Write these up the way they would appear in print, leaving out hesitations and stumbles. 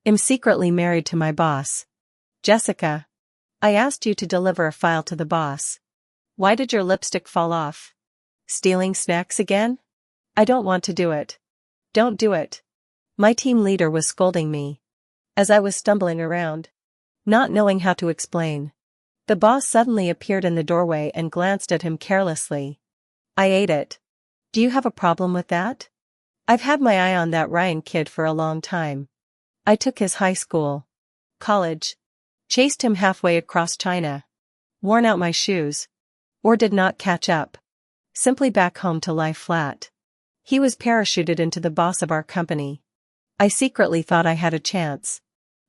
I'm secretly married to my boss. Jessica. I asked you to deliver a file to the boss. Why did your lipstick fall off? Stealing snacks again? I don't want to do it. Don't do it. My team leader was scolding me. As I was stumbling around, not knowing how to explain, the boss suddenly appeared in the doorway and glanced at him carelessly. I ate it. Do you have a problem with that? I've had my eye on that Ryan kid for a long time. I took his high school, college, chased him halfway across China, worn out my shoes, or did not catch up. Simply back home to lie flat. He was parachuted into the boss of our company. I secretly thought I had a chance.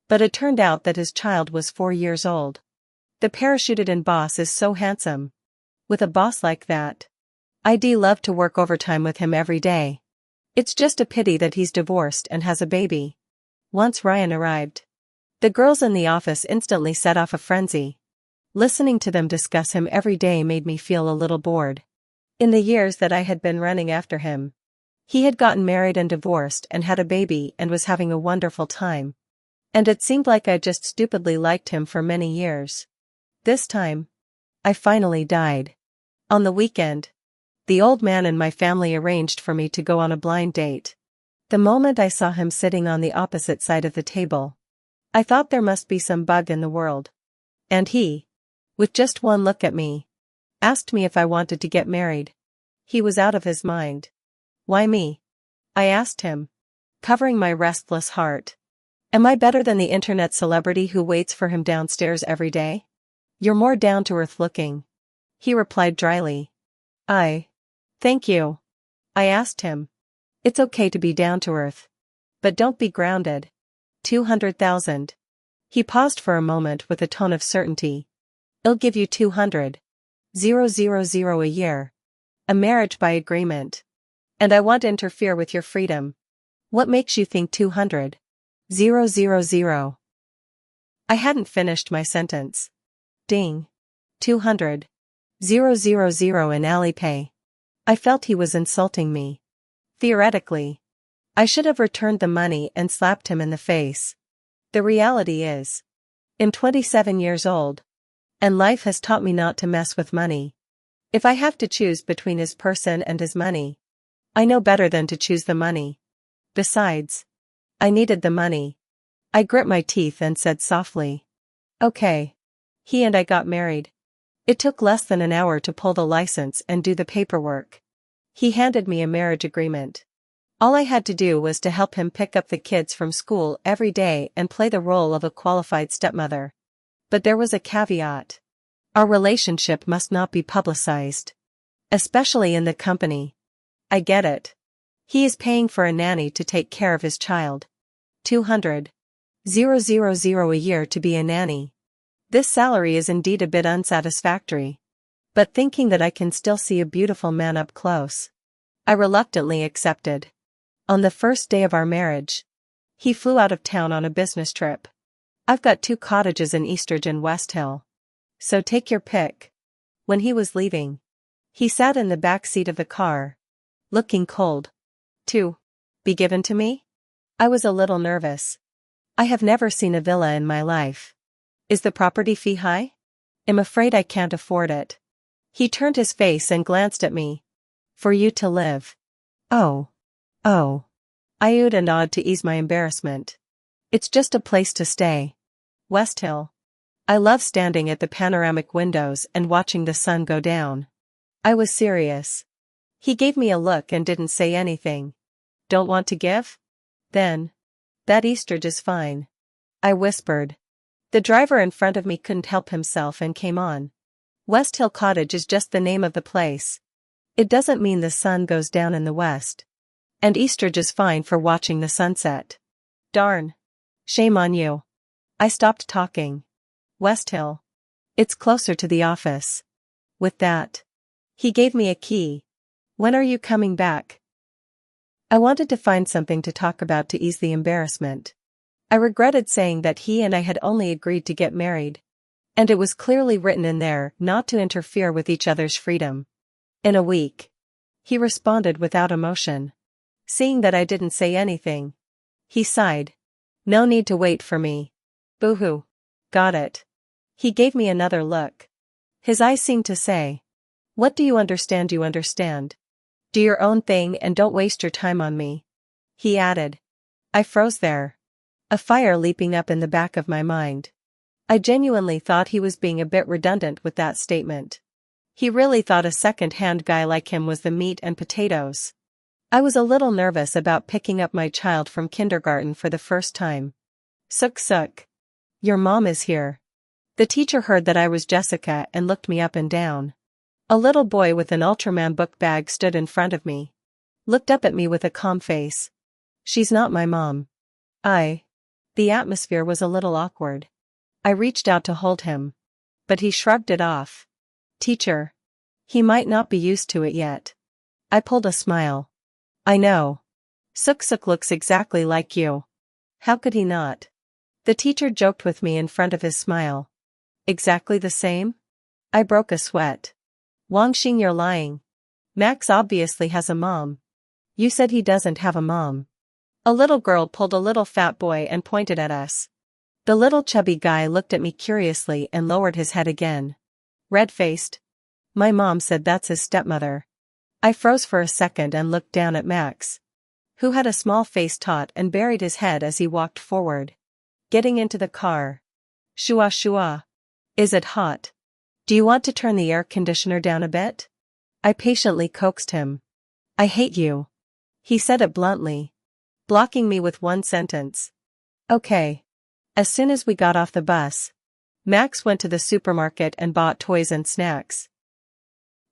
But it turned out that his child was 4 years old. The parachuted-in boss is so handsome. With a boss like that, I'd love to work overtime with him every day. It's just a pity that he's divorced and has a baby. Once Ryan arrived, the girls in the office instantly set off a frenzy. Listening to them discuss him every day made me feel a little bored. In the years that I had been running after him, he had gotten married and divorced and had a baby and was having a wonderful time. And it seemed like I just stupidly liked him for many years. This time, I finally died. On the weekend, the old man and my family arranged for me to go on a blind date. The moment I saw him sitting on the opposite side of the table, I thought there must be some bug in the world. And he, with just one look at me, asked me if I wanted to get married. He was out of his mind. Why me? I asked him, covering my restless heart. Am I better than the internet celebrity who waits for him downstairs every day? You're more down-to-earth looking. He replied dryly. Thank you. I asked him. It's okay to be down-to-earth. But don't be grounded. 200,000. He paused for a moment with a tone of certainty. I'll give you 200,000 a year. A marriage by agreement. And I won't interfere with your freedom. What makes you think 200,000? I hadn't finished my sentence. Ding. 200,000 in Alipay. I felt he was insulting me. Theoretically, I should have returned the money and slapped him in the face. The reality is, I'm 27 years old, and life has taught me not to mess with money. If I have to choose between his person and his money, I know better than to choose the money. Besides, I needed the money. I grit my teeth and said softly, okay. He and I got married. It took less than an hour to pull the license and do the paperwork. He handed me a marriage agreement. All I had to do was to help him pick up the kids from school every day and play the role of a qualified stepmother. But there was a caveat. Our relationship must not be publicized. Especially in the company. I get it. He is paying for a nanny to take care of his child. 200,000 a year to be a nanny. This salary is indeed a bit unsatisfactory. But thinking that I can still see a beautiful man up close, I reluctantly accepted. On the first day of our marriage, he flew out of town on a business trip. I've got 2 cottages in Eastridge and West Hill. So take your pick. When he was leaving, he sat in the back seat of the car, looking cold. To be given to me? I was a little nervous. I have never seen a villa in my life. Is the property fee high? I'm afraid I can't afford it. He turned his face and glanced at me. For you to live. Oh. I oohed and awed to ease my embarrassment. It's just a place to stay. West Hill. I love standing at the panoramic windows and watching the sun go down. I was serious. He gave me a look and didn't say anything. Don't want to give? Then. That Eastridge is fine. I whispered. The driver in front of me couldn't help himself and came on. West Hill Cottage is just the name of the place. It doesn't mean the sun goes down in the west. And Eastridge is fine for watching the sunset. Darn. Shame on you. I stopped talking. West Hill. It's closer to the office. With that, he gave me a key. When are you coming back? I wanted to find something to talk about to ease the embarrassment. I regretted saying that he and I had only agreed to get married. And it was clearly written in there not to interfere with each other's freedom. In a week. He responded without emotion. Seeing that I didn't say anything, he sighed. No need to wait for me. Boo-hoo. Got it. He gave me another look. His eyes seemed to say, "What do you understand? You understand. Do your own thing and don't waste your time on me." He added. I froze there. A fire leaping up in the back of my mind. I genuinely thought he was being a bit redundant with that statement. He really thought a second-hand guy like him was the meat and potatoes. I was a little nervous about picking up my child from kindergarten for the first time. Suk. Your mom is here. The teacher heard that I was Jessica and looked me up and down. A little boy with an Ultraman book bag stood in front of me. Looked up at me with a calm face. She's not my mom. The atmosphere was a little awkward. I reached out to hold him. But he shrugged it off. Teacher. He might not be used to it yet. I pulled a smile. I know. Suk looks exactly like you. How could he not? The teacher joked with me in front of his smile. Exactly the same? I broke a sweat. Wangxing, you're lying. Max obviously has a mom. You said he doesn't have a mom. A little girl pulled a little fat boy and pointed at us. The little chubby guy looked at me curiously and lowered his head again. Red-faced. My mom said that's his stepmother. I froze for a second and looked down at Max, who had a small face taut and buried his head as he walked forward. Getting into the car. Shua. Is it hot? Do you want to turn the air conditioner down a bit? I patiently coaxed him. I hate you. He said it bluntly, blocking me with one sentence. Okay. As soon as we got off the bus, Max went to the supermarket and bought toys and snacks,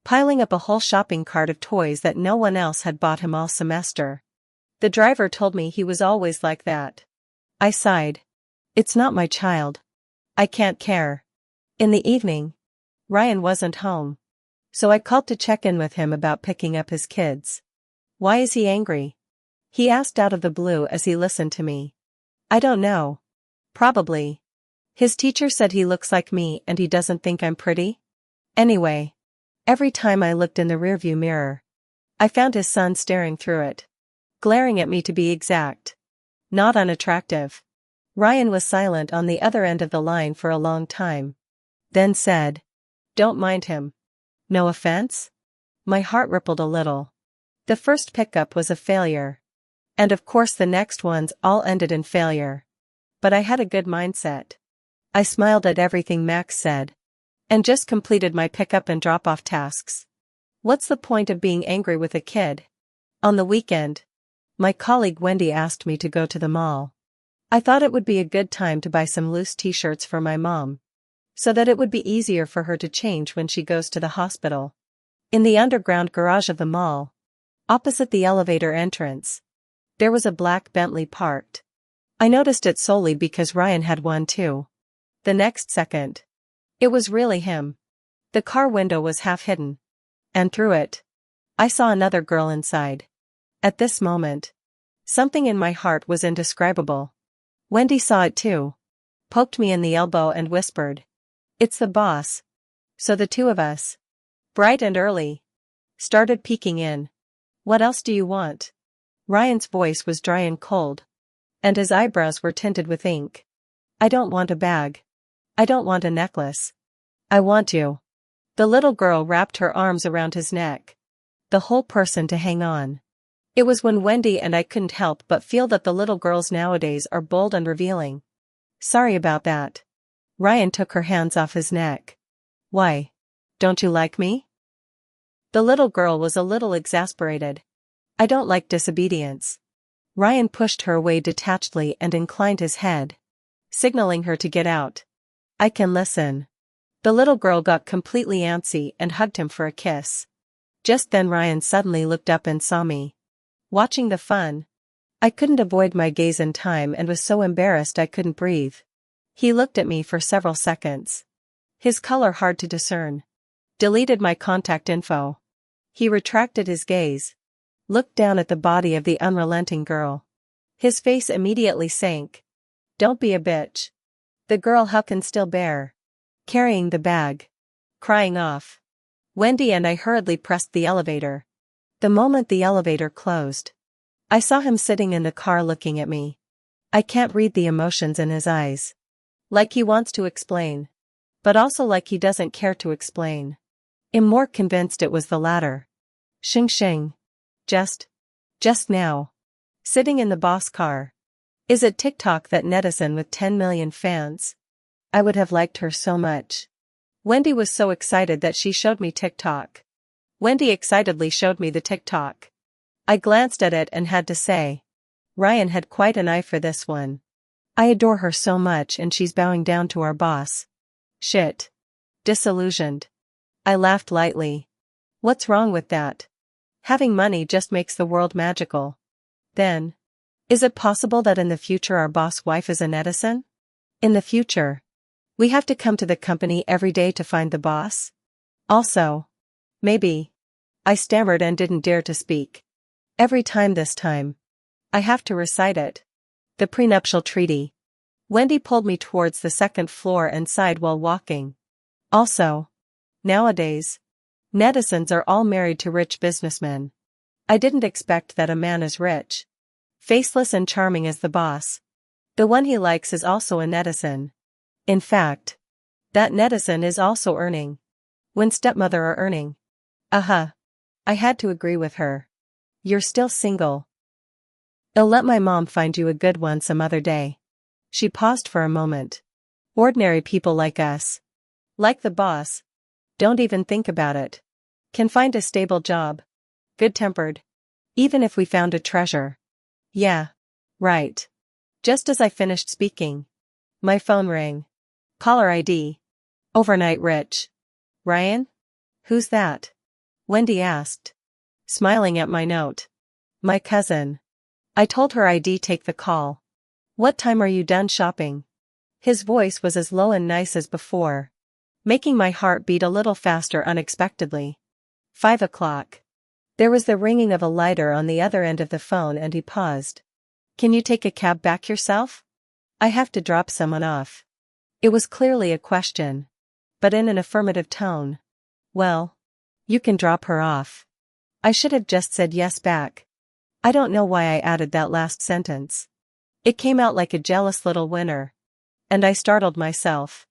piling up a whole shopping cart of toys that no one else had bought him all semester. The driver told me he was always like that. I sighed. It's not my child. I can't care. In the evening, Ryan wasn't home, so I called to check in with him about picking up his kids. Why is he angry? He asked out of the blue as he listened to me. I don't know. Probably. His teacher said he looks like me and he doesn't think I'm pretty. Anyway, every time I looked in the rearview mirror, I found his son staring through it. Glaring at me, to be exact. Not unattractive. Ryan was silent on the other end of the line for a long time. Then said, "Don't mind him." No offense? My heart rippled a little. The first pickup was a failure. And of course the next ones all ended in failure. But I had a good mindset. I smiled at everything Max said. And just completed my pickup and drop-off tasks. What's the point of being angry with a kid? On the weekend, my colleague Wendy asked me to go to the mall. I thought it would be a good time to buy some loose t-shirts for my mom, so that it would be easier for her to change when she goes to the hospital. In the underground garage of the mall, opposite the elevator entrance, there was a black Bentley parked. I noticed it solely because Ryan had one too. The next second, it was really him. The car window was half hidden, and through it, I saw another girl inside. At this moment, something in my heart was indescribable. Wendy saw it too, poked me in the elbow and whispered, "It's the boss." So the two of us, bright and early, started peeking in. "What else do you want?" Ryan's voice was dry and cold, and his eyebrows were tinted with ink. "I don't want a bag. I don't want a necklace. I want you." The little girl wrapped her arms around his neck. The whole person to hang on. It was when Wendy and I couldn't help but feel that the little girls nowadays are bold and revealing. "Sorry about that." Ryan took her hands off his neck. "Why? Don't you like me?" The little girl was a little exasperated. "I don't like disobedience." Ryan pushed her away detachedly and inclined his head, signaling her to get out. "I can listen." The little girl got completely antsy and hugged him for a kiss. Just then Ryan suddenly looked up and saw me, watching the fun. I couldn't avoid my gaze in time and was so embarrassed I couldn't breathe. He looked at me for several seconds. His color hard to discern. Deleted my contact info. He retracted his gaze. Looked down at the body of the unrelenting girl. His face immediately sank. "Don't be a bitch." The girl can still bear carrying the bag. Crying off. Wendy and I hurriedly pressed the elevator. The moment the elevator closed, I saw him sitting in the car looking at me. I can't read the emotions in his eyes. Like he wants to explain. But also like he doesn't care to explain. I'm more convinced it was the latter. Xing xing. Just now. Sitting in the boss car. Is it TikTok that netizen with 10 million fans? I would have liked her so much. Wendy was so excited that she showed me TikTok. Wendy excitedly showed me the TikTok. I glanced at it and had to say. Ryan had quite an eye for this one. I adore her so much and she's bowing down to our boss. Shit. Disillusioned. I laughed lightly. What's wrong with that? Having money just makes the world magical. Then. Is it possible that in the future our boss wife is a netizen? In the future. We have to come to the company every day to find the boss? Also. Maybe. I stammered and didn't dare to speak. Every time this time. I have to recite it. The prenuptial treaty. Wendy pulled me towards the second floor and sighed while walking. Also. Nowadays. Netizens are all married to rich businessmen. I didn't expect that a man as rich, faceless and charming as the boss. The one he likes is also a netizen. In fact. That netizen is also earning. When stepmother are earning. I had to agree with her. You're still single. I'll let my mom find you a good one some other day. She paused for a moment. Ordinary people like us. Like the boss. Don't even think about it. Can find a stable job. Good-tempered. Even if we found a treasure. Yeah. Right. Just as I finished speaking. My phone rang. Caller ID. Overnight rich. Ryan? Who's that? Wendy asked. Smiling at my note. My cousin. I told her I'd take the call. What time are you done shopping? His voice was as low and nice as before. Making my heart beat a little faster unexpectedly. 5 o'clock. There was the ringing of a lighter on the other end of the phone and he paused. Can you take a cab back yourself? I have to drop someone off. It was clearly a question. But in an affirmative tone. Well. You can drop her off. I should have just said yes back. I don't know why I added that last sentence. It came out like a jealous little winner. And I startled myself.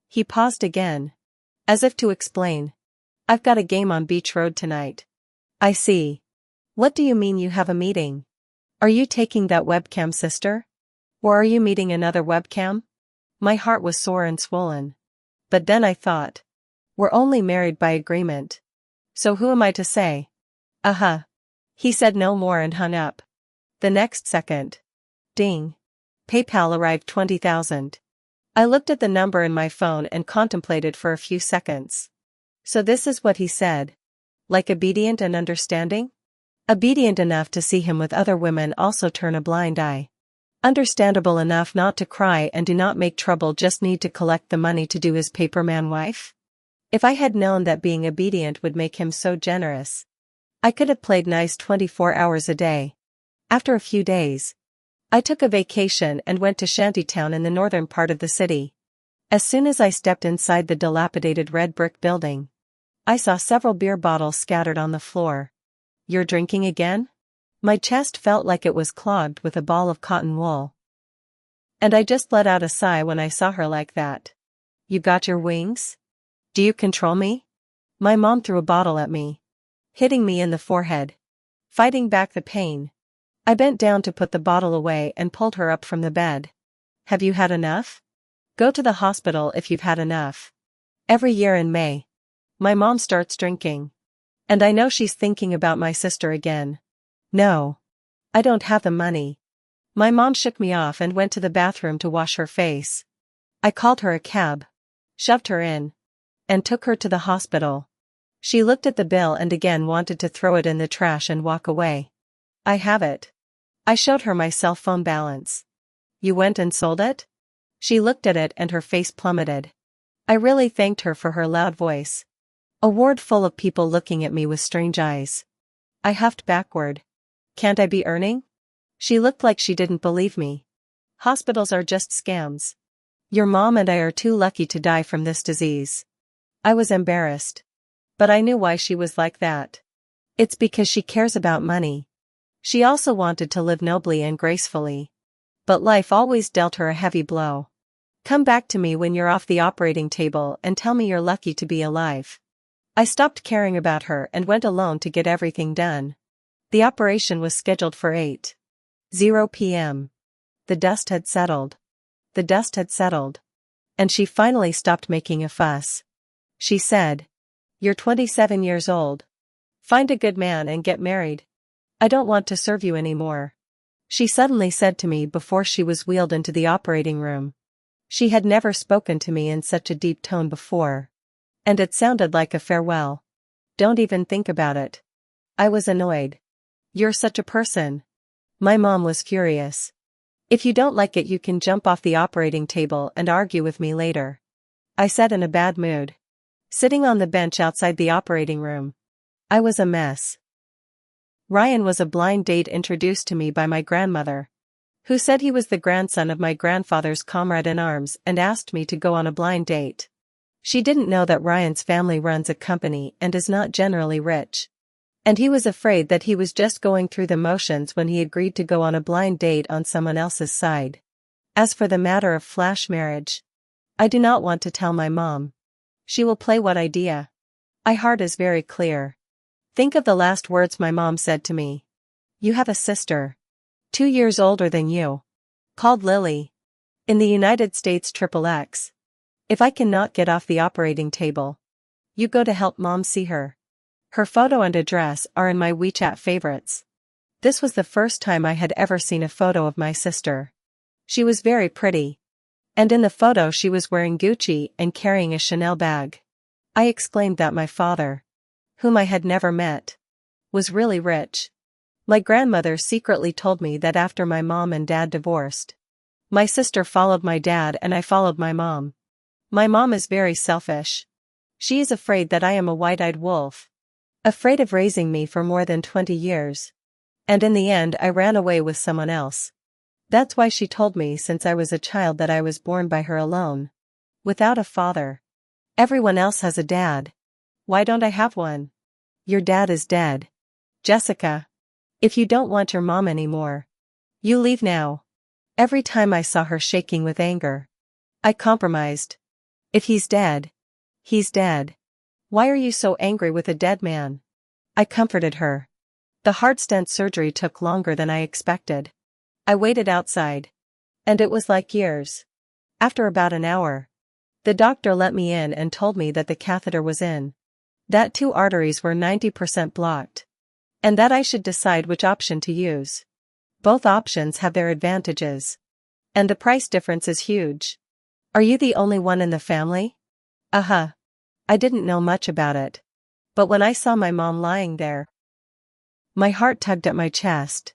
He paused again. As if to explain. I've got a game on Beach Road tonight. I see. What do you mean you have a meeting? Are you taking that webcam sister? Or are you meeting another webcam? My heart was sore and swollen. But then I thought. We're only married by agreement. So who am I to say? He said no more and hung up. The next second. Ding. PayPal arrived 20,000. I looked at the number in my phone and contemplated for a few seconds. So this is what he said. Like obedient and understanding? Obedient enough to see him with other women also turn a blind eye. Understandable enough not to cry and do not make trouble, just need to collect the money to do his paperman wife? If I had known that being obedient would make him so generous, I could have played nice 24 hours a day. After a few days, I took a vacation and went to Shantytown in the northern part of the city. As soon as I stepped inside the dilapidated red brick building, I saw several beer bottles scattered on the floor. You're drinking again? My chest felt like it was clogged with a ball of cotton wool. And I just let out a sigh when I saw her like that. You got your wings? Do you control me? My mom threw a bottle at me, hitting me in the forehead. Fighting back the pain, I bent down to put the bottle away and pulled her up from the bed. Have you had enough? Go to the hospital if you've had enough. Every year in May, my mom starts drinking. And I know she's thinking about my sister again. No. I don't have the money. My mom shook me off and went to the bathroom to wash her face. I called her a cab, shoved her in, and took her to the hospital. She looked at the bill and again wanted to throw it in the trash and walk away. I have it. I showed her my cell phone balance. You went and sold it? She looked at it and her face plummeted. I really thanked her for her loud voice. A ward full of people looking at me with strange eyes. I huffed backward. Can't I be earning? She looked like she didn't believe me. Hospitals are just scams. Your mom and I are too lucky to die from this disease. I was embarrassed. But I knew why she was like that. It's because she cares about money. She also wanted to live nobly and gracefully. But life always dealt her a heavy blow. Come back to me when you're off the operating table and tell me you're lucky to be alive. I stopped caring about her and went alone to get everything done. The operation was scheduled for 8:00 p.m. The dust had settled. The dust had settled. And she finally stopped making a fuss. She said, "You're 27 years old. Find a good man and get married. I don't want to serve you anymore," she suddenly said to me before she was wheeled into the operating room. She had never spoken to me in such a deep tone before. And it sounded like a farewell. "Don't even think about it." I was annoyed. "You're such a person." My mom was furious. "If you don't like it, you can jump off the operating table and argue with me later," I said in a bad mood. Sitting on the bench outside the operating room, I was a mess. Ryan was a blind date introduced to me by my grandmother, who said he was the grandson of my grandfather's comrade in arms and asked me to go on a blind date. She didn't know that Ryan's family runs a company and is not generally rich. And he was afraid that he was just going through the motions when he agreed to go on a blind date on someone else's side. As for the matter of flash marriage, I do not want to tell my mom. She will play what idea. My heart is very clear. Think of the last words my mom said to me. "You have a sister, 2 years older than you, called Lily. In the United States XXX. If I cannot get off the operating table, you go to help mom see her. Her photo and address are in my WeChat favorites." This was the first time I had ever seen a photo of my sister. She was very pretty. And in the photo she was wearing Gucci and carrying a Chanel bag. I exclaimed that my father, whom I had never met, was really rich. My grandmother secretly told me that after my mom and dad divorced, my sister followed my dad and I followed my mom. My mom is very selfish. She is afraid that I am a white-eyed wolf. Afraid of raising me for more than 20 years. And in the end I ran away with someone else. That's why she told me since I was a child that I was born by her alone. Without a father. Everyone else has a dad. Why don't I have one? Your dad is dead. Jessica. If you don't want your mom anymore, you leave now. Every time I saw her shaking with anger, I compromised. If he's dead, he's dead. Why are you so angry with a dead man? I comforted her. The heart stent surgery took longer than I expected. I waited outside. And it was like years. After about an hour, the doctor let me in and told me that the catheter was in. That 2 arteries were 90% blocked. And that I should decide which option to use. Both options have their advantages. And the price difference is huge. Are you the only one in the family? Uh-huh. I didn't know much about it. But when I saw my mom lying there, my heart tugged at my chest.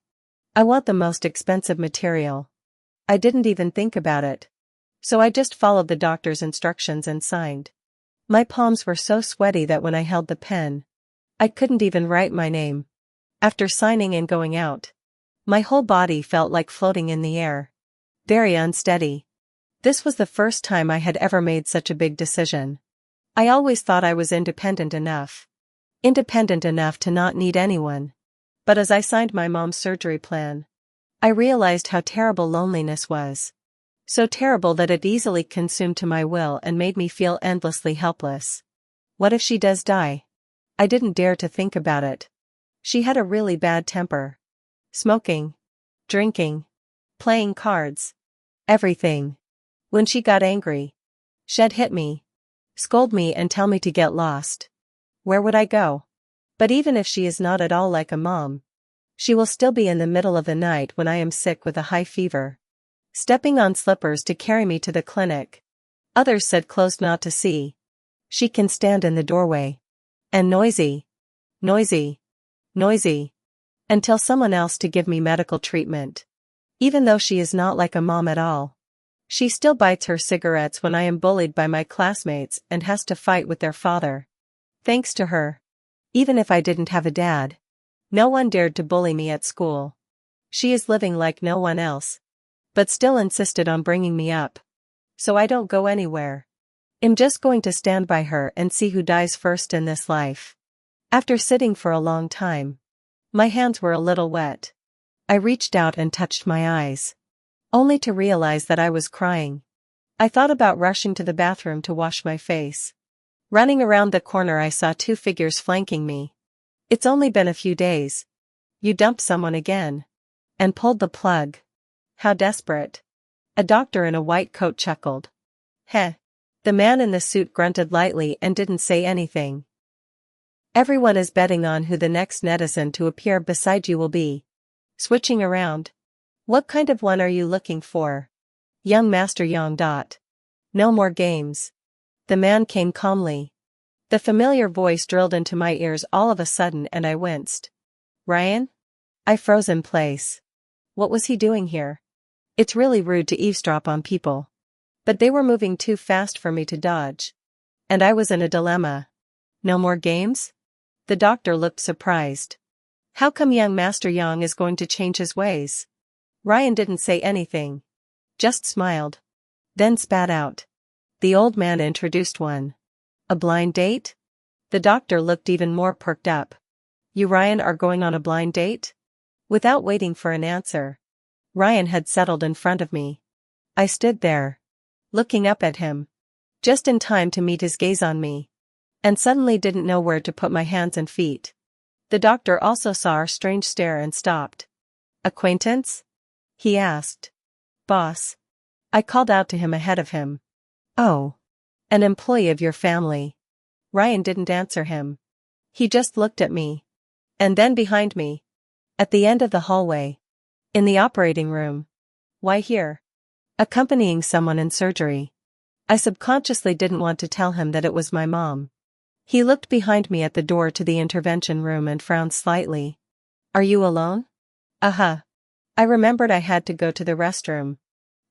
I want the most expensive material. I didn't even think about it. So I just followed the doctor's instructions and signed. My palms were so sweaty that when I held the pen, I couldn't even write my name. After signing and going out, my whole body felt like floating in the air. Very unsteady. This was the first time I had ever made such a big decision. I always thought I was independent enough. Independent enough to not need anyone. But as I signed my mom's surgery plan, I realized how terrible loneliness was. So terrible that it easily consumed to my will and made me feel endlessly helpless. What if she does die? I didn't dare to think about it. She had a really bad temper. Smoking. Drinking. Playing cards. Everything. When she got angry, she'd hit me. Scold me and tell me to get lost. Where would I go? But even if she is not at all like a mom, she will still be in the middle of the night when I am sick with a high fever, stepping on slippers to carry me to the clinic. Others said closed not to see. She can stand in the doorway. And noisy. Noisy. Noisy. Until someone else to give me medical treatment. Even though she is not like a mom at all. She still bites her cigarettes when I am bullied by my classmates and has to fight with their father. Thanks to her. Even if I didn't have a dad, no one dared to bully me at school. She is living like no one else. But still insisted on bringing me up. So I don't go anywhere. I'm just going to stand by her and see who dies first in this life. After sitting for a long time, my hands were a little wet. I reached out and touched my eyes. only to realize that I was crying. I thought about rushing to the bathroom to wash my face. Running around the corner, I saw two figures flanking me. It's only been a few days. You dumped someone again. And pulled the plug. How desperate. A doctor in a white coat chuckled. Heh. The man in the suit grunted lightly and didn't say anything. Everyone is betting on who the next netizen to appear beside you will be. Switching around. What kind of one are you looking for? Young Master Yang. No more games. The man came calmly. The familiar voice drilled into my ears all of a sudden and I winced. Ryan? I froze in place. What was he doing here? It's really rude to eavesdrop on people. But they were moving too fast for me to dodge. And I was in a dilemma. No more games? The doctor looked surprised. How come young Master Yang is going to change his ways? Ryan didn't say anything. Just smiled. Then spat out. The old man introduced one. A blind date? The doctor looked even more perked up. You Ryan are going on a blind date? Without waiting for an answer. Ryan had settled in front of me. I stood there. Looking up at him. Just in time to meet his gaze on me. And suddenly didn't know where to put my hands and feet. The doctor also saw our strange stare and stopped. Acquaintance? He asked. Boss. I called out to him ahead of him. Oh. An employee of your family. Ryan didn't answer him. He just looked at me. And then behind me. At the end of the hallway. In the operating room. Why here? Accompanying someone in surgery. I subconsciously didn't want to tell him that it was my mom. He looked behind me at the door to the intervention room and frowned slightly. Are you alone? Uh-huh. I remembered I had to go to the restroom.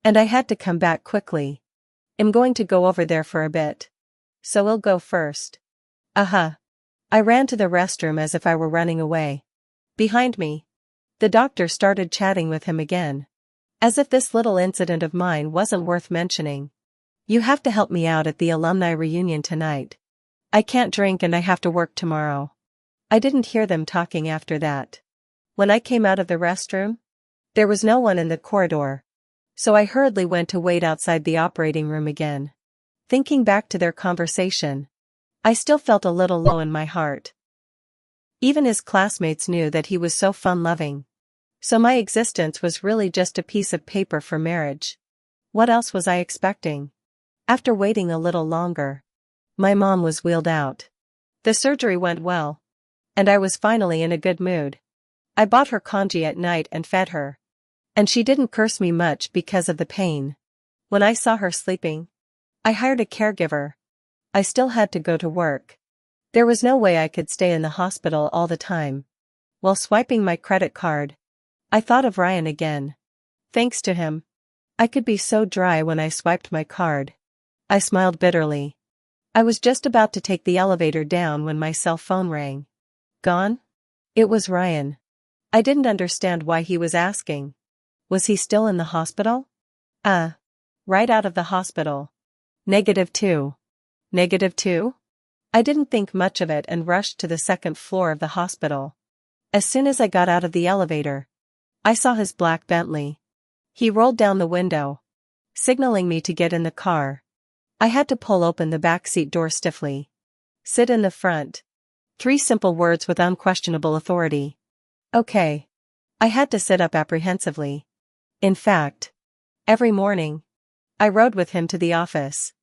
And I had to come back quickly. I'm going to go over there for a bit. So we'll go first. Uh-huh. I ran to the restroom as if I were running away. Behind me. The doctor started chatting with him again. As if this little incident of mine wasn't worth mentioning. You have to help me out at the alumni reunion tonight. I can't drink and I have to work tomorrow. I didn't hear them talking after that. When I came out of the restroom, there was no one in the corridor. So I hurriedly went to wait outside the operating room again. Thinking back to their conversation, I still felt a little low in my heart. Even his classmates knew that he was so fun-loving. So my existence was really just a piece of paper for marriage. What else was I expecting? After waiting a little longer, my mom was wheeled out. The surgery went well. And I was finally in a good mood. I bought her congee at night and fed her. And she didn't curse me much because of the pain. When I saw her sleeping, I hired a caregiver. I still had to go to work. There was no way I could stay in the hospital all the time. While swiping my credit card, I thought of Ryan again. Thanks to him, I could be so dry when I swiped my card. I smiled bitterly. I was just about to take the elevator down when my cell phone rang. Gone? It was Ryan. I didn't understand why he was asking. Was he still in the hospital? Right out of the hospital. -2. -2? I didn't think much of it and rushed to the second floor of the hospital. As soon as I got out of the elevator, I saw his black Bentley. He rolled down the window, signaling me to get in the car. I had to pull open the backseat door stiffly. Sit in the front. 3 simple words with unquestionable authority. Okay. I had to sit up apprehensively. In fact, every morning, I rode with him to the office.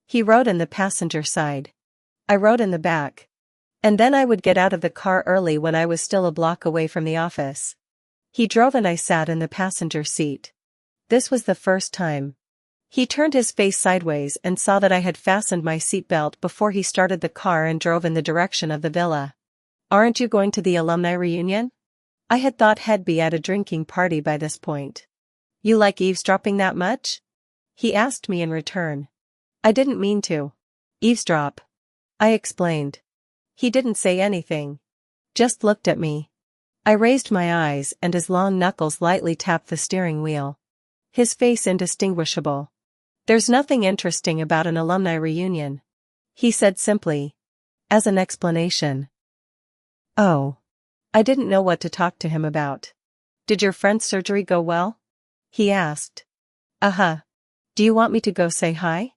He rode in the passenger side. I rode in the back. And then I would get out of the car early when I was still a block away from the office. He drove and I sat in the passenger seat. This was the first time. He turned his face sideways and saw that I had fastened my seatbelt before he started the car and drove in the direction of the villa. Aren't you going to the alumni reunion? I had thought he'd be at a drinking party by this point. You like eavesdropping that much? He asked me in return. I didn't mean to eavesdrop, I explained. He didn't say anything. Just looked at me. I raised my eyes and his long knuckles lightly tapped the steering wheel. His face indistinguishable. There's nothing interesting about an alumni reunion, he said simply. As an explanation. Oh. I didn't know what to talk to him about. Did your friend's surgery go well? He asked. Uh-huh. Do you want me to go say hi?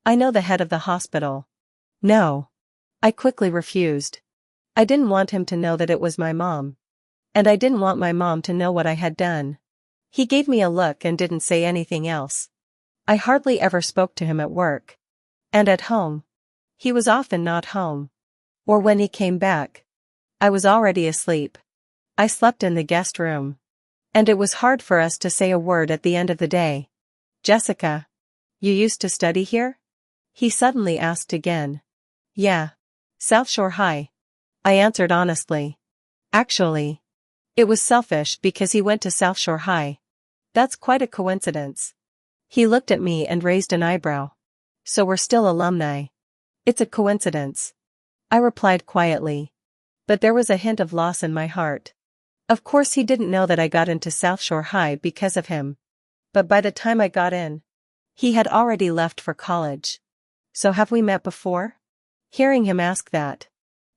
I know the head of the hospital. No. I quickly refused. I didn't want him to know that it was my mom. And I didn't want my mom to know what I had done. He gave me a look and didn't say anything else. I hardly ever spoke to him at work. And at home. He was often not home. Or when he came back, I was already asleep. I slept in the guest room. And it was hard for us to say a word at the end of the day. Jessica, you used to study here? He suddenly asked again. Yeah. South Shore High. I answered honestly. Actually, it was selfish because he went to South Shore High. That's quite a coincidence. He looked at me and raised an eyebrow. So we're still alumni. It's a coincidence. I replied quietly. But there was a hint of loss in my heart. Of course he didn't know that I got into South Shore High because of him. But by the time I got in, he had already left for college. So have we met before? Hearing him ask that,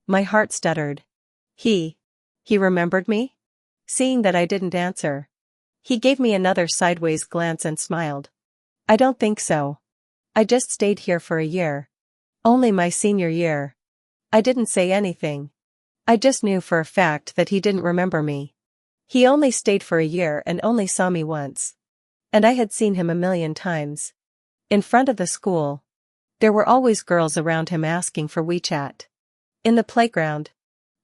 my heart stuttered. He remembered me? Seeing that I didn't answer, he gave me another sideways glance and smiled. I don't think so. I just stayed here for a year. Only my senior year. I didn't say anything. I just knew for a fact that he didn't remember me. He only stayed for a year and only saw me once. And I had seen him a million times. In front of the school. There were always girls around him asking for WeChat. In the playground.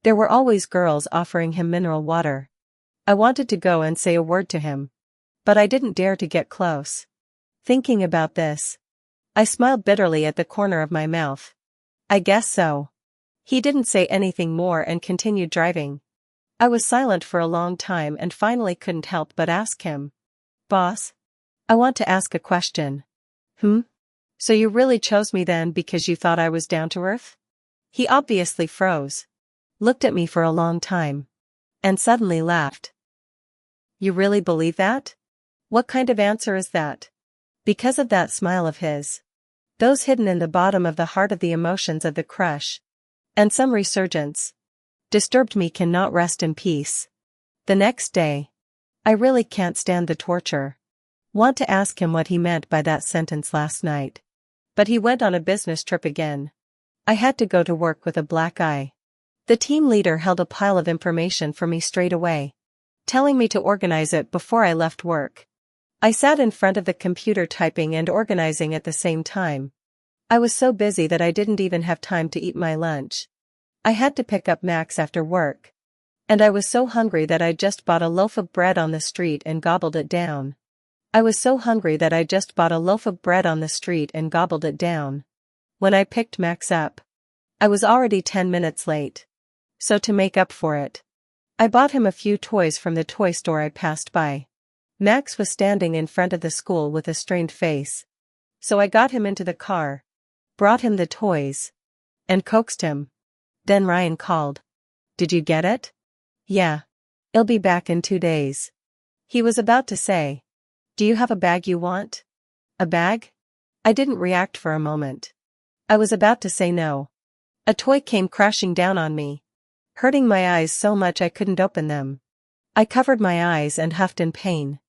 There were always girls offering him mineral water. I wanted to go and say a word to him. But I didn't dare to get close. Thinking about this, I smiled bitterly at the corner of my mouth. I guess so. He didn't say anything more and continued driving. I was silent for a long time and finally couldn't help but ask him. Boss? I want to ask a question. So you really chose me then because you thought I was down to earth? He obviously froze. Looked at me for a long time. And suddenly laughed. You really believe that? What kind of answer is that? Because of that smile of his. Those hidden in the bottom of the heart of the emotions of the crush. And some resurgence. Disturbed me cannot rest in peace. The next day. I really can't stand the torture. Want to ask him what he meant by that sentence last night. But he went on a business trip again. I had to go to work with a black eye. The team leader held a pile of information for me straight away, telling me to organize it before I left work. I sat in front of the computer typing and organizing at the same time. I was so busy that I didn't even have time to eat my lunch. I had to pick up Max after work. And I was so hungry that I just bought a loaf of bread on the street and gobbled it down. When I picked Max up, I was already 10 minutes late. So to make up for it, I bought him a few toys from the toy store I passed by. Max was standing in front of the school with a strained face. So I got him into the car, brought him the toys, and coaxed him. Then Ryan called. Did you get it? Yeah. I'll be back in 2 days. He was about to say, do you have a bag you want? A bag? I didn't react for a moment. I was about to say no. A toy came crashing down on me, hurting my eyes so much I couldn't open them. I covered my eyes and huffed in pain.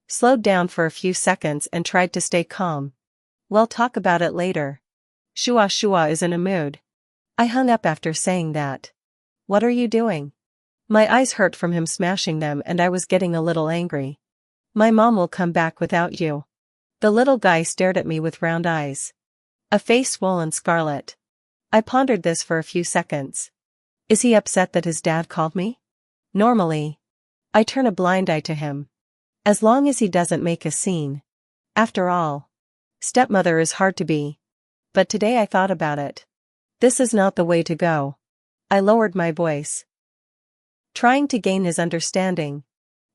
Slowed down for a few seconds and tried to stay calm. We'll talk about it later. Shua is in a mood. I hung up after saying that. What are you doing? My eyes hurt from him smashing them and I was getting a little angry. My mom will come back without you. The little guy stared at me with round eyes. A face swollen scarlet. I pondered this for a few seconds. Is he upset that his dad called me? Normally, I turn a blind eye to him. As long as he doesn't make a scene. After all, stepmother is hard to be. But today I thought about it. This is not the way to go. I lowered my voice, trying to gain his understanding.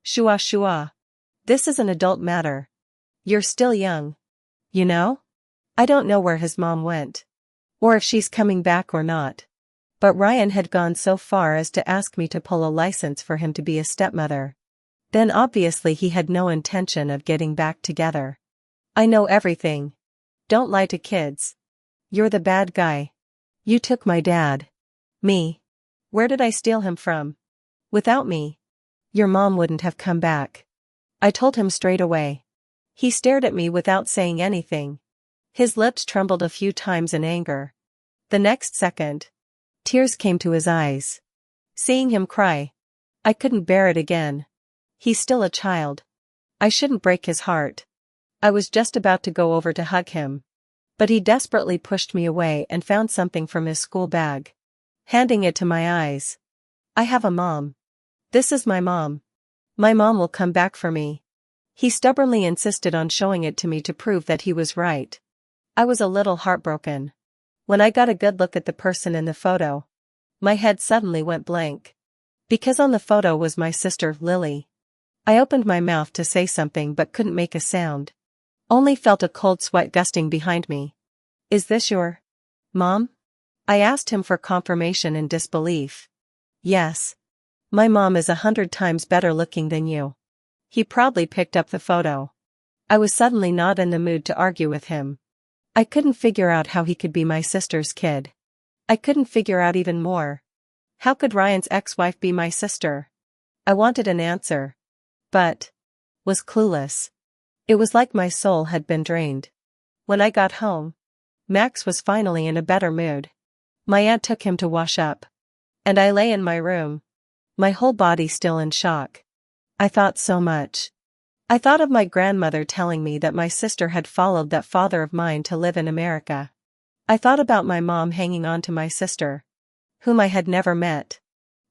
Shua. This is an adult matter. You're still young. You know? I don't know where his mom went. Or if she's coming back or not. But Ryan had gone so far as to ask me to pull a license for him to be a stepmother. Then obviously he had no intention of getting back together. I know everything. Don't lie to kids. You're the bad guy. You took my dad. Me. Where did I steal him from? Without me, your mom wouldn't have come back. I told him straight away. He stared at me without saying anything. His lips trembled a few times in anger. The next second, tears came to his eyes. Seeing him cry, I couldn't bear it again. He's still a child. I shouldn't break his heart. I was just about to go over to hug him. But he desperately pushed me away and found something from his school bag. Handing it to my eyes. I have a mom. This is my mom. My mom will come back for me. He stubbornly insisted on showing it to me to prove that he was right. I was a little heartbroken. When I got a good look at the person in the photo, my head suddenly went blank. Because on the photo was my sister, Lily. I opened my mouth to say something but couldn't make a sound. Only felt a cold sweat gusting behind me. Is this your mom? I asked him for confirmation in disbelief. Yes. My mom is 100 times better looking than you. He proudly picked up the photo. I was suddenly not in the mood to argue with him. I couldn't figure out how he could be my sister's kid. I couldn't figure out even more. How could Ryan's ex-wife be my sister? I wanted an answer. But was clueless. It was like my soul had been drained. When I got home, Max was finally in a better mood. My aunt took him to wash up. And I lay in my room, my whole body still in shock. I thought so much. I thought of my grandmother telling me that my sister had followed that father of mine to live in America. I thought about my mom hanging on to my sister, whom I had never met,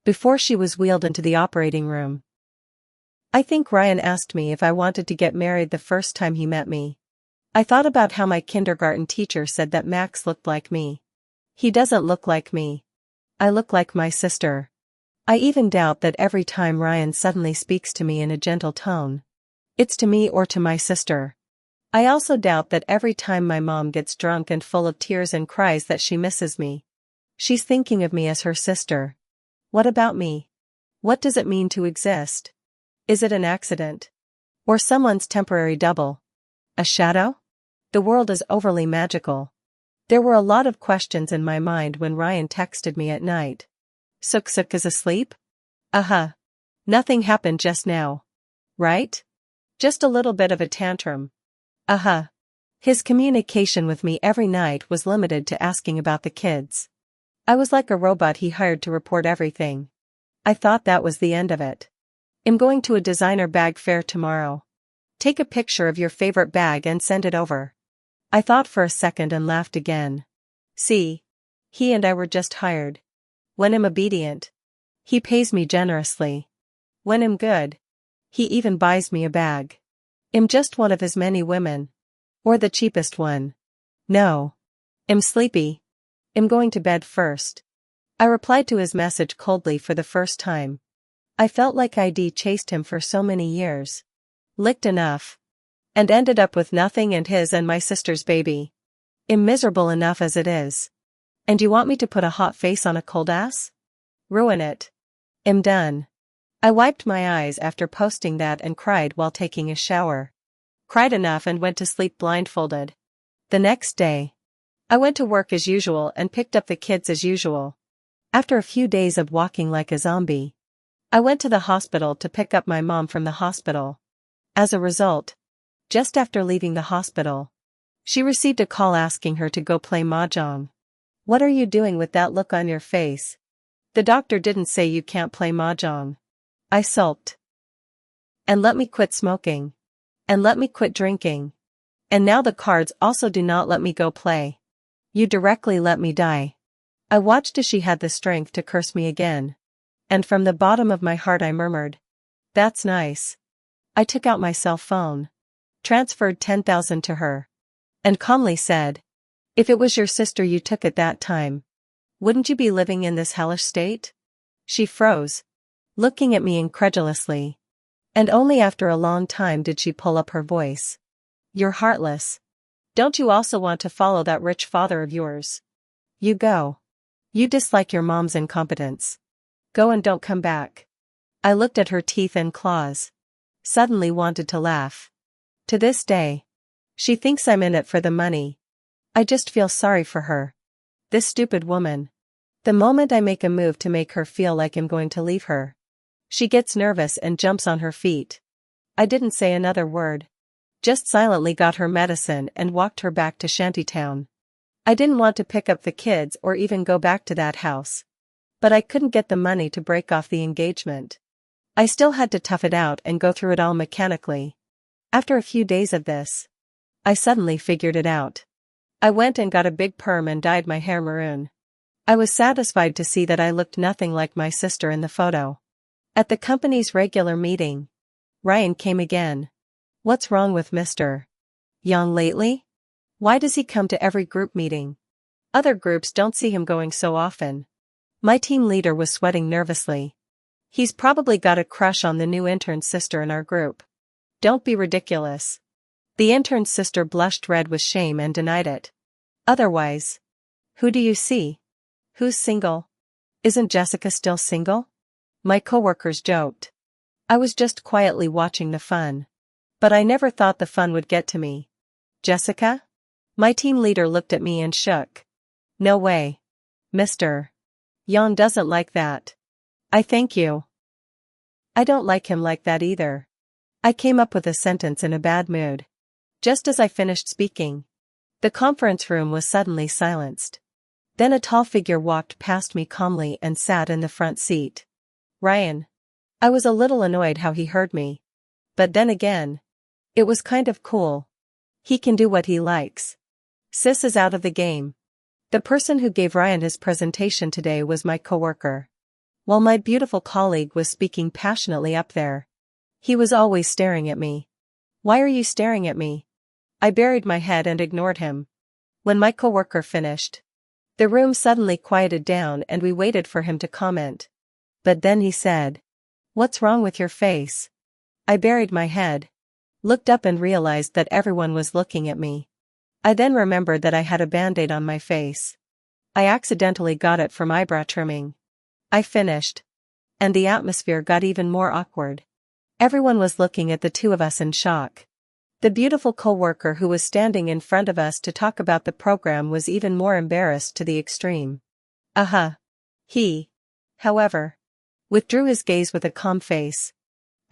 before she was wheeled into the operating room. I think Ryan asked me if I wanted to get married the first time he met me. I thought about how my kindergarten teacher said that Max looked like me. He doesn't look like me. I look like my sister. I even doubt that every time Ryan suddenly speaks to me in a gentle tone, it's to me or to my sister. I also doubt that every time my mom gets drunk and full of tears and cries that she misses me, she's thinking of me as her sister. What about me? What does it mean to exist? Is it an accident? Or someone's temporary double? A shadow? The world is overly magical. There were a lot of questions in my mind when Ryan texted me at night. Suk is asleep? Nothing happened just now. Right? Just a little bit of a tantrum. His communication with me every night was limited to asking about the kids. I was like a robot he hired to report everything. I thought that was the end of it. I'm going to a designer bag fair tomorrow. Take a picture of your favorite bag and send it over. I thought for a second and laughed again. See, he and I were just hired. When I'm obedient, he pays me generously. When I'm good, he even buys me a bag. I'm just one of his many women. Or the cheapest one. No. I'm sleepy. I'm going to bed first. I replied to his message coldly for the first time. I felt like I'd chased him for so many years. Licked enough. And ended up with nothing and his and my sister's baby. I'm miserable enough as it is. And you want me to put a hot face on a cold ass? Ruin it. I'm done. I wiped my eyes after posting that and cried while taking a shower. Cried enough and went to sleep blindfolded. The next day, I went to work as usual and picked up the kids as usual. After a few days of walking like a zombie, I went to the hospital to pick up my mom from the hospital. As a result, just after leaving the hospital, she received a call asking her to go play mahjong. What are you doing with that look on your face? The doctor didn't say you can't play mahjong. I sulked. And let me quit smoking. And let me quit drinking. And now the cards also do not let me go play. You directly let me die. I watched as she had the strength to curse me again. And from the bottom of my heart I murmured, "That's nice." I took out my cell phone, transferred 10,000 to her, and calmly said, "If it was your sister you took at that time, wouldn't you be living in this hellish state?" She froze, looking at me incredulously. And only after a long time did she pull up her voice. "You're heartless. Don't you also want to follow that rich father of yours? You go. You dislike your mom's incompetence. Go and don't come back." I looked at her teeth and claws. Suddenly wanted to laugh. To this day, she thinks I'm in it for the money. I just feel sorry for her. This stupid woman. The moment I make a move to make her feel like I'm going to leave her, she gets nervous and jumps on her feet. I didn't say another word. Just silently got her medicine and walked her back to Shantytown. I didn't want to pick up the kids or even go back to that house. But I couldn't get the money to break off the engagement. I still had to tough it out and go through it all mechanically. After a few days of this, I suddenly figured it out. I went and got a big perm and dyed my hair maroon. I was satisfied to see that I looked nothing like my sister in the photo. At the company's regular meeting, Ryan came again. What's wrong with Mr. Young lately? Why does he come to every group meeting? Other groups don't see him going so often. My team leader was sweating nervously. He's probably got a crush on the new intern's sister in our group. Don't be ridiculous. The intern's sister blushed red with shame and denied it. Otherwise, who do you see? Who's single? Isn't Jessica still single? My coworkers joked. I was just quietly watching the fun. But I never thought the fun would get to me. Jessica? My team leader looked at me and shook. No way. Mr. Yon doesn't like that. I thank you. I don't like him like that either. I came up with a sentence in a bad mood. Just as I finished speaking, the conference room was suddenly silenced. Then a tall figure walked past me calmly and sat in the front seat. Ryan. I was a little annoyed how he heard me. But then again, it was kind of cool. He can do what he likes. Sis is out of the game. The person who gave Ryan his presentation today was my coworker. While my beautiful colleague was speaking passionately up there, he was always staring at me. Why are you staring at me? I buried my head and ignored him. When my coworker finished, the room suddenly quieted down and we waited for him to comment. But then he said, "What's wrong with your face?" I buried my head, looked up and realized that everyone was looking at me. I then remembered that I had a band-aid on my face. I accidentally got it from eyebrow trimming. I finished. And the atmosphere got even more awkward. Everyone was looking at the two of us in shock. The beautiful coworker who was standing in front of us to talk about the program was even more embarrassed to the extreme. He, however, withdrew his gaze with a calm face.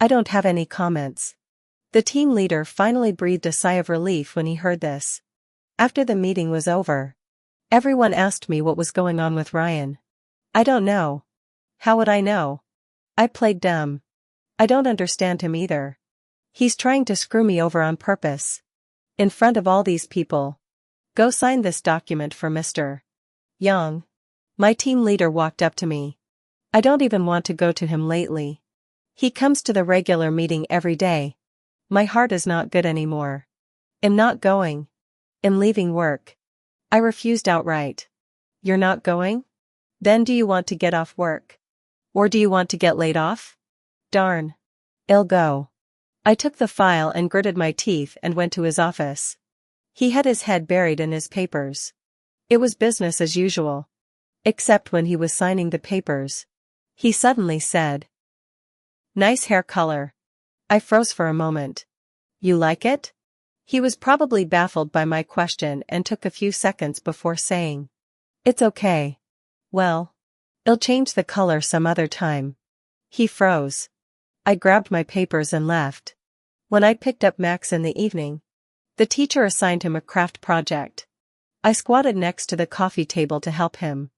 I don't have any comments. The team leader finally breathed a sigh of relief when he heard this. After the meeting was over, everyone asked me what was going on with Ryan. I don't know. How would I know? I played dumb. I don't understand him either. He's trying to screw me over on purpose. In front of all these people. Go sign this document for Mr. Young. My team leader walked up to me. I don't even want to go to him lately. He comes to the regular meeting every day. My heart is not good anymore. I'm not going. I'm leaving work. I refused outright. You're not going? Then do you want to get off work? Or do you want to get laid off? Darn. I'll go. I took the file and gritted my teeth and went to his office. He had his head buried in his papers. It was business as usual. Except when he was signing the papers. He suddenly said, "Nice hair color." I froze for a moment. You like it? He was probably baffled by my question and took a few seconds before saying, "It's okay. Well, I'll change the color some other time." He froze. I grabbed my papers and left. When I picked up Max in the evening, the teacher assigned him a craft project. I squatted next to the coffee table to help him.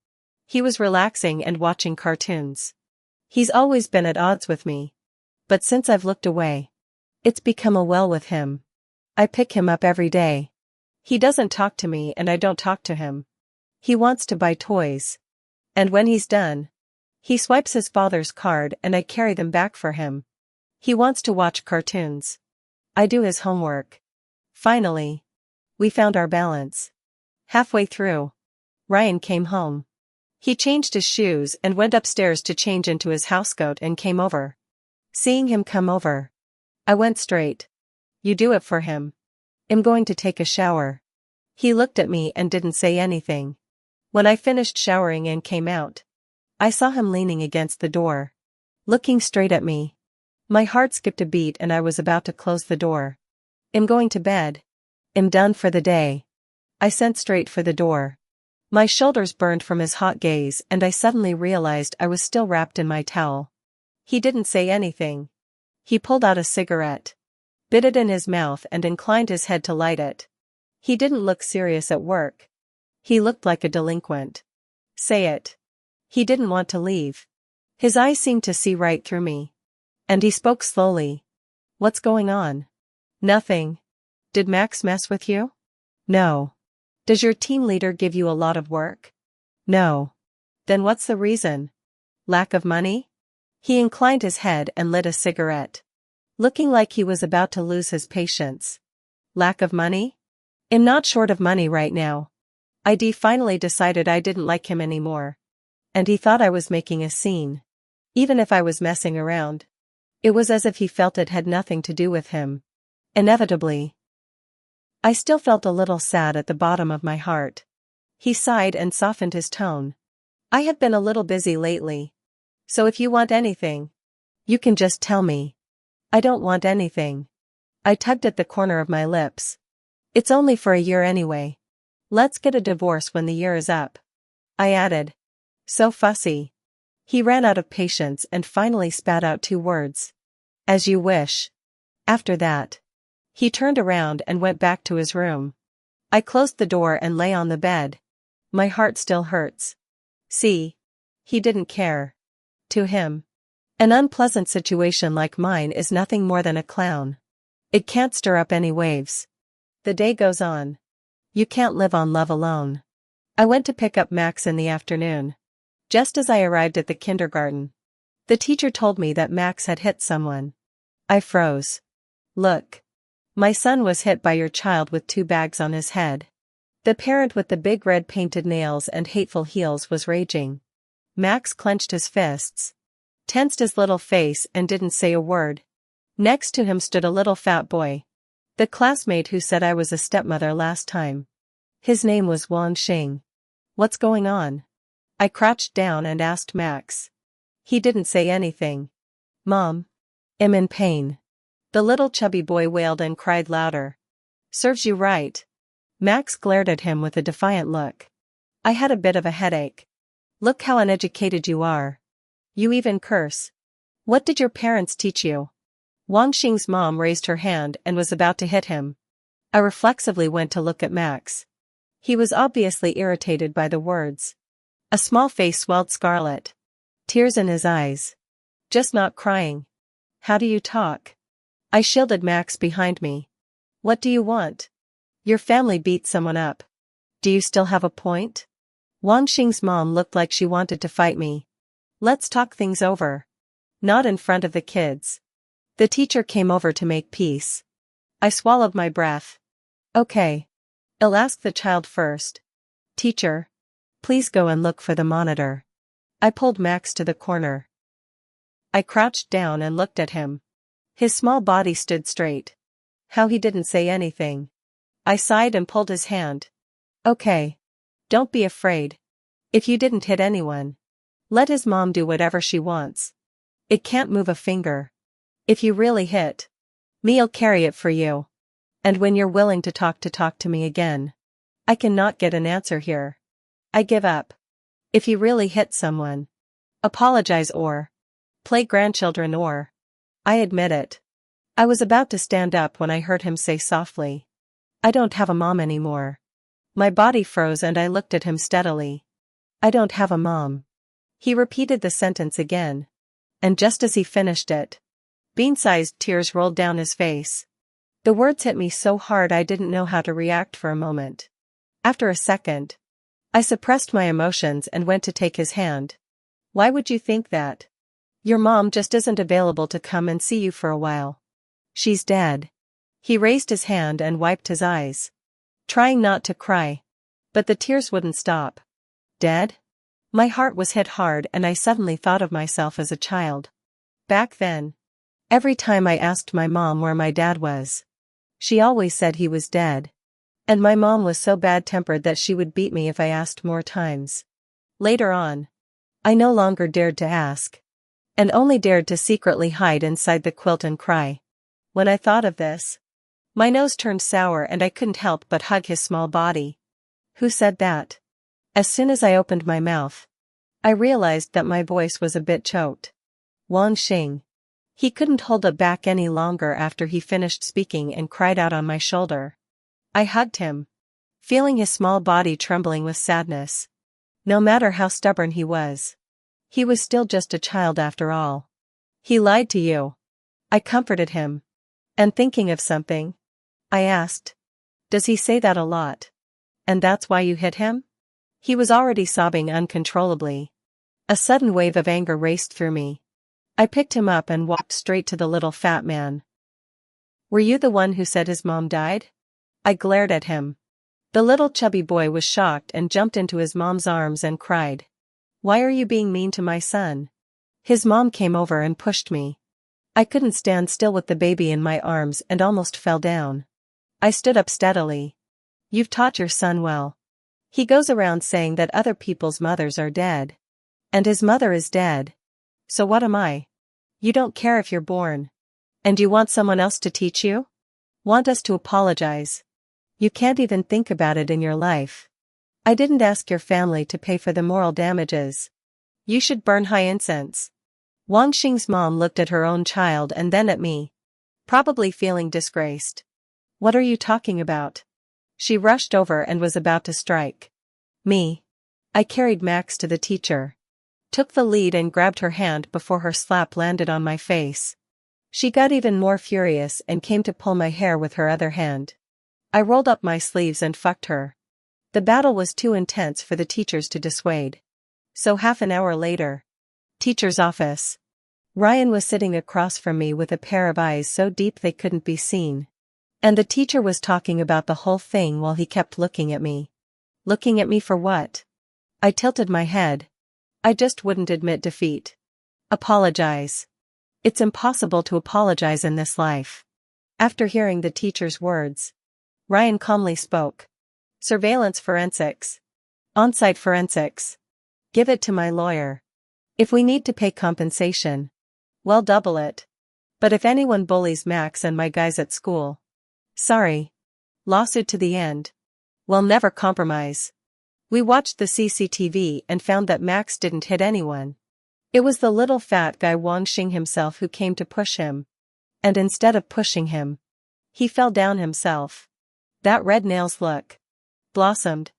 He was relaxing and watching cartoons. He's always been at odds with me. But since I've looked away, it's become a well with him. I pick him up every day. He doesn't talk to me and I don't talk to him. He wants to buy toys. And when he's done, he swipes his father's card and I carry them back for him. He wants to watch cartoons. I do his homework. Finally, we found our balance. Halfway through, Ryan came home. He changed his shoes and went upstairs to change into his housecoat and came over. Seeing him come over, I went straight. You do it for him. I'm going to take a shower. He looked at me and didn't say anything. When I finished showering and came out, I saw him leaning against the door, looking straight at me. My heart skipped a beat and I was about to close the door. I'm going to bed. I'm done for the day. I sent straight for the door. My shoulders burned from his hot gaze and I suddenly realized I was still wrapped in my towel. He didn't say anything. He pulled out a cigarette. bit it in his mouth and inclined his head to light it. He didn't look serious at work. He looked like a delinquent. Say it. He didn't want to leave. His eyes seemed to see right through me. And he spoke slowly. What's going on? Nothing. Did Max mess with you? No. Does your team leader give you a lot of work? No. Then what's the reason? Lack of money? He inclined his head and lit a cigarette, looking like he was about to lose his patience. Lack of money? I'm not short of money right now. I finally decided I didn't like him anymore. And he thought I was making a scene. Even if I was messing around. It was as if he felt it had nothing to do with him. Inevitably. I still felt a little sad at the bottom of my heart. He sighed and softened his tone. I have been a little busy lately. So if you want anything, you can just tell me. I don't want anything. I tugged at the corner of my lips. It's only for a year anyway. Let's get a divorce when the year is up. I added. So fussy. He ran out of patience and finally spat out 2 words. As you wish. After that, he turned around and went back to his room. I closed the door and lay on the bed. My heart still hurts. See? He didn't care. To him, an unpleasant situation like mine is nothing more than a clown. It can't stir up any waves. The day goes on. You can't live on love alone. I went to pick up Max in the afternoon. Just as I arrived at the kindergarten, the teacher told me that Max had hit someone. I froze. Look. My son was hit by your child with 2 bags on his head. The parent with the big red painted nails and hateful heels was raging. Max clenched his fists, tensed his little face and didn't say a word. Next to him stood a little fat boy. The classmate who said I was a stepmother last time. His name was Wan Xing. What's going on? I crouched down and asked Max. He didn't say anything. Mom. I'm in pain. The little chubby boy wailed and cried louder. Serves you right. Max glared at him with a defiant look. I had a bit of a headache. Look how uneducated you are. You even curse. What did your parents teach you? Wang Xing's mom raised her hand and was about to hit him. I reflexively went to look at Max. He was obviously irritated by the words. A small face swelled scarlet. Tears in his eyes. Just not crying. How do you talk? I shielded Max behind me. What do you want? Your family beat someone up. Do you still have a point? Wang Xing's mom looked like she wanted to fight me. Let's talk things over. Not in front of the kids. The teacher came over to make peace. I swallowed my breath. Okay. I'll ask the child first. Teacher. Please go and look for the monitor. I pulled Max to the corner. I crouched down and looked at him. His small body stood straight. How he didn't say anything. I sighed and pulled his hand. Okay. Don't be afraid. If you didn't hit anyone, let his mom do whatever she wants. It can't move a finger. If you really hit, me'll carry it for you. And when you're willing to talk to me again. I cannot get an answer here. I give up. If you really hit someone, apologize or play grandchildren or I admit it. I was about to stand up when I heard him say softly. I don't have a mom anymore. My body froze and I looked at him steadily. I don't have a mom. He repeated the sentence again. And just as he finished it, bean-sized tears rolled down his face. The words hit me so hard I didn't know how to react for a moment. After a second, I suppressed my emotions and went to take his hand. Why would you think that? Your mom just isn't available to come and see you for a while. She's dead. He raised his hand and wiped his eyes, trying not to cry. But the tears wouldn't stop. Dead? My heart was hit hard and I suddenly thought of myself as a child. Back then, every time I asked my mom where my dad was, she always said he was dead. And my mom was so bad-tempered that she would beat me if I asked more times. Later on, I no longer dared to ask, and only dared to secretly hide inside the quilt and cry. When I thought of this, my nose turned sour and I couldn't help but hug his small body. Who said that? As soon as I opened my mouth, I realized that my voice was a bit choked. Wan Xing. He couldn't hold it back any longer after he finished speaking and cried out on my shoulder. I hugged him, feeling his small body trembling with sadness. No matter how stubborn he was still just a child after all. He lied to you. I comforted him. And thinking of something? I asked. Does he say that a lot? And that's why you hit him? He was already sobbing uncontrollably. A sudden wave of anger raced through me. I picked him up and walked straight to the little fat man. Were you the one who said his mom died? I glared at him. The little chubby boy was shocked and jumped into his mom's arms and cried. Why are you being mean to my son? His mom came over and pushed me. I couldn't stand still with the baby in my arms and almost fell down. I stood up steadily. You've taught your son well. He goes around saying that other people's mothers are dead. And his mother is dead. So what am I? You don't care if you're born. And you want someone else to teach you? Want us to apologize? You can't even think about it in your life. I didn't ask your family to pay for the moral damages. You should burn high incense. Wang Xing's mom looked at her own child and then at me. Probably feeling disgraced. What are you talking about? She rushed over and was about to strike me. I carried Max to the teacher. Took the lead and grabbed her hand before her slap landed on my face. She got even more furious and came to pull my hair with her other hand. I rolled up my sleeves and fucked her. The battle was too intense for the teachers to dissuade. So half an hour later. Teacher's office. Ryan was sitting across from me with a pair of eyes so deep they couldn't be seen. And the teacher was talking about the whole thing while he kept looking at me. Looking at me for what? I tilted my head. I just wouldn't admit defeat. Apologize. It's impossible to apologize in this life. After hearing the teacher's words, Ryan calmly spoke. Surveillance forensics. On-site forensics. Give it to my lawyer. If we need to pay compensation, well, double it. But if anyone bullies Max and my guys at school, sorry. Lawsuit to the end. We'll never compromise. We watched the CCTV and found that Max didn't hit anyone. It was the little fat guy Wang Xing himself who came to push him. And instead of pushing him, he fell down himself. That red nails look. Blossomed.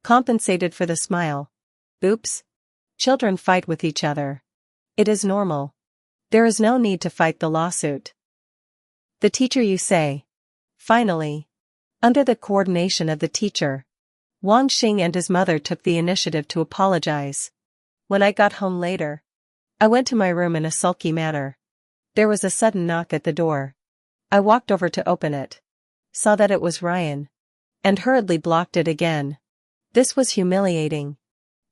Compensated for the smile. Oops. Children fight with each other. It is normal. There is no need to fight the lawsuit. The teacher, you say? Finally. Under the coordination of the teacher, Wang Xing and his mother took the initiative to apologize. When I got home later, I went to my room in a sulky manner. There was a sudden knock at the door. I walked over to open it. Saw that it was Ryan. And hurriedly blocked it again. This was humiliating.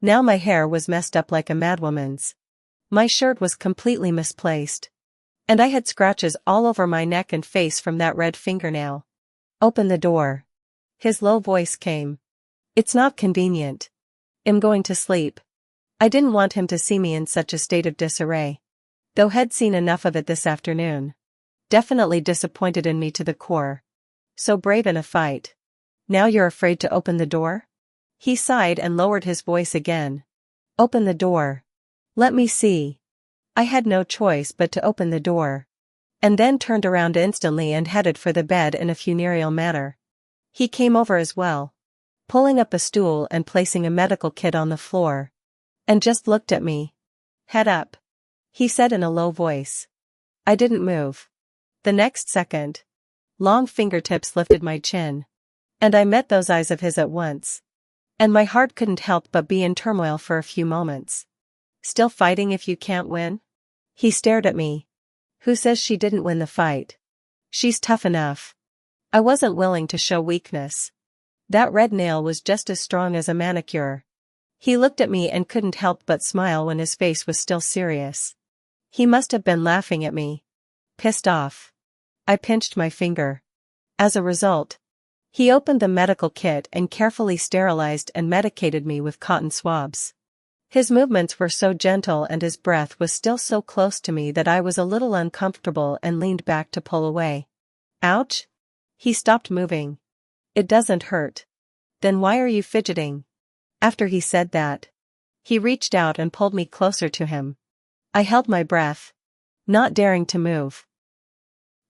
Now my hair was messed up like a madwoman's. My shirt was completely misplaced. And I had scratches all over my neck and face from that red fingernail. Open the door. His low voice came. It's not convenient. I'm going to sleep. I didn't want him to see me in such a state of disarray. Though had seen enough of it this afternoon. Definitely disappointed in me to the core. So brave in a fight. Now you're afraid to open the door? He sighed and lowered his voice again. Open the door. Let me see. I had no choice but to open the door. And then turned around instantly and headed for the bed in a funereal manner. He came over as well. Pulling up a stool and placing a medical kit on the floor. And just looked at me. Head up. He said in a low voice. I didn't move. The next second. Long fingertips lifted my chin. And I met those eyes of his at once. And my heart couldn't help but be in turmoil for a few moments. Still fighting if you can't win? He stared at me. Who says she didn't win the fight? She's tough enough. I wasn't willing to show weakness. That red nail was just as strong as a manicure. He looked at me and couldn't help but smile when his face was still serious. He must have been laughing at me. Pissed off. I pinched my finger. As a result, he opened the medical kit and carefully sterilized and medicated me with cotton swabs. His movements were so gentle and his breath was still so close to me that I was a little uncomfortable and leaned back to pull away. Ouch! He stopped moving. It doesn't hurt. Then why are you fidgeting? After he said that, he reached out and pulled me closer to him. I held my breath. not daring to move.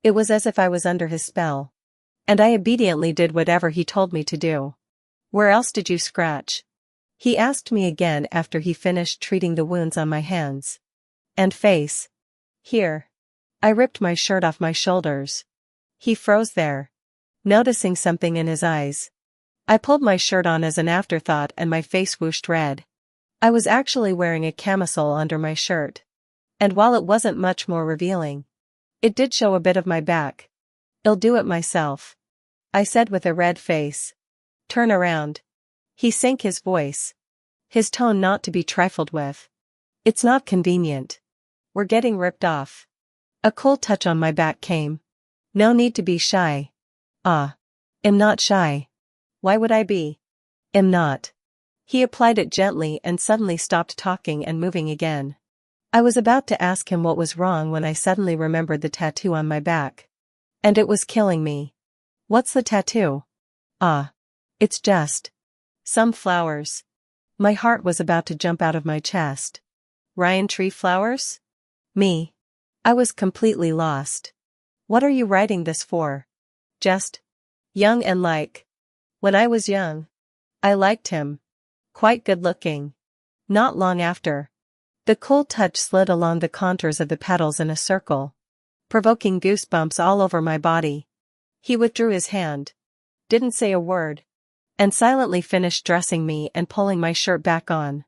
It was as if I was under his spell. And I obediently did whatever he told me to do. Where else did you scratch? He asked me again after he finished treating the wounds on my hands and face. Here. I ripped my shirt off my shoulders. He froze there, noticing something in his eyes. I pulled my shirt on as an afterthought and my face whooshed red. I was actually wearing a camisole under my shirt. And while it wasn't much more revealing, it did show a bit of my back. I'll do it myself, I said with a red face. Turn around. He sank his voice, his tone not to be trifled with. It's not convenient. We're getting ripped off. A cold touch on my back came. No need to be shy. I'm not shy. Why would I be? I'm not. He applied it gently and suddenly stopped talking and moving again. I was about to ask him what was wrong when I suddenly remembered the tattoo on my back. And it was killing me. What's the tattoo? It's just some flowers. My heart was about to jump out of my chest. Ryan tree flowers? Me. I was completely lost. What are you writing this for? Just young and like. When I was young, I liked him. Quite good looking. Not long after. The cold touch slid along the contours of the petals in a circle, provoking goosebumps all over my body. He withdrew his hand, didn't say a word, and silently finished dressing me and pulling my shirt back on.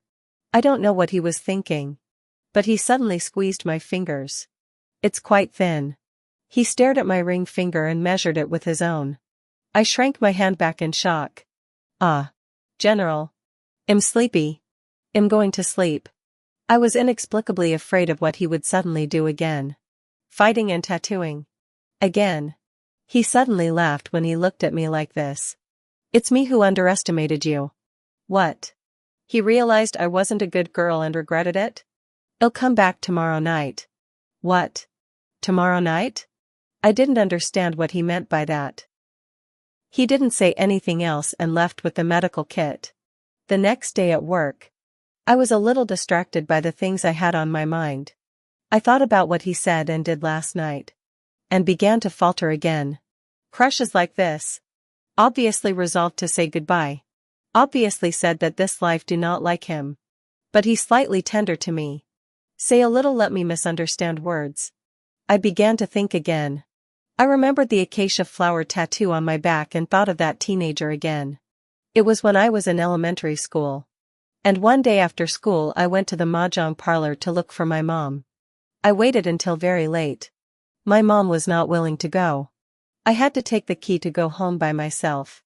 I don't know what he was thinking, but he suddenly squeezed my fingers. It's quite thin. He stared at my ring finger and measured it with his own. I shrank my hand back in shock. General. I'm sleepy. I'm going to sleep. I was inexplicably afraid of what he would suddenly do again. Fighting and tattooing. Again. He suddenly laughed when he looked at me like this. It's me who underestimated you. What? He realized I wasn't a good girl and regretted it? I'll come back tomorrow night. What? Tomorrow night? I didn't understand what he meant by that. He didn't say anything else and left with the medical kit. The next day at work, I was a little distracted by the things I had on my mind. I thought about what he said and did last night, and began to falter again. Crushes like this. Obviously resolved to say goodbye. Obviously said that this life do not like him. But he's slightly tender to me. Say a little let me misunderstand words. I began to think again. I remembered the acacia flower tattoo on my back and thought of that teenager again. It was when I was in elementary school. And one day after school I went to the mahjong parlor to look for my mom. I waited until very late. My mom was not willing to go. I had to take the key to go home by myself.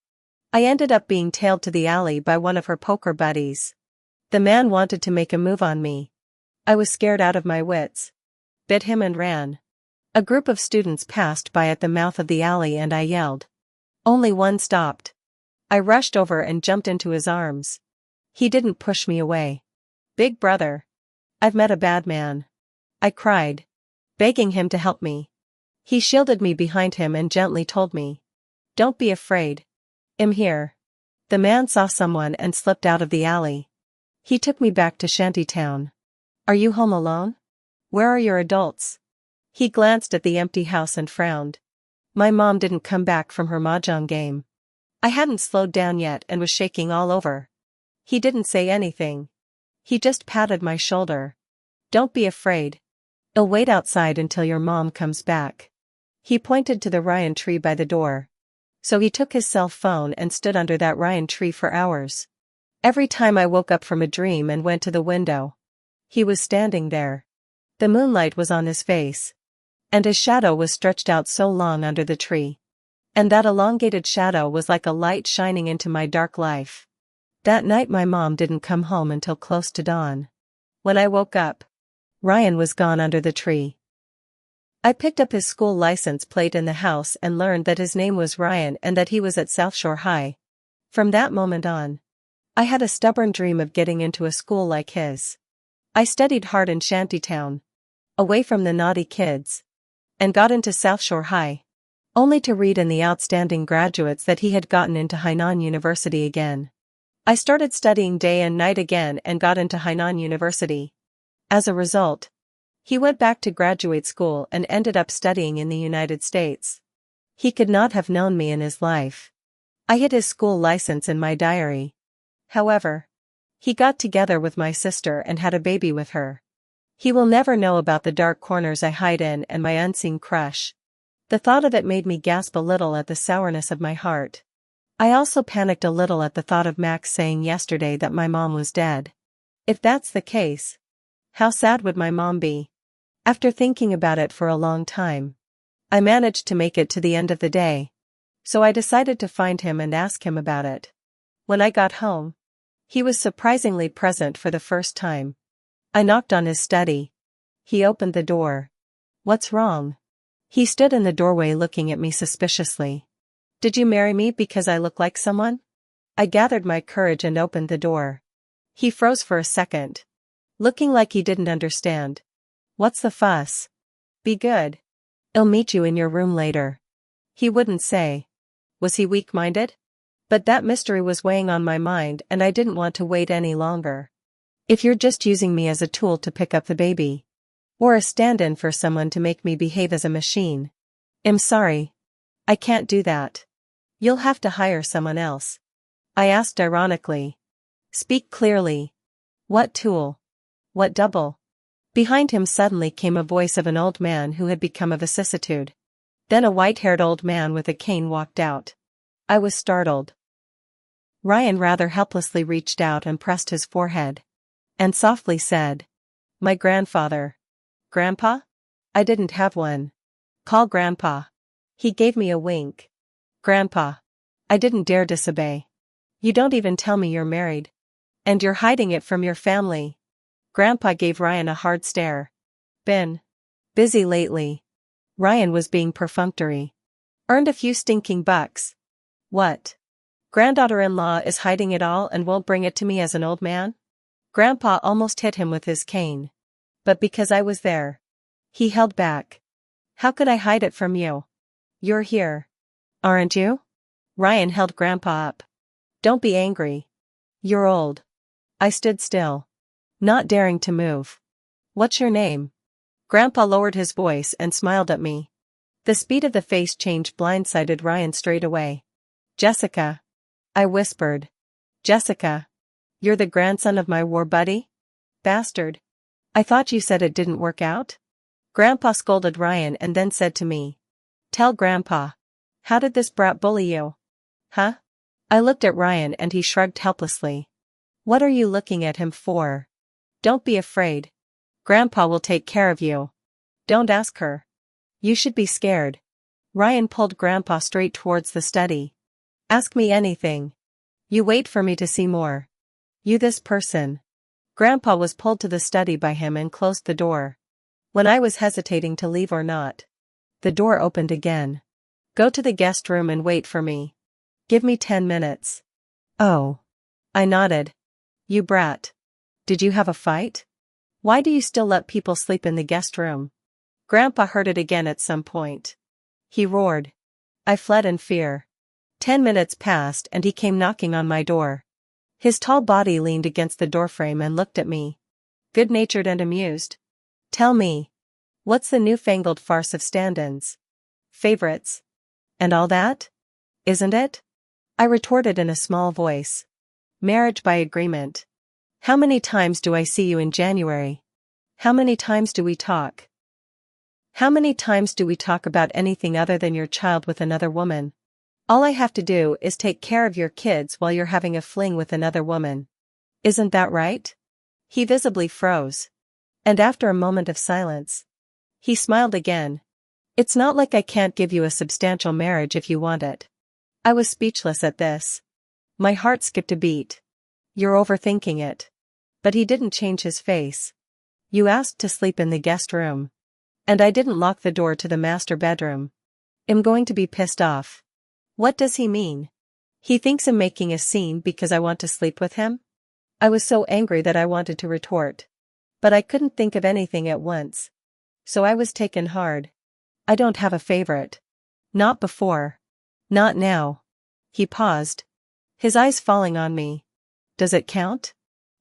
I ended up being tailed to the alley by one of her poker buddies. The man wanted to make a move on me. I was scared out of my wits. Bit him and ran. A group of students passed by at the mouth of the alley and I yelled. Only one stopped. I rushed over and jumped into his arms. He didn't push me away. Big brother. I've met a bad man. I cried, begging him to help me. He shielded me behind him and gently told me. Don't be afraid. I'm here. The man saw someone and slipped out of the alley. He took me back to Shantytown. Are you home alone? Where are your adults? He glanced at the empty house and frowned. My mom didn't come back from her mahjong game. I hadn't slowed down yet and was shaking all over. He didn't say anything. He just patted my shoulder. Don't be afraid. I'll wait outside until your mom comes back. He pointed to the Ryan tree by the door. So he took his cell phone and stood under that Ryan tree for hours. Every time I woke up from a dream and went to the window, he was standing there. The moonlight was on his face. And his shadow was stretched out so long under the tree. And that elongated shadow was like a light shining into my dark life. That night my mom didn't come home until close to dawn. When I woke up, Ryan was gone under the tree. I picked up his school license plate in the house and learned that his name was Ryan and that he was at South Shore High. From that moment on, I had a stubborn dream of getting into a school like his. I studied hard in Shantytown, away from the naughty kids, and got into South Shore High, only to read in the outstanding graduates that he had gotten into Hainan University again. I started studying day and night again and got into Hainan University. As a result, He went back to graduate school and ended up studying in the United States. He could not have known me in his life. I hid his school license in my diary. However, he got together with my sister and had a baby with her. He will never know about the dark corners I hide in and my unseen crush. The thought of it made me gasp a little at the sourness of my heart. I also panicked a little at the thought of Max saying yesterday that my mom was dead. If that's the case, how sad would my mom be? After thinking about it for a long time, I managed to make it to the end of the day. So I decided to find him and ask him about it. When I got home, he was surprisingly present for the first time. I knocked on his study. He opened the door. "What's wrong?" He stood in the doorway looking at me suspiciously. "Did you marry me because I look like someone?" I gathered my courage and opened the door. He froze for a second, looking like he didn't understand. "What's the fuss? Be good. I'll meet you in your room later." He wouldn't say. Was he weak-minded? But that mystery was weighing on my mind and I didn't want to wait any longer. "If you're just using me as a tool to pick up the baby, or a stand-in for someone to make me behave as a machine, I'm sorry. I can't do that. You'll have to hire someone else." I asked ironically. "Speak clearly. What tool? What double?" Behind him suddenly came a voice of an old man who had become a vicissitude. Then a white-haired old man with a cane walked out. I was startled. Ryan rather helplessly reached out and pressed his forehead, and softly said, "My grandfather." "Grandpa? I didn't have one." "Call Grandpa." He gave me a wink. "Grandpa." I didn't dare disobey. "You don't even tell me you're married. And you're hiding it from your family." Grandpa gave Ryan a hard stare. "Been busy lately." Ryan was being perfunctory. "Earned a few stinking bucks." "What? Granddaughter-in-law is hiding it all and won't bring it to me as an old man?" Grandpa almost hit him with his cane. But because I was there, he held back. "How could I hide it from you? You're here, aren't you?" Ryan held Grandpa up. "Don't be angry. You're old." I stood still, not daring to move. "What's your name?" Grandpa lowered his voice and smiled at me. The speed of the face change blindsided Ryan straight away. "Jessica," I whispered. "Jessica. You're the grandson of my war buddy? Bastard. I thought you said it didn't work out?" Grandpa scolded Ryan and then said to me, "Tell Grandpa. How did this brat bully you?" "Huh?" I looked at Ryan and he shrugged helplessly. "What are you looking at him for? Don't be afraid. Grandpa will take care of you. Don't ask her. You should be scared." Ryan pulled Grandpa straight towards the study. "Ask me anything. You wait for me to see more. You this person." Grandpa was pulled to the study by him and closed the door. When I was hesitating to leave or not, the door opened again. "Go to the guest room and wait for me. Give me 10 minutes. "Oh." I nodded. "You brat. Did you have a fight? Why do you still let people sleep in the guest room?" Grandpa heard it again at some point. He roared. I fled in fear. 10 minutes passed and he came knocking on my door. His tall body leaned against the doorframe and looked at me, good-natured and amused. "Tell me, what's the newfangled farce of stand-ins? Favorites? And all that? Isn't it?" I retorted in a small voice. "Marriage by agreement. How many times do I see you in January? How many times do we talk? How many times do we talk about anything other than your child with another woman? All I have to do is take care of your kids while you're having a fling with another woman. Isn't that right?" He visibly froze. And after a moment of silence, he smiled again. "It's not like I can't give you a substantial marriage if you want it." I was speechless at this. My heart skipped a beat. "You're overthinking it." But he didn't change his face. "You asked to sleep in the guest room. And I didn't lock the door to the master bedroom. I'm going to be pissed off. What does he mean? He thinks I'm making a scene because I want to sleep with him?" I was so angry that I wanted to retort. But I couldn't think of anything at once. So I was taken hard. "I don't have a favorite. Not before. Not now." He paused, his eyes falling on me. "Does it count?"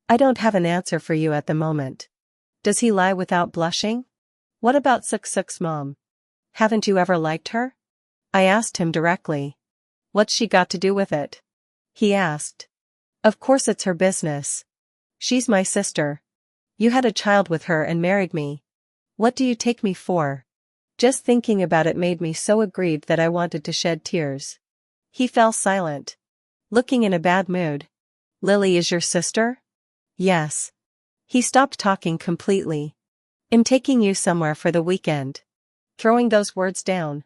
"I don't have an answer for you at the moment." "Does he lie without blushing?" What about Suk's mom? Haven't you ever liked her? I asked him directly. What's she got to do with it? He asked. Of course it's her business. She's my sister. You had a child with her and married me. What do you take me for? Just thinking about it made me so aggrieved that I wanted to shed tears. He fell silent, looking in a bad mood. Lily is your sister? Yes. He stopped talking completely. I'm taking you somewhere for the weekend. Throwing those words down,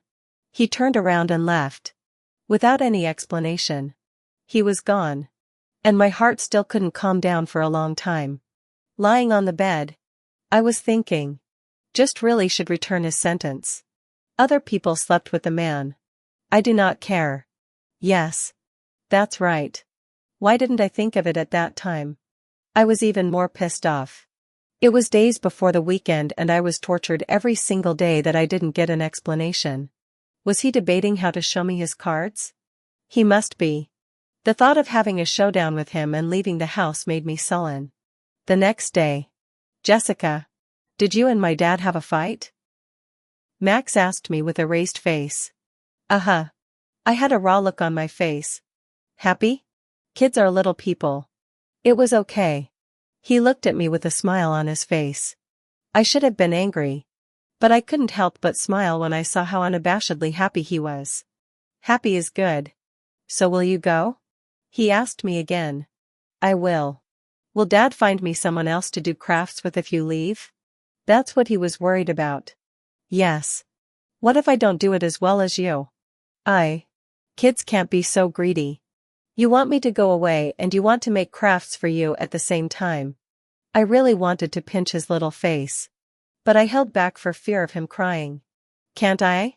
he turned around and left. Without any explanation. He was gone. And my heart still couldn't calm down for a long time. Lying on the bed, I was thinking. Just really should return his sentence. Other people slept with the man. I do not care. Yes. That's right. Why didn't I think of it at that time? I was even more pissed off. It was days before the weekend and I was tortured every single day that I didn't get an explanation. Was he debating how to show me his cards? He must be. The thought of having a showdown with him and leaving the house made me sullen. The next day. Jessica. Did you and my dad have a fight? Max asked me with a raised face. Uh-huh. I had a raw look on my face. Happy? Kids are little people. It was okay. He looked at me with a smile on his face. I should have been angry. But I couldn't help but smile when I saw how unabashedly happy he was. Happy is good. So will you go? He asked me again. I will. Will Dad find me someone else to do crafts with if you leave? That's what he was worried about. Yes. What if I don't do it as well as you? Kids can't be so greedy. You want me to go away and you want to make crafts for you at the same time. I really wanted to pinch his little face. But I held back for fear of him crying. Can't I?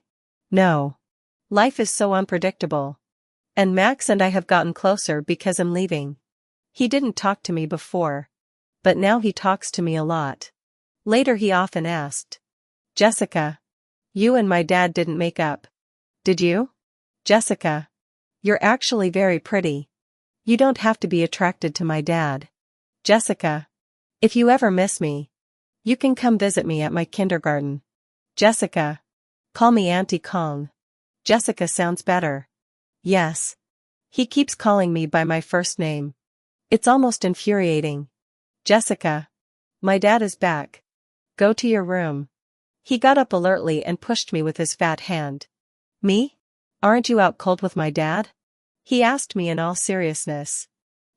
No. Life is so unpredictable. And Max and I have gotten closer because I'm leaving. He didn't talk to me before. But now he talks to me a lot. Later he often asked. Jessica. You and my dad didn't make up. Did you? Jessica. You're actually very pretty. You don't have to be attracted to my dad. Jessica. If you ever miss me, you can come visit me at my kindergarten. Jessica. Call me Auntie Kong. Jessica sounds better. Yes. He keeps calling me by my first name. It's almost infuriating. Jessica. My dad is back. Go to your room. He got up alertly and pushed me with his fat hand. Me? Aren't you out cold with my dad? He asked me in all seriousness.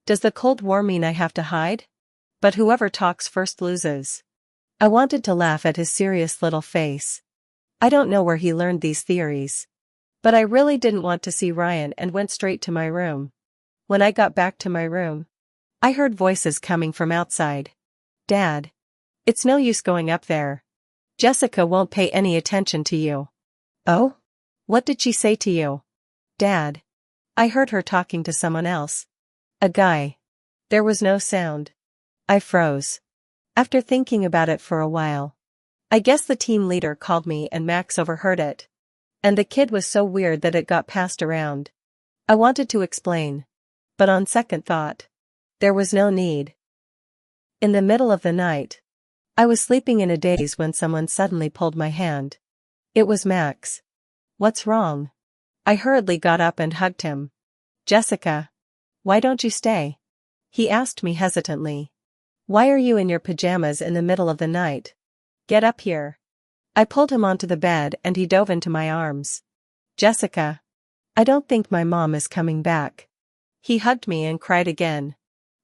Does the Cold War mean I have to hide? But whoever talks first loses. I wanted to laugh at his serious little face. I don't know where he learned these theories. But I really didn't want to see Ryan and went straight to my room. When I got back to my room, I heard voices coming from outside. Dad. It's no use going up there. Jessica won't pay any attention to you. Oh? What did she say to you? Dad. I heard her talking to someone else. A guy. There was no sound. I froze. After thinking about it for a while. I guess the team leader called me and Max overheard it. And the kid was so weird that it got passed around. I wanted to explain. But on second thought. There was no need. In the middle of the night. I was sleeping in a daze when someone suddenly pulled my hand. It was Max. What's wrong? I hurriedly got up and hugged him. Jessica. Why don't you stay? He asked me hesitantly. Why are you in your pajamas in the middle of the night? Get up here. I pulled him onto the bed and he dove into my arms. Jessica. I don't think my mom is coming back. He hugged me and cried again.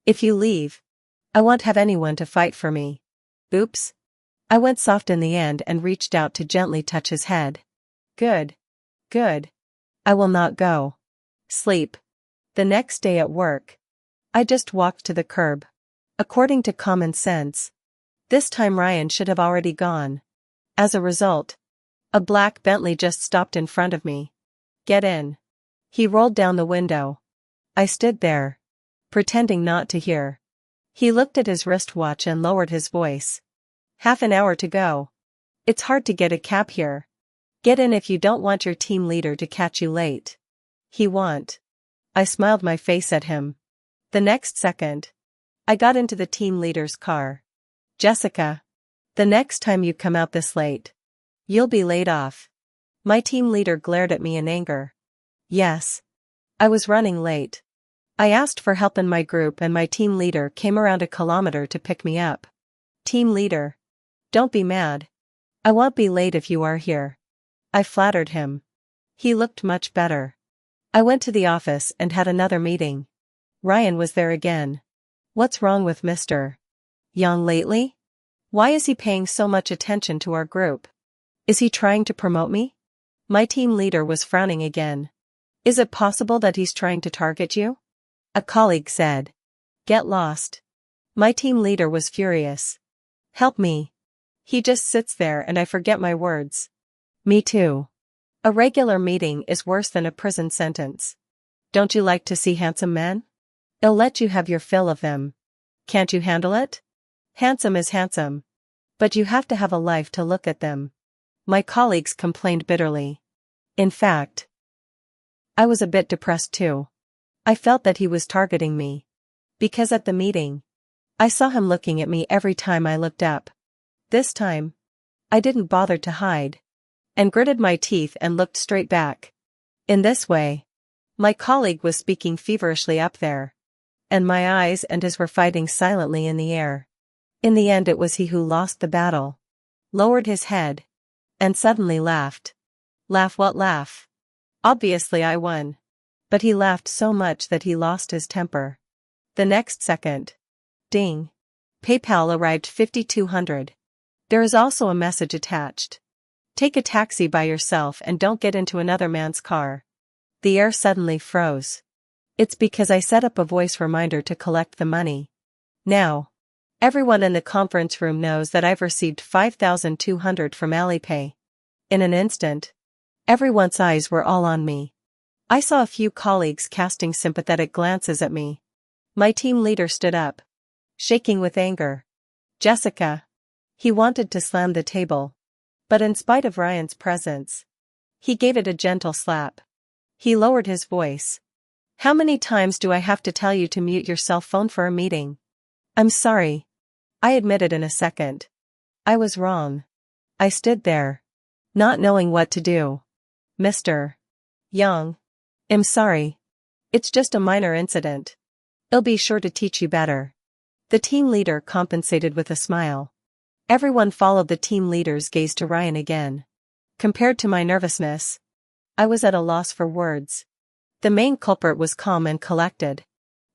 If you leave, I won't have anyone to fight for me. Oops. I went soft in the end and reached out to gently touch his head. Good. Good. I will not go. Sleep. The next day at work. I just walked to the curb. According to common sense. This time Ryan should have already gone. As a result. A black Bentley just stopped in front of me. Get in. He rolled down the window. I stood there. Pretending not to hear. He looked at his wristwatch and lowered his voice. Half an hour to go. It's hard to get a cab here. Get in if you don't want your team leader to catch you late. He won't. I smiled my face at him. The next second. I got into the team leader's car. Jessica. The next time you come out this late, you'll be laid off. My team leader glared at me in anger. Yes. I was running late. I asked for help in my group and my team leader came around a kilometer to pick me up. Team leader. Don't be mad. I won't be late if you are here. I flattered him. He looked much better. I went to the office and had another meeting. Ryan was there again. What's wrong with Mr. Young lately? Why is he paying so much attention to our group? Is he trying to promote me? My team leader was frowning again. Is it possible that he's trying to target you? A colleague said. Get lost. My team leader was furious. Help me. He just sits there and I forget my words. Me too. A regular meeting is worse than a prison sentence. Don't you like to see handsome men? I'll let you have your fill of them. Can't you handle it? Handsome is handsome. But you have to have a life to look at them. My colleagues complained bitterly. In fact, I was a bit depressed too. I felt that he was targeting me. Because at the meeting, I saw him looking at me every time I looked up. This time, I didn't bother to hide, and gritted my teeth and looked straight back. In this way, my colleague was speaking feverishly up there, and my eyes and his were fighting silently in the air. In the end it was he who lost the battle, lowered his head, and suddenly laughed. Laugh what laugh? Obviously I won. But he laughed so much that he lost his temper. The next second. Ding. PayPal arrived 5,200. There is also a message attached. Take a taxi by yourself and don't get into another man's car. The air suddenly froze. It's because I set up a voice reminder to collect the money. Now, everyone in the conference room knows that I've received 5,200 from Alipay. In an instant, everyone's eyes were all on me. I saw a few colleagues casting sympathetic glances at me. My team leader stood up, shaking with anger. Jessica. He wanted to slam the table. But in spite of Ryan's presence, he gave it a gentle slap. He lowered his voice. How many times do I have to tell you to mute your cell phone for a meeting? I'm sorry. I admitted in a second. I was wrong. I stood there, not knowing what to do. Mr. Young. I'm sorry. It's just a minor incident. I'll be sure to teach you better. The team leader compensated with a smile. Everyone followed the team leader's gaze to Ryan again. Compared to my nervousness, I was at a loss for words. The main culprit was calm and collected.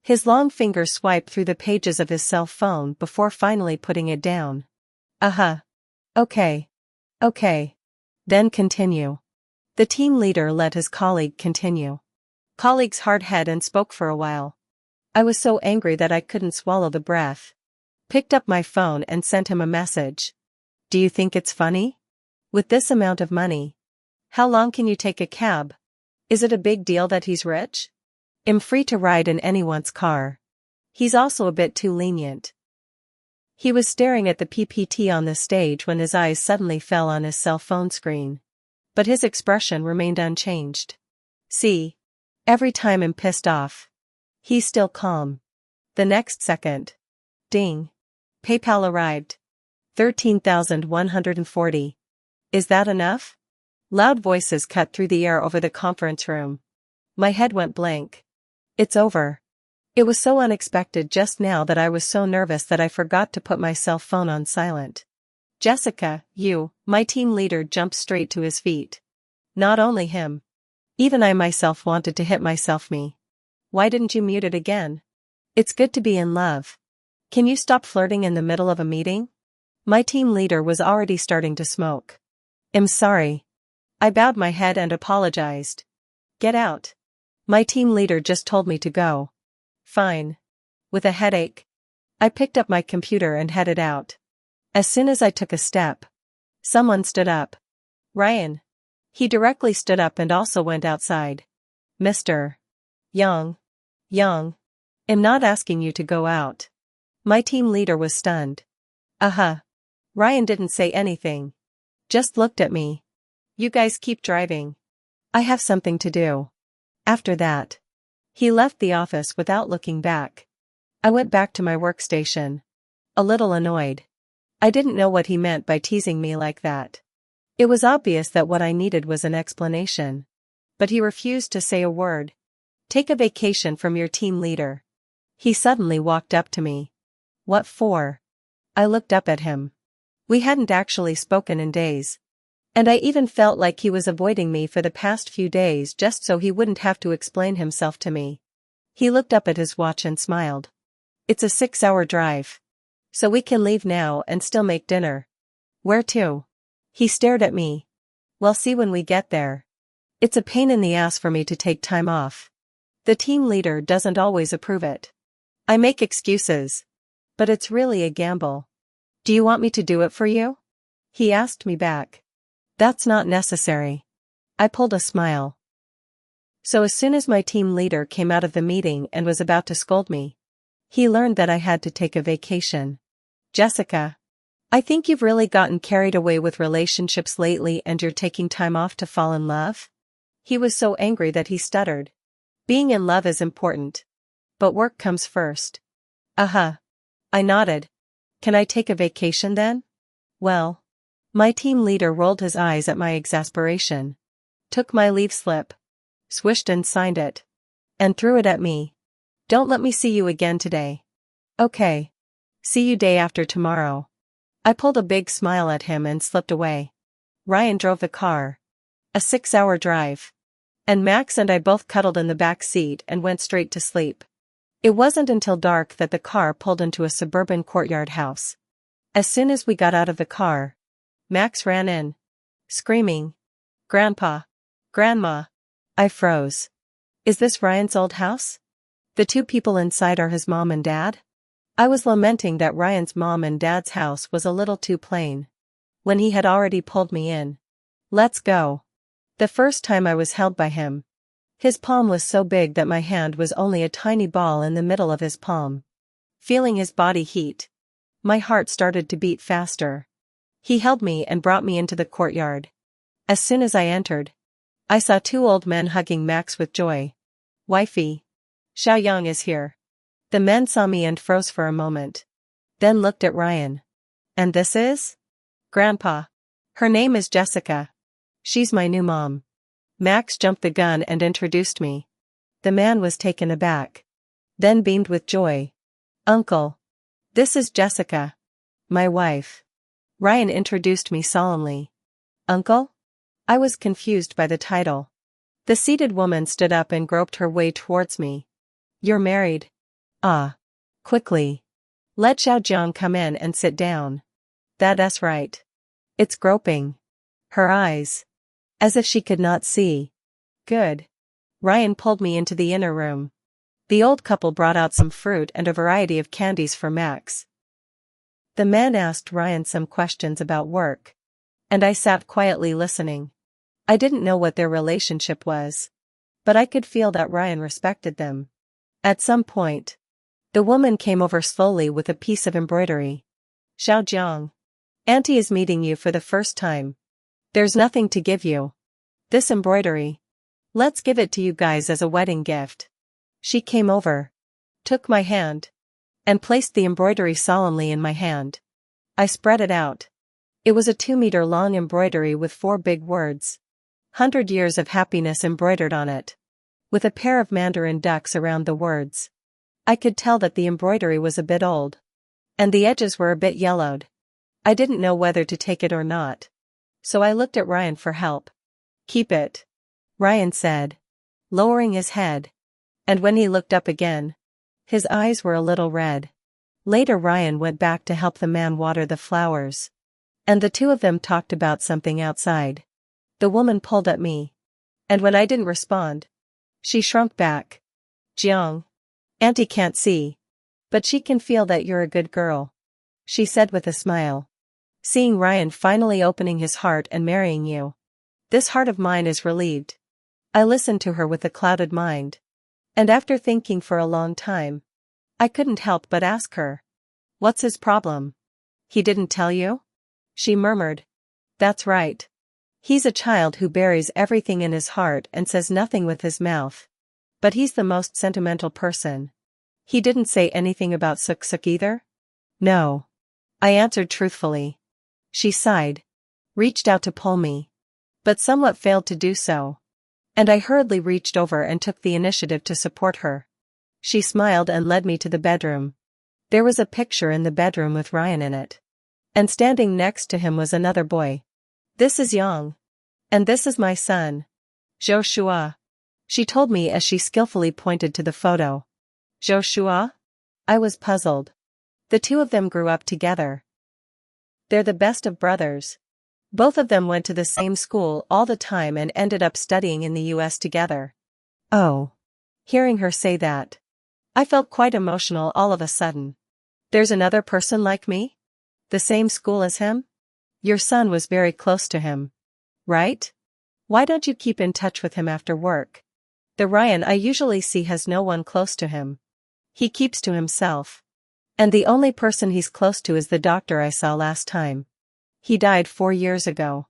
His long fingers swiped through the pages of his cell phone before finally putting it down. Okay. Okay. Then continue. The team leader let his colleague continue. Colleague's hard head and spoke for a while. I was so angry that I couldn't swallow the breath. Picked up my phone and sent him a message. Do you think it's funny? With this amount of money, how long can you take a cab? Is it a big deal that he's rich? I'm free to ride in anyone's car. He's also a bit too lenient. He was staring at the PPT on the stage when his eyes suddenly fell on his cell phone screen. But his expression remained unchanged. See? Every time I'm pissed off. He's still calm. The next second. Ding. PayPal arrived. 13,140. Is that enough? Loud voices cut through the air over the conference room. My head went blank. It's over. It was so unexpected just now that I was so nervous that I forgot to put my cell phone on silent. Jessica, my team leader jumped straight to his feet. Not only him. Even I myself wanted to hit myself. Why didn't you mute it again? It's good to be in love. Can you stop flirting in the middle of a meeting? My team leader was already starting to smoke. I'm sorry. I bowed my head and apologized. Get out. My team leader just told me to go. Fine. With a headache, I picked up my computer and headed out. As soon as I took a step, someone stood up. Ryan. He directly stood up and also went outside. Mr. Young. I'm not asking you to go out. My team leader was stunned. Ryan didn't say anything. Just looked at me. You guys keep driving. I have something to do. After that, he left the office without looking back. I went back to my workstation. A little annoyed. I didn't know what he meant by teasing me like that. It was obvious that what I needed was an explanation. But he refused to say a word. Take a vacation from your team leader. He suddenly walked up to me. What for? I looked up at him. We hadn't actually spoken in days. And I even felt like he was avoiding me for the past few days just so he wouldn't have to explain himself to me. He looked up at his watch and smiled. It's a 6-hour drive. So we can leave now and still make dinner. Where to? He stared at me. We'll see when we get there. It's a pain in the ass for me to take time off. The team leader doesn't always approve it. I make excuses. But it's really a gamble. Do you want me to do it for you? He asked me back. That's not necessary. I pulled a smile. So as soon as my team leader came out of the meeting and was about to scold me, he learned that I had to take a vacation. Jessica, I think you've really gotten carried away with relationships lately and you're taking time off to fall in love? He was so angry that he stuttered. Being in love is important. But work comes first. Uh-huh. I nodded. Can I take a vacation then? Well. My team leader rolled his eyes at my exasperation. Took my leave slip. Swished and signed it. And threw it at me. Don't let me see you again today. Okay. See you day after tomorrow. I pulled a big smile at him and slipped away. Ryan drove the car. A 6-hour drive. And Max and I both cuddled in the back seat and went straight to sleep. It wasn't until dark that the car pulled into a suburban courtyard house. As soon as we got out of the car, Max ran in, screaming, "Grandpa! Grandma!" I froze. Is this Ryan's old house? The two people inside are his mom and dad? I was lamenting that Ryan's mom and dad's house was a little too plain. When he had already pulled me in. Let's go. The first time I was held by him. His palm was so big that my hand was only a tiny ball in the middle of his palm. Feeling his body heat, my heart started to beat faster. He held me and brought me into the courtyard. As soon as I entered, I saw two old men hugging Max with joy. Wifey. Xiaoyang is here. The men saw me and froze for a moment. Then looked at Ryan. And this is? Grandpa. Her name is Jessica. She's my new mom. Max jumped the gun and introduced me. The man was taken aback. Then beamed with joy. Uncle. This is Jessica. My wife. Ryan introduced me solemnly. Uncle? I was confused by the title. The seated woman stood up and groped her way towards me. You're married. Ah. Quickly. Let Xiaojiang come in and sit down. That's right. It's groping. Her eyes. As if she could not see. Good. Ryan pulled me into the inner room. The old couple brought out some fruit and a variety of candies for Max. The man asked Ryan some questions about work. And I sat quietly listening. I didn't know what their relationship was. But I could feel that Ryan respected them. At some point, the woman came over slowly with a piece of embroidery. Xiaojiang. Auntie is meeting you for the first time. There's nothing to give you. This embroidery. Let's give it to you guys as a wedding gift. She came over, took my hand, and placed the embroidery solemnly in my hand. I spread it out. It was a 2-meter-long embroidery with 4 big words. 100 years of happiness embroidered on it. With a pair of mandarin ducks around the words. I could tell that the embroidery was a bit old. And the edges were a bit yellowed. I didn't know whether to take it or not. So I looked at Ryan for help. Keep it. Ryan said, lowering his head. And when he looked up again, his eyes were a little red. Later Ryan went back to help the man water the flowers. And the two of them talked about something outside. The woman pulled at me. And when I didn't respond, she shrunk back. Jiang. Auntie can't see. But she can feel that you're a good girl. She said with a smile. Seeing Ryan finally opening his heart and marrying you. This heart of mine is relieved. I listened to her with a clouded mind. And after thinking for a long time, I couldn't help but ask her. What's his problem? He didn't tell you? She murmured. That's right. He's a child who buries everything in his heart and says nothing with his mouth. But he's the most sentimental person. He didn't say anything about Suk Suk either? No. I answered truthfully. She sighed, reached out to pull me, but somewhat failed to do so. And I hurriedly reached over and took the initiative to support her. She smiled and led me to the bedroom. There was a picture in the bedroom with Ryan in it. And standing next to him was another boy. This is Yang. And this is my son, Joshua. She told me as she skillfully pointed to the photo. Joshua? I was puzzled. The two of them grew up together. They're the best of brothers. Both of them went to the same school all the time and ended up studying in the US together. Oh. Hearing her say that, I felt quite emotional all of a sudden. There's another person like me? The same school as him? Your son was very close to him. Right? Why don't you keep in touch with him after work? The Ryan I usually see has no one close to him. He keeps to himself. And the only person he's close to is the doctor I saw last time. He died 4 years ago.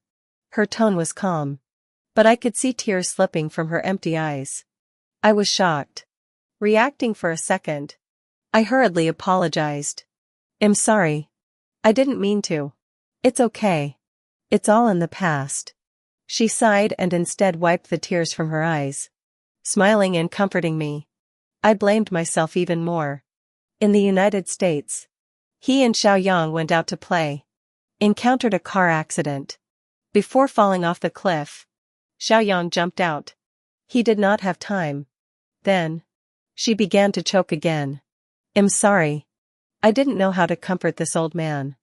Her tone was calm. But I could see tears slipping from her empty eyes. I was shocked. Reacting for a second, I hurriedly apologized. I'm sorry. I didn't mean to. It's okay. It's all in the past. She sighed and instead wiped the tears from her eyes, smiling and comforting me. I blamed myself even more. In the United States, he and Xiaoyang went out to play. Encountered a car accident. Before falling off the cliff, Xiaoyang jumped out. He did not have time. Then, she began to choke again. I'm sorry. I didn't know how to comfort this old man.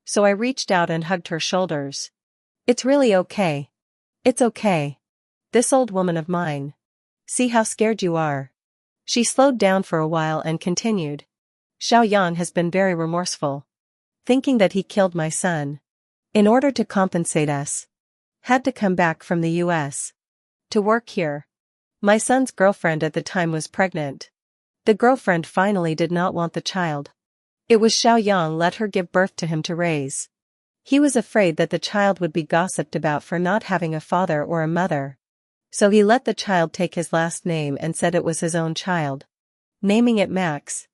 So I reached out and hugged her shoulders. It's really okay. It's okay. This old woman of mine. See how scared you are. She slowed down for a while and continued. Xiaoyang has been very remorseful. Thinking that he killed my son. In order to compensate us. Had to come back from the US. To work here. My son's girlfriend at the time was pregnant. The girlfriend finally did not want the child. It was Xiaoyang let her give birth to him to raise. He was afraid that the child would be gossiped about for not having a father or a mother. So he let the child take his last name and said it was his own child. Naming it Max.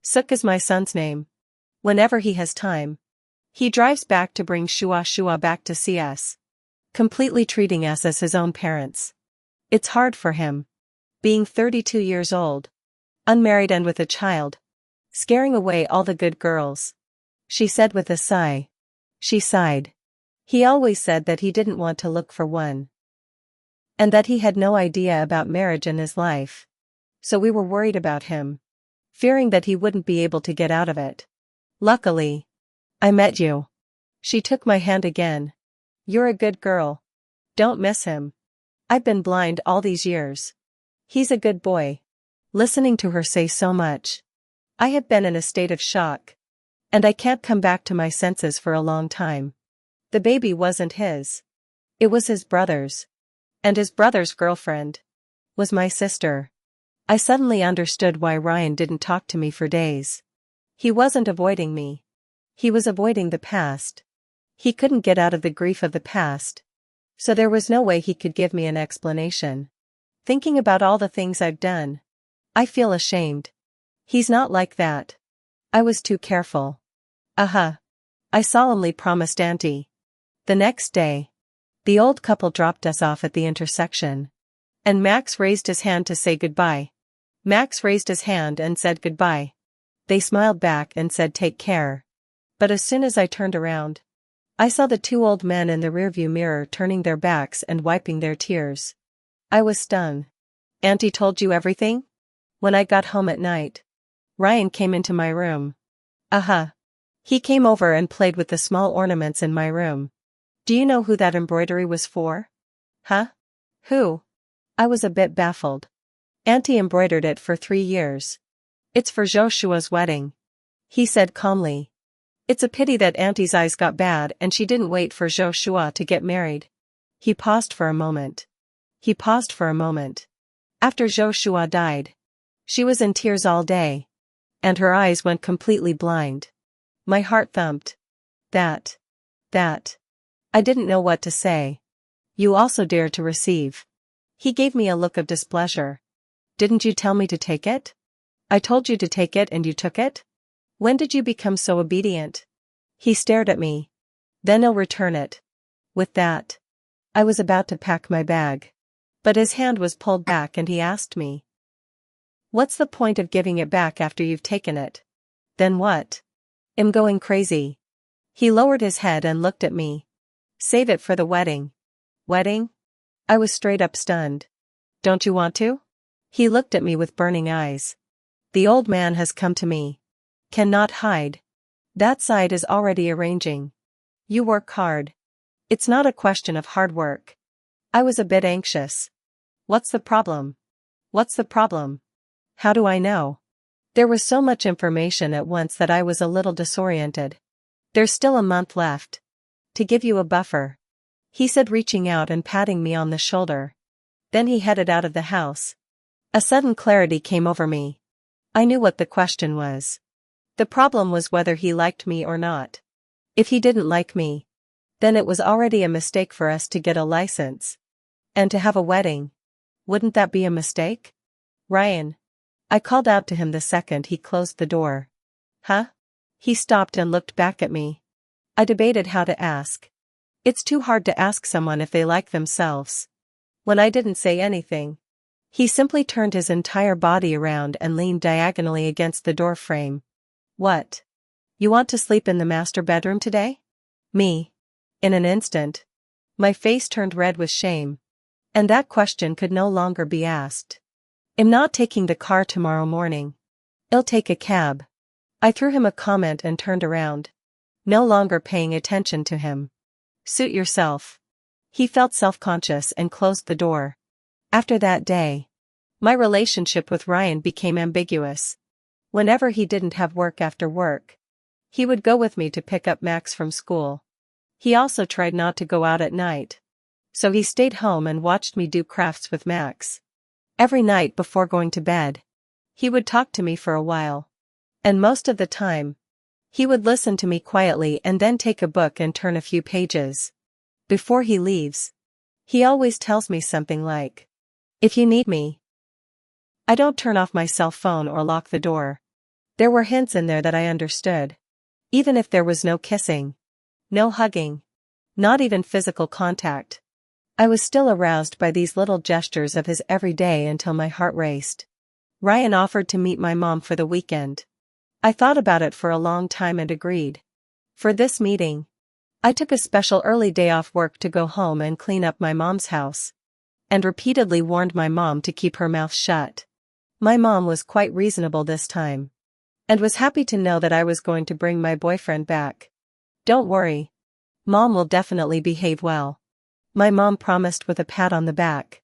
Suk is my son's name. Whenever he has time, he drives back to bring Shua back to see us. Completely treating us as his own parents. It's hard for him. Being 32 years old. Unmarried and with a child. Scaring away all the good girls. She said with a sigh. She sighed. He always said that he didn't want to look for one. And that he had no idea about marriage in his life. So we were worried about him. Fearing that he wouldn't be able to get out of it. Luckily, I met you. She took my hand again. You're a good girl. Don't miss him. I've been blind all these years. He's a good boy. Listening to her say so much. I have been in a state of shock. And I can't come back to my senses for a long time. The baby wasn't his. It was his brother's. And his brother's girlfriend was my sister. I suddenly understood why Ryan didn't talk to me for days. He wasn't avoiding me. He was avoiding the past. He couldn't get out of the grief of the past. So there was no way he could give me an explanation. Thinking about all the things I've done, I feel ashamed. He's not like that. I was too careful. I solemnly promised Auntie. The next day, the old couple dropped us off at the intersection. And Max raised his hand to say goodbye. Max raised his hand and said goodbye. They smiled back and said take care. But as soon as I turned around, I saw the two old men in the rearview mirror turning their backs and wiping their tears. I was stunned. Auntie told you everything? When I got home at night, Ryan came into my room. He came over and played with the small ornaments in my room. Do you know who that embroidery was for? Huh? Who? I was a bit baffled. Auntie embroidered it for 3 years. It's for Joshua's wedding. He said calmly. It's a pity that Auntie's eyes got bad and she didn't wait for Joshua to get married. He paused for a moment. After Joshua died, she was in tears all day. And her eyes went completely blind. My heart thumped. That. I didn't know what to say. You also dared to receive. He gave me a look of displeasure. Didn't you tell me to take it? I told you to take it and you took it? When did you become so obedient? He stared at me. Then he'll return it. With that, I was about to pack my bag. But his hand was pulled back and he asked me, "What's the point of giving it back after you've taken it?" "Then what? I'm going crazy." He lowered his head and looked at me. "Save it for the wedding." "Wedding?" I was straight up stunned. "Don't you want to?" He looked at me with burning eyes. "The old man has come to me. Cannot hide. That side is already arranging. You work hard. It's not a question of hard work." I was a bit anxious. "What's the problem? What's the problem?" "How do I know?" There was so much information at once that I was a little disoriented. "There's still a month left. To give you a buffer," he said, reaching out and patting me on the shoulder. Then he headed out of the house. A sudden clarity came over me. I knew what the question was. The problem was whether he liked me or not. If he didn't like me, then it was already a mistake for us to get a license. And to have a wedding. Wouldn't that be a mistake? "Ryan." I called out to him the second he closed the door. "Huh?" He stopped and looked back at me. I debated how to ask. It's too hard to ask someone if they like themselves. When I didn't say anything, he simply turned his entire body around and leaned diagonally against the door frame. "What? You want to sleep in the master bedroom today?" Me. In an instant, my face turned red with shame. And that question could no longer be asked. "I'm not taking the car tomorrow morning. I'll take a cab." I threw him a comment and turned around, no longer paying attention to him. "Suit yourself." He felt self-conscious and closed the door. After that day, my relationship with Ryan became ambiguous. Whenever he didn't have work after work, he would go with me to pick up Max from school. He also tried not to go out at night, so he stayed home and watched me do crafts with Max. Every night before going to bed, he would talk to me for a while. And most of the time, he would listen to me quietly and then take a book and turn a few pages. Before he leaves, he always tells me something like, "If you need me." I don't turn off my cell phone or lock the door. There were hints in there that I understood. Even if there was no kissing, no hugging, not even physical contact, I was still aroused by these little gestures of his every day until my heart raced. Ryan offered to meet my mom for the weekend. I thought about it for a long time and agreed. For this meeting, I took a special early day off work to go home and clean up my mom's house, and repeatedly warned my mom to keep her mouth shut. My mom was quite reasonable this time, and was happy to know that I was going to bring my boyfriend back. "Don't worry. Mom will definitely behave well," my mom promised with a pat on the back.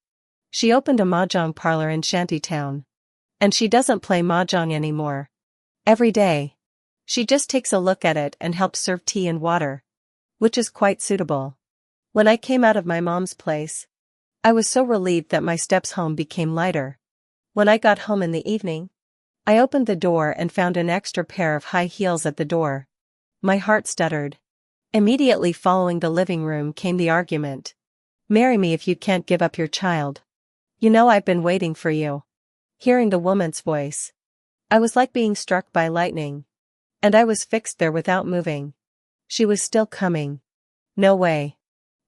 She opened a mahjong parlor in Shantytown. And she doesn't play mahjong anymore. Every day, she just takes a look at it and helps serve tea and water, which is quite suitable. When I came out of my mom's place, I was so relieved that my steps home became lighter. When I got home in the evening, I opened the door and found an extra pair of high heels at the door. My heart stuttered. Immediately following the living room came the argument. "Marry me if you can't give up your child. You know I've been waiting for you." Hearing the woman's voice, I was like being struck by lightning. And I was fixed there without moving. She was still coming. "No way."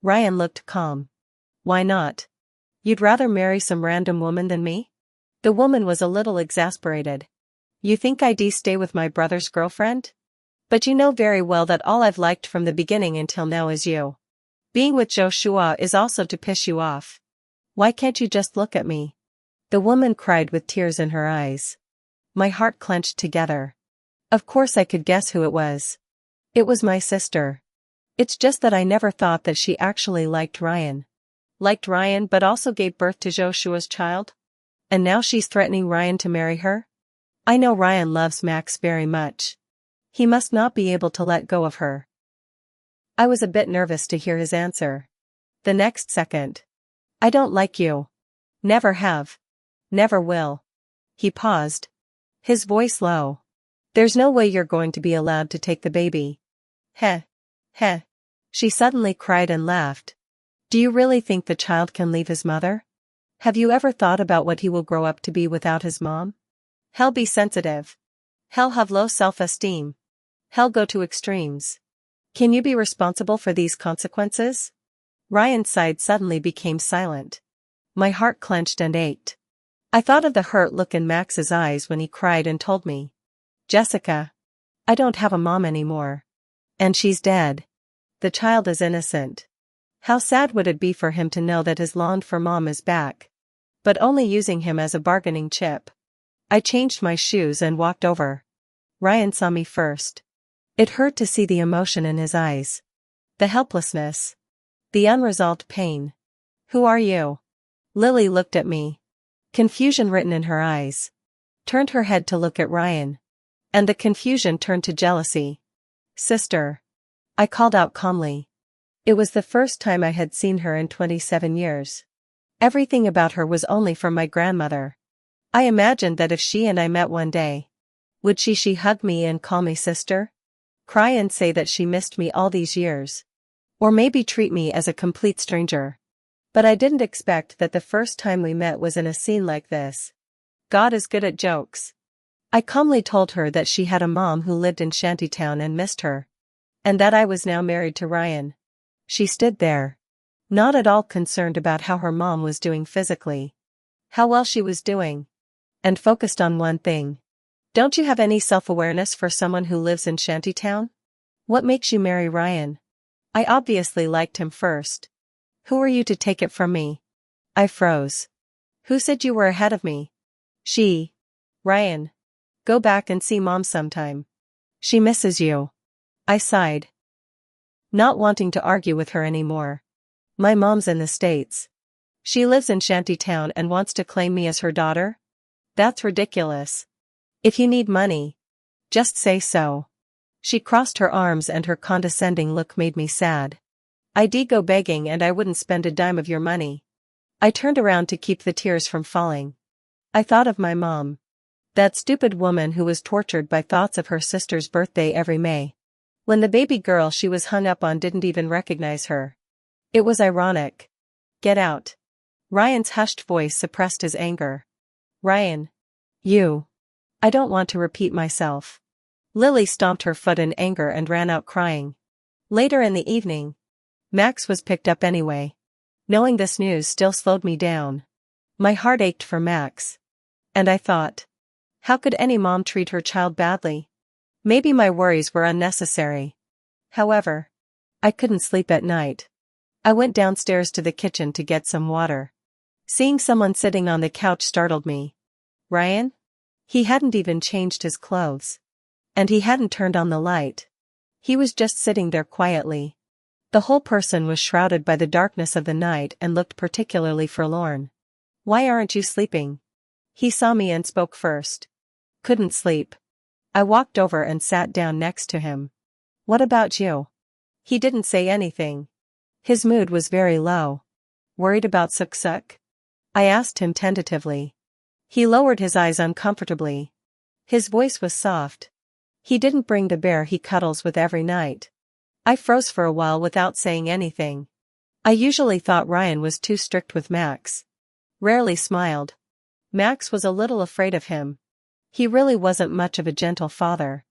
Ryan looked calm. "Why not? You'd rather marry some random woman than me?" The woman was a little exasperated. "You think I'd stay with my brother's girlfriend? But you know very well that all I've liked from the beginning until now is you. Being with Joshua is also to piss you off. Why can't you just look at me?" The woman cried with tears in her eyes. My heart clenched together. Of course I could guess who it was. It was my sister. It's just that I never thought that she actually liked Ryan. Liked Ryan but also gave birth to Joshua's child? And now she's threatening Ryan to marry her? I know Ryan loves Max very much. He must not be able to let go of her. I was a bit nervous to hear his answer. The next second. "I don't like you. Never have. Never will." He paused, his voice low. "There's no way you're going to be allowed to take the baby." Heh. Heh. She suddenly cried and laughed. "Do you really think the child can leave his mother? Have you ever thought about what he will grow up to be without his mom? He'll be sensitive. He'll have low self-esteem. He'll go to extremes. Can you be responsible for these consequences? Ryan's side suddenly became silent. My heart clenched and ached. I thought of the hurt look in Max's eyes when he cried and told me, "Jessica, I don't have a mom anymore. And she's dead. The child is innocent." How sad would it be for him to know that his longed-for mom is back, but only using him as a bargaining chip? I changed my shoes and walked over. Ryan saw me first. It hurt to see the emotion in his eyes. The helplessness. The unresolved pain. "Who are you?" Lily looked at me. Confusion written in her eyes. Turned her head to look at Ryan. And the confusion turned to jealousy. "Sister," I called out calmly. It was the first time I had seen her in 27 years. Everything about her was only from my grandmother. I imagined that if she and I met one day, would she hug me and call me sister? Cry and say that she missed me all these years? Or maybe treat me as a complete stranger? But I didn't expect that the first time we met was in a scene like this. God is good at jokes. I calmly told her that she had a mom who lived in Shantytown and missed her. And that I was now married to Ryan. She stood there, not at all concerned about how her mom was doing physically, how well she was doing, and focused on one thing. "Don't you have any self-awareness for someone who lives in Shantytown? What makes you marry Ryan? I obviously liked him first. Who are you to take it from me?" I froze. "Who said you were ahead of me?" Ryan. Go back and see mom sometime. She misses you." I sighed, not wanting to argue with her anymore. My mom's in the States. She lives in Shantytown and wants to claim me as her daughter? That's ridiculous. If you need money, just say so. She crossed her arms and her condescending look made me sad. "I'd go begging and I wouldn't spend a dime of your money." I turned around to keep the tears from falling. I thought of my mom. That stupid woman who was tortured by thoughts of her sister's birthday every May. When the baby girl she was hung up on didn't even recognize her. It was ironic. "Get out." Ryan's hushed voice suppressed his anger. "Ryan. I don't want to repeat myself." Lily stomped her foot in anger and ran out crying. Later in the evening, Max was picked up anyway. Knowing this news still slowed me down. My heart ached for Max. And I thought, how could any mom treat her child badly? Maybe my worries were unnecessary. However, I couldn't sleep at night. I went downstairs to the kitchen to get some water. Seeing someone sitting on the couch startled me. Ryan? He hadn't even changed his clothes. And he hadn't turned on the light. He was just sitting there quietly. The whole person was shrouded by the darkness of the night and looked particularly forlorn. "Why aren't you sleeping?" He saw me and spoke first. "Couldn't sleep." I walked over and sat down next to him. "What about you?" He didn't say anything. His mood was very low. "Worried about Suk-Suk?" I asked him tentatively. He lowered his eyes uncomfortably. His voice was soft. "He didn't bring the bear he cuddles with every night." I froze for a while without saying anything. I usually thought Ryan was too strict with Max. Rarely smiled. Max was a little afraid of him. He really wasn't much of a gentle father.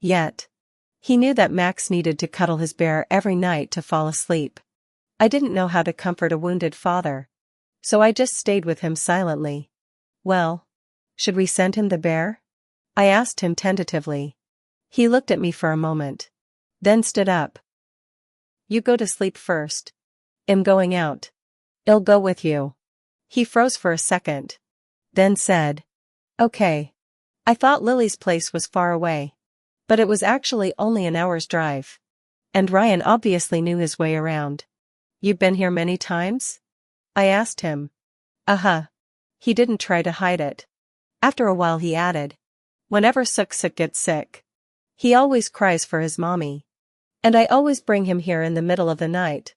Yet, he knew that Max needed to cuddle his bear every night to fall asleep. I didn't know how to comfort a wounded father. So I just stayed with him silently. "Well, should we send him the bear?" I asked him tentatively. He looked at me for a moment. Then stood up. "You go to sleep first. I'm going out. I'll go with you." He froze for a second. Then said, "Okay." I thought Lily's place was far away. But it was actually only an hour's drive. And Ryan obviously knew his way around. "You've been here many times?" I asked him. "Uh-huh." He didn't try to hide it. After a while he added, "Whenever Suk-Suk gets sick, he always cries for his mommy. And I always bring him here in the middle of the night,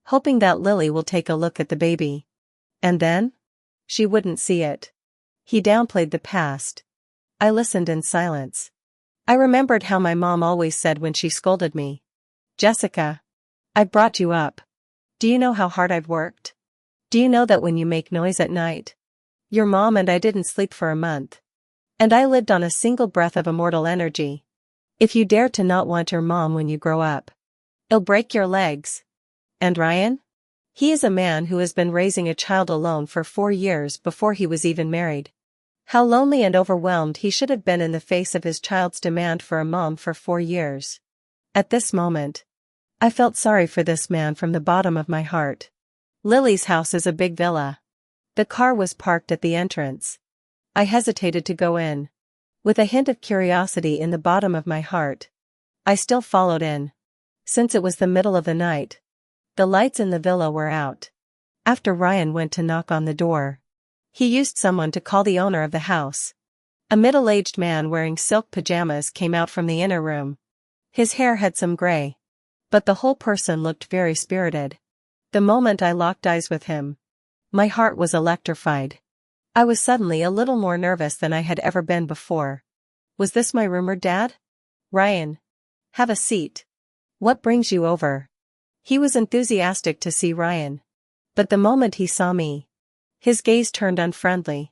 hoping that Lily will take a look at the baby. And then? She wouldn't see it." He downplayed the past. I listened in silence. I remembered how my mom always said when she scolded me, "Jessica, I've brought you up. Do you know how hard I've worked? Do you know that when you make noise at night? Your mom and I didn't sleep for a month. And I lived on a single breath of immortal energy. If you dare to not want your mom when you grow up, It'll break your legs. And Ryan? He is a man who has been raising a child alone for 4 years before he was even married. How lonely and overwhelmed he should have been in the face of his child's demand for a mom for 4 years. At this moment, I felt sorry for this man from the bottom of my heart. Lily's house is a big villa. The car was parked at the entrance. I hesitated to go in. With a hint of curiosity in the bottom of my heart, I still followed in. Since it was the middle of the night, the lights in the villa were out. After Ryan went to knock on the door, he used someone to call the owner of the house. A middle-aged man wearing silk pajamas came out from the inner room. His hair had some gray, but the whole person looked very spirited. The moment I locked eyes with him, my heart was electrified. I was suddenly a little more nervous than I had ever been before. Was this my rumored dad? Ryan, have a seat. What brings you over? He was enthusiastic to see Ryan. But the moment he saw me, his gaze turned unfriendly.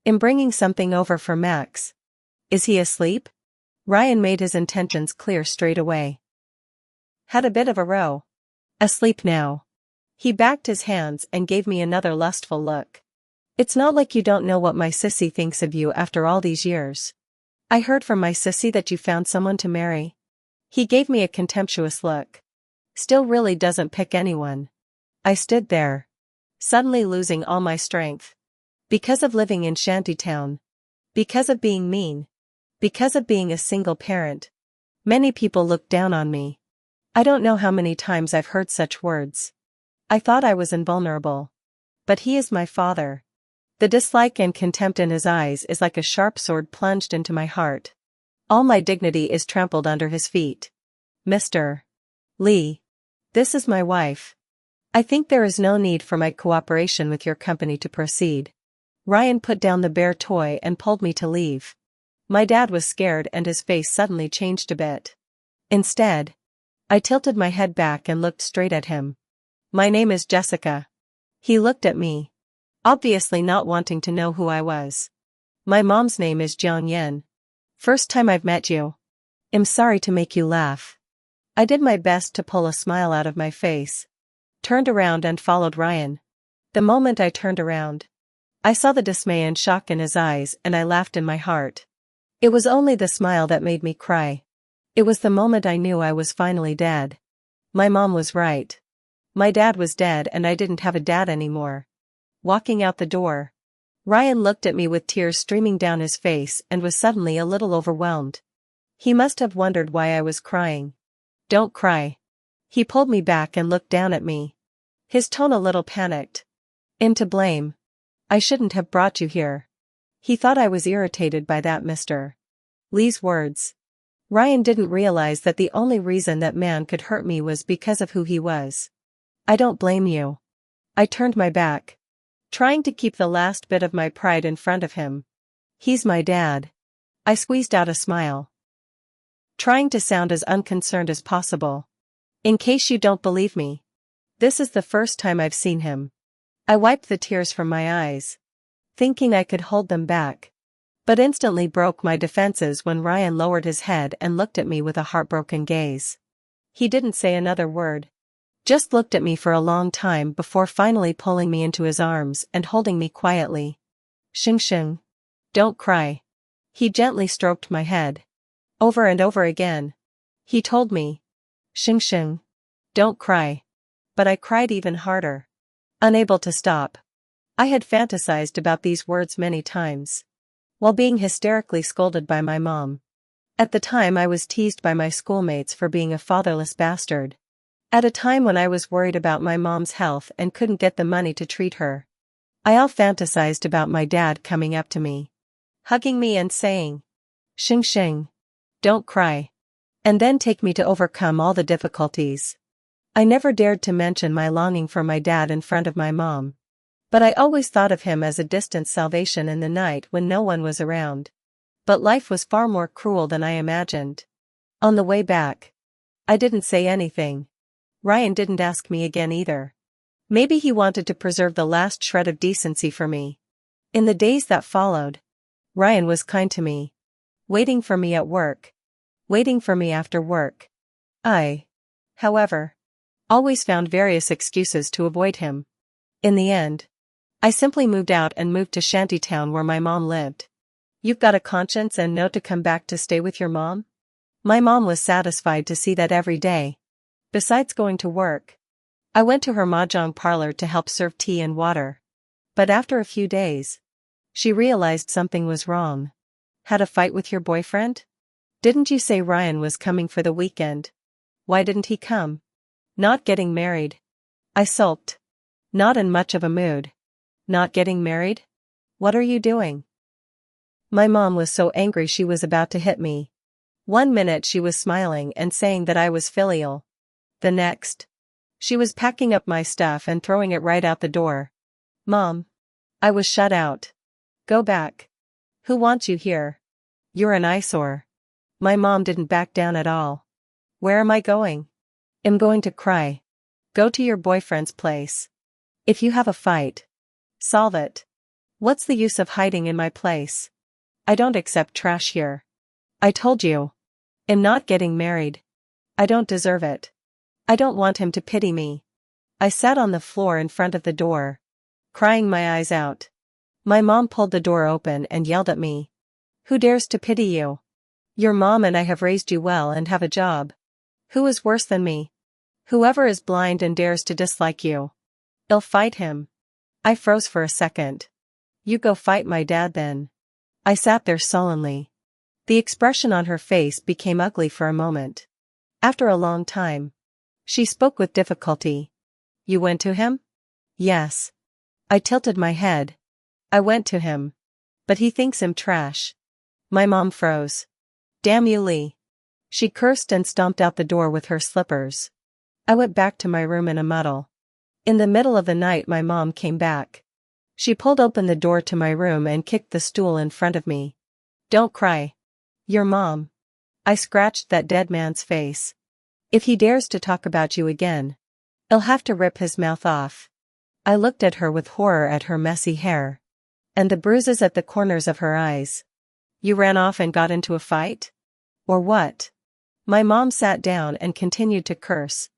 I'm bringing something over for Max. Is he asleep? Ryan made his intentions clear straight away. Had a bit of a row. Asleep now. He backed his hands and gave me another lustful look. It's not like you don't know what my sissy thinks of you after all these years. I heard from my sissy that you found someone to marry. He gave me a contemptuous look. Still really doesn't pick anyone. I stood there, suddenly losing all my strength. Because of living in shantytown. Because of being mean. Because of being a single parent. Many people looked down on me. I don't know how many times I've heard such words. I thought I was invulnerable. But he is my father. The dislike and contempt in his eyes is like a sharp sword plunged into my heart. All my dignity is trampled under his feet. Mr. Lee. This is my wife. I think there is no need for my cooperation with your company to proceed. Ryan put down the bear toy and pulled me to leave. My dad was scared and his face suddenly changed a bit. Instead, I tilted my head back and looked straight at him. My name is Jessica. He looked at me, obviously not wanting to know who I was. My mom's name is Jiang Yen. First time I've met you. I'm sorry to make you laugh. I did my best to pull a smile out of my face, turned around and followed Ryan. The moment I turned around, I saw the dismay and shock in his eyes and I laughed in my heart. It was only the smile that made me cry. It was the moment I knew I was finally dead. My mom was right. My dad was dead and I didn't have a dad anymore. Walking out the door, Ryan looked at me with tears streaming down his face and was suddenly a little overwhelmed. He must have wondered why I was crying. Don't cry. He pulled me back and looked down at me. His tone a little panicked. I'm to blame. I shouldn't have brought you here. He thought I was irritated by that Mr. Lee's words. Ryan didn't realize that the only reason that man could hurt me was because of who he was. I don't blame you. I turned my back, trying to keep the last bit of my pride in front of him. He's my dad. I squeezed out a smile, trying to sound as unconcerned as possible. In case you don't believe me, this is the first time I've seen him. I wiped the tears from my eyes, thinking I could hold them back, but instantly broke my defenses when Ryan lowered his head and looked at me with a heartbroken gaze. He didn't say another word, just looked at me for a long time before finally pulling me into his arms and holding me quietly. Xing Xing. Don't cry. He gently stroked my head. Over and over again. He told me. Xing Xing. Don't cry. But I cried even harder. Unable to stop. I had fantasized about these words many times, while being hysterically scolded by my mom. At the time I was teased by my schoolmates for being a fatherless bastard. At a time when I was worried about my mom's health and couldn't get the money to treat her. I all fantasized about my dad coming up to me, hugging me and saying, Xing Xing. Don't cry. And then take me to overcome all the difficulties. I never dared to mention my longing for my dad in front of my mom. But I always thought of him as a distant salvation in the night when no one was around. But life was far more cruel than I imagined. On the way back, I didn't say anything. Ryan didn't ask me again either. Maybe he wanted to preserve the last shred of decency for me. In the days that followed, Ryan was kind to me. Waiting for me at work. Waiting for me after work. I However, always found various excuses to avoid him. In the end, I simply moved out and moved to Shantytown where my mom lived. You've got a conscience and know to come back to stay with your mom? My mom was satisfied to see that every day. Besides going to work, I went to her mahjong parlor to help serve tea and water. But after a few days, she realized something was wrong. Had a fight with your boyfriend? Didn't you say Ryan was coming for the weekend? Why didn't he come? Not getting married. I sulked. Not in much of a mood. Not getting married? What are you doing? My mom was so angry she was about to hit me. One minute she was smiling and saying that I was filial. The next, she was packing up my stuff and throwing it right out the door. Mom. I was shut out. Go back. Who wants you here? You're an eyesore. My mom didn't back down at all. Where am I going? I'm going to cry. Go to your boyfriend's place. If you have a fight, solve it. What's the use of hiding in my place? I don't accept trash here. I told you. I'm not getting married. I don't deserve it. I don't want him to pity me. I sat on the floor in front of the door, crying my eyes out. My mom pulled the door open and yelled at me. Who dares to pity you? Your mom and I have raised you well and have a job. Who is worse than me? Whoever is blind and dares to dislike you. I'll fight him. I froze for a second. You go fight my dad then. I sat there sullenly. The expression on her face became ugly for a moment. After a long time, she spoke with difficulty. You went to him? Yes. I tilted my head. I went to him. But he thinks him trash. My mom froze. Damn you, Lee. She cursed and stomped out the door with her slippers. I went back to my room in a muddle. In the middle of the night my mom came back. She pulled open the door to my room and kicked the stool in front of me. Don't cry. Your mom. I scratched that dead man's face. If he dares to talk about you again, I'll have to rip his mouth off. I looked at her with horror at her messy hair. And the bruises at the corners of her eyes. You ran off and got into a fight? Or what? My mom sat down and continued to curse.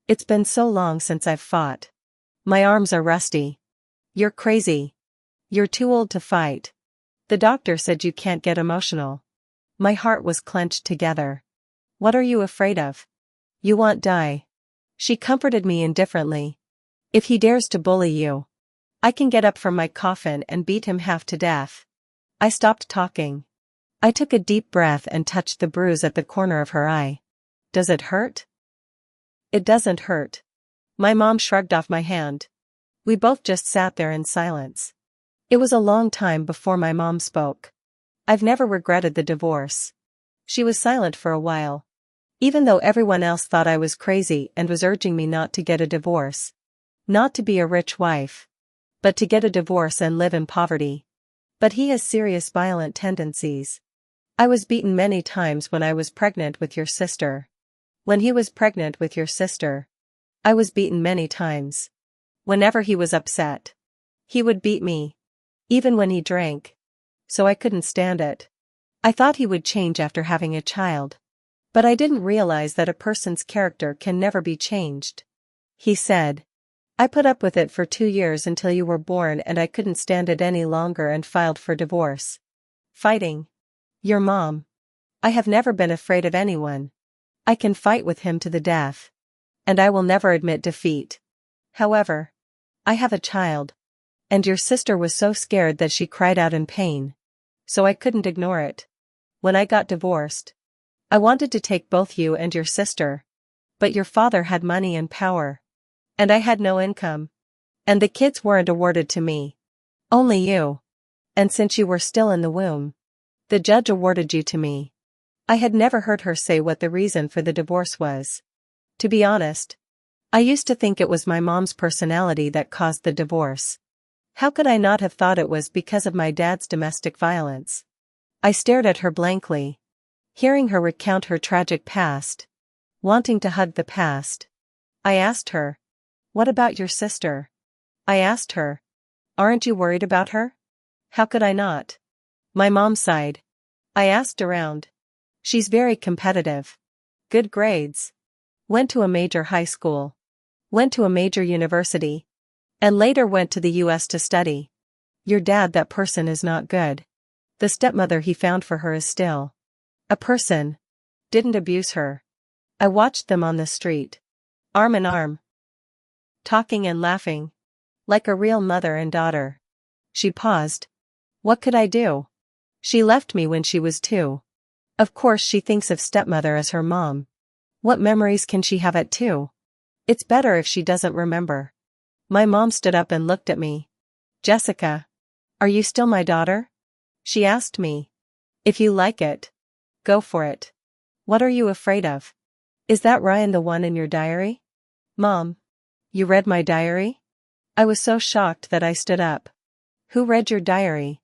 It's been so long since I've fought. My arms are rusty. You're crazy. You're too old to fight. The doctor said you can't get emotional. My heart was clenched together. What are you afraid of? You won't die. She comforted me indifferently. If he dares to bully you, I can get up from my coffin and beat him half to death. I stopped talking. I took a deep breath and touched the bruise at the corner of her eye. Does it hurt? It doesn't hurt. My mom shrugged off my hand. We both just sat there in silence. It was a long time before my mom spoke. I've never regretted the divorce. She was silent for a while. Even though everyone else thought I was crazy and was urging me not to get a divorce. Not to be a rich wife. But to get a divorce and live in poverty. But he has serious violent tendencies. I was beaten many times when I was pregnant with your sister. When he was pregnant with your sister, I was beaten many times. Whenever he was upset, he would beat me. Even when he drank. So I couldn't stand it. I thought he would change after having a child. But I didn't realize that a person's character can never be changed. He said. I put up with it for 2 years until you were born and I couldn't stand it any longer and filed for divorce. Fighting. Your mom. I have never been afraid of anyone. I can fight with him to the death. And I will never admit defeat. However, I have a child. And your sister was so scared that she cried out in pain. So I couldn't ignore it. When I got divorced, I wanted to take both you and your sister. But your father had money and power. And I had no income. And the kids weren't awarded to me. Only you. And since you were still in the womb, the judge awarded you to me. I had never heard her say what the reason for the divorce was. To be honest, I used to think it was my mom's personality that caused the divorce. How could I not have thought it was because of my dad's domestic violence? I stared at her blankly, hearing her recount her tragic past, wanting to hug the past. I asked her, what about your sister? I asked her, aren't you worried about her? How could I not? My mom sighed. I asked around. She's very competitive. Good grades. Went to a major high school. Went to a major university. And later went to the US to study. Your dad, that person is not good. The stepmother he found for her is still a person. Didn't abuse her. I watched them on the street. Arm in arm. Talking and laughing. Like a real mother and daughter. She paused. What could I do? She left me when she was 2. Of course she thinks of stepmother as her mom. What memories can she have at 2? It's better if she doesn't remember. My mom stood up and looked at me. Jessica. Are you still my daughter? She asked me. If you like it. Go for it. What are you afraid of? Is that Ryan, the one in your diary? Mom. You read my diary? I was so shocked that I stood up. Who read your diary?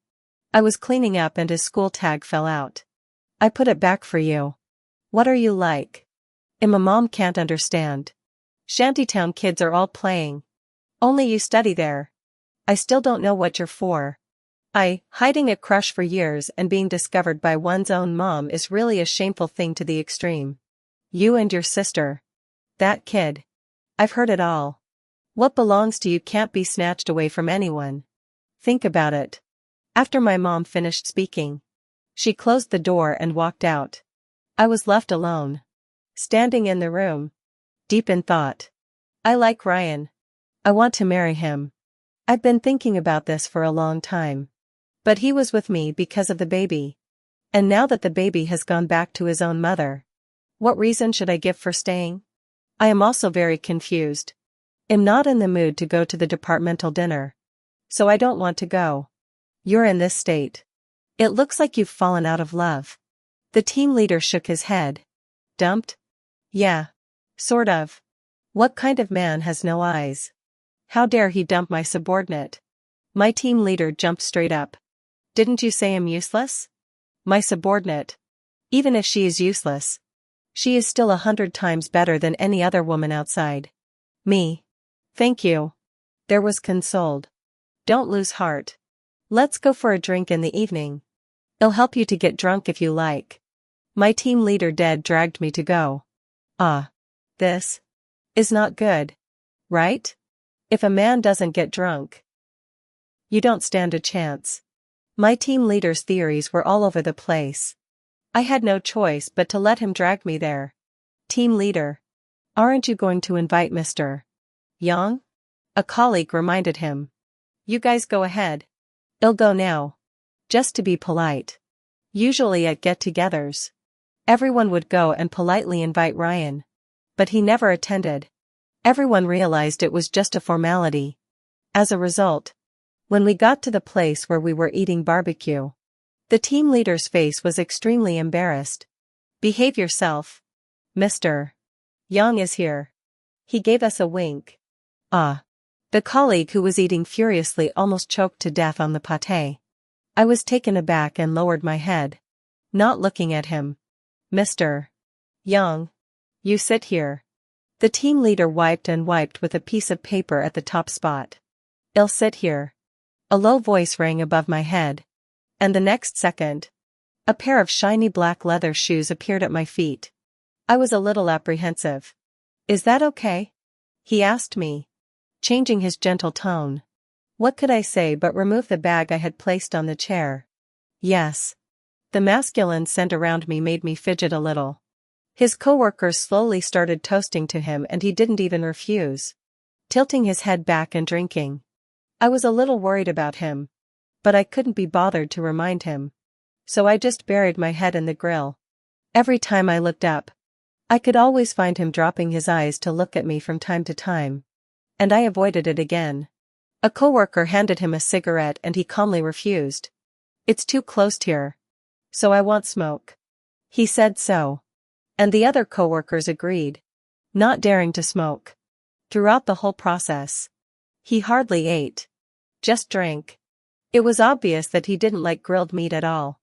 I was cleaning up and his school tag fell out. I put it back for you. What are you like? My mom can't understand. Shantytown kids are all playing. Only you study there. I still don't know what you're for. Hiding a crush for years and being discovered by one's own mom is really a shameful thing to the extreme. You and your sister. That kid. I've heard it all. What belongs to you can't be snatched away from anyone. Think about it. After my mom finished speaking, she closed the door and walked out. I was left alone. Standing in the room. Deep in thought. I like Ryan. I want to marry him. I've been thinking about this for a long time. But he was with me because of the baby. And now that the baby has gone back to his own mother, what reason should I give for staying? I am also very confused. I'm not in the mood to go to the departmental dinner. So I don't want to go. You're in this state. It looks like you've fallen out of love. The team leader shook his head. Dumped? Yeah. Sort of. What kind of man has no eyes? How dare he dump my subordinate? My team leader jumped straight up. Didn't you say I'm useless? My subordinate. Even if she is useless, she is still 100 times better than any other woman outside. Me. Thank you. There was consoled. Don't lose heart. Let's go for a drink in the evening. I'll help you to get drunk if you like. My team leader dragged me to go. This is not good. Right? If a man doesn't get drunk, you don't stand a chance. My team leader's theories were all over the place. I had no choice but to let him drag me there. Team leader. Aren't you going to invite Mr. Young? A colleague reminded him. You guys go ahead. I'll go now. Just to be polite. Usually at get-togethers, everyone would go and politely invite Ryan. But he never attended. Everyone realized it was just a formality. As a result, when we got to the place where we were eating barbecue, the team leader's face was extremely embarrassed. Behave yourself. Mr. Young is here. He gave us a wink. The colleague who was eating furiously almost choked to death on the pâté. I was taken aback and lowered my head. Not looking at him. Mr. Young. You sit here. The team leader wiped and wiped with a piece of paper at the top spot. I'll sit here. A low voice rang above my head. And the next second, a pair of shiny black leather shoes appeared at my feet. I was a little apprehensive. Is that okay? He asked me, changing his gentle tone. What could I say but remove the bag I had placed on the chair? Yes. The masculine scent around me made me fidget a little. His coworkers slowly started toasting to him and he didn't even refuse. Tilting his head back and drinking. I was a little worried about him. But I couldn't be bothered to remind him. So I just buried my head in the grill. Every time I looked up, I could always find him dropping his eyes to look at me from time to time. And I avoided it again. A coworker handed him a cigarette and he calmly refused. It's too close here. So I won't smoke. He said so. And the other coworkers agreed. Not daring to smoke. Throughout the whole process, he hardly ate. Just drank. It was obvious that he didn't like grilled meat at all.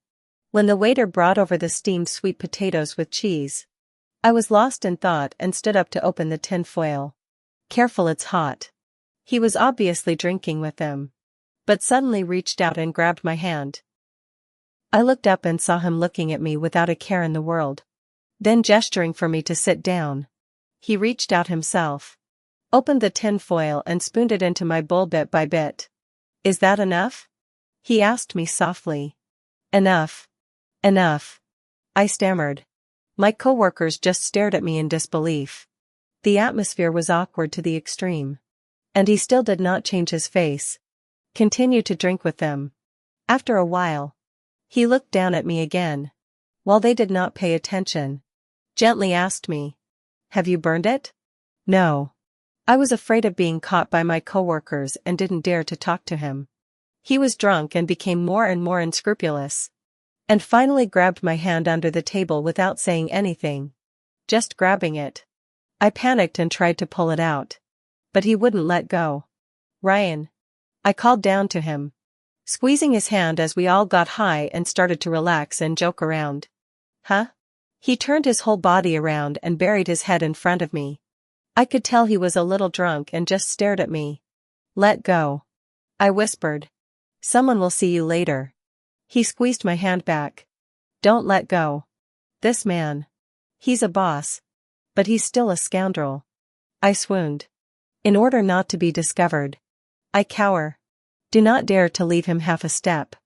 When the waiter brought over the steamed sweet potatoes with cheese, I was lost in thought and stood up to open the tin foil. Careful, it's hot. He was obviously drinking with them. But suddenly reached out and grabbed my hand. I looked up and saw him looking at me without a care in the world. Then gesturing for me to sit down. He reached out himself, opened the tin foil and spooned it into my bowl bit by bit. Is that enough? He asked me softly. Enough. Enough. I stammered. My coworkers just stared at me in disbelief. The atmosphere was awkward to the extreme. And he still did not change his face. Continued to drink with them. After a while, he looked down at me again. While they did not pay attention, gently asked me, "Have you burned it?" No. I was afraid of being caught by my coworkers and didn't dare to talk to him. He was drunk and became more and more unscrupulous. And finally grabbed my hand under the table without saying anything. Just grabbing it. I panicked and tried to pull it out. But he wouldn't let go. "Ryan." I called down to him, squeezing his hand as we all got high and started to relax and joke around. "Huh?" He turned his whole body around and buried his head in front of me. I could tell he was a little drunk and just stared at me. "Let go," I whispered. "Someone will see you later." He squeezed my hand back. "Don't let go. This man. He's a boss. But he's still a scoundrel." I swooned. In order not to be discovered, I cower. Do not dare to leave him half a step.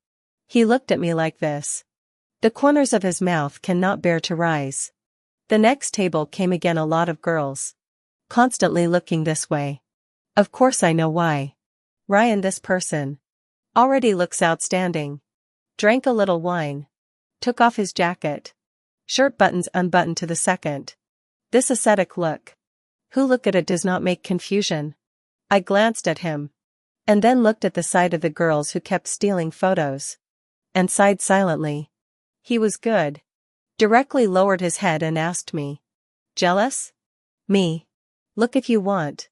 He looked at me like this. The corners of his mouth cannot bear to rise. The next table came again, a lot of girls. Constantly looking this way. Of course I know why. Ryan, this person, already looks outstanding. Drank a little wine. Took off his jacket. Shirt buttons unbuttoned to the second. This ascetic look. Who look at it does not make confusion. I glanced at him. And then looked at the side of the girls who kept stealing photos. And sighed silently. He was good. Directly lowered his head and asked me. "Jealous?" "Me. Look if you want.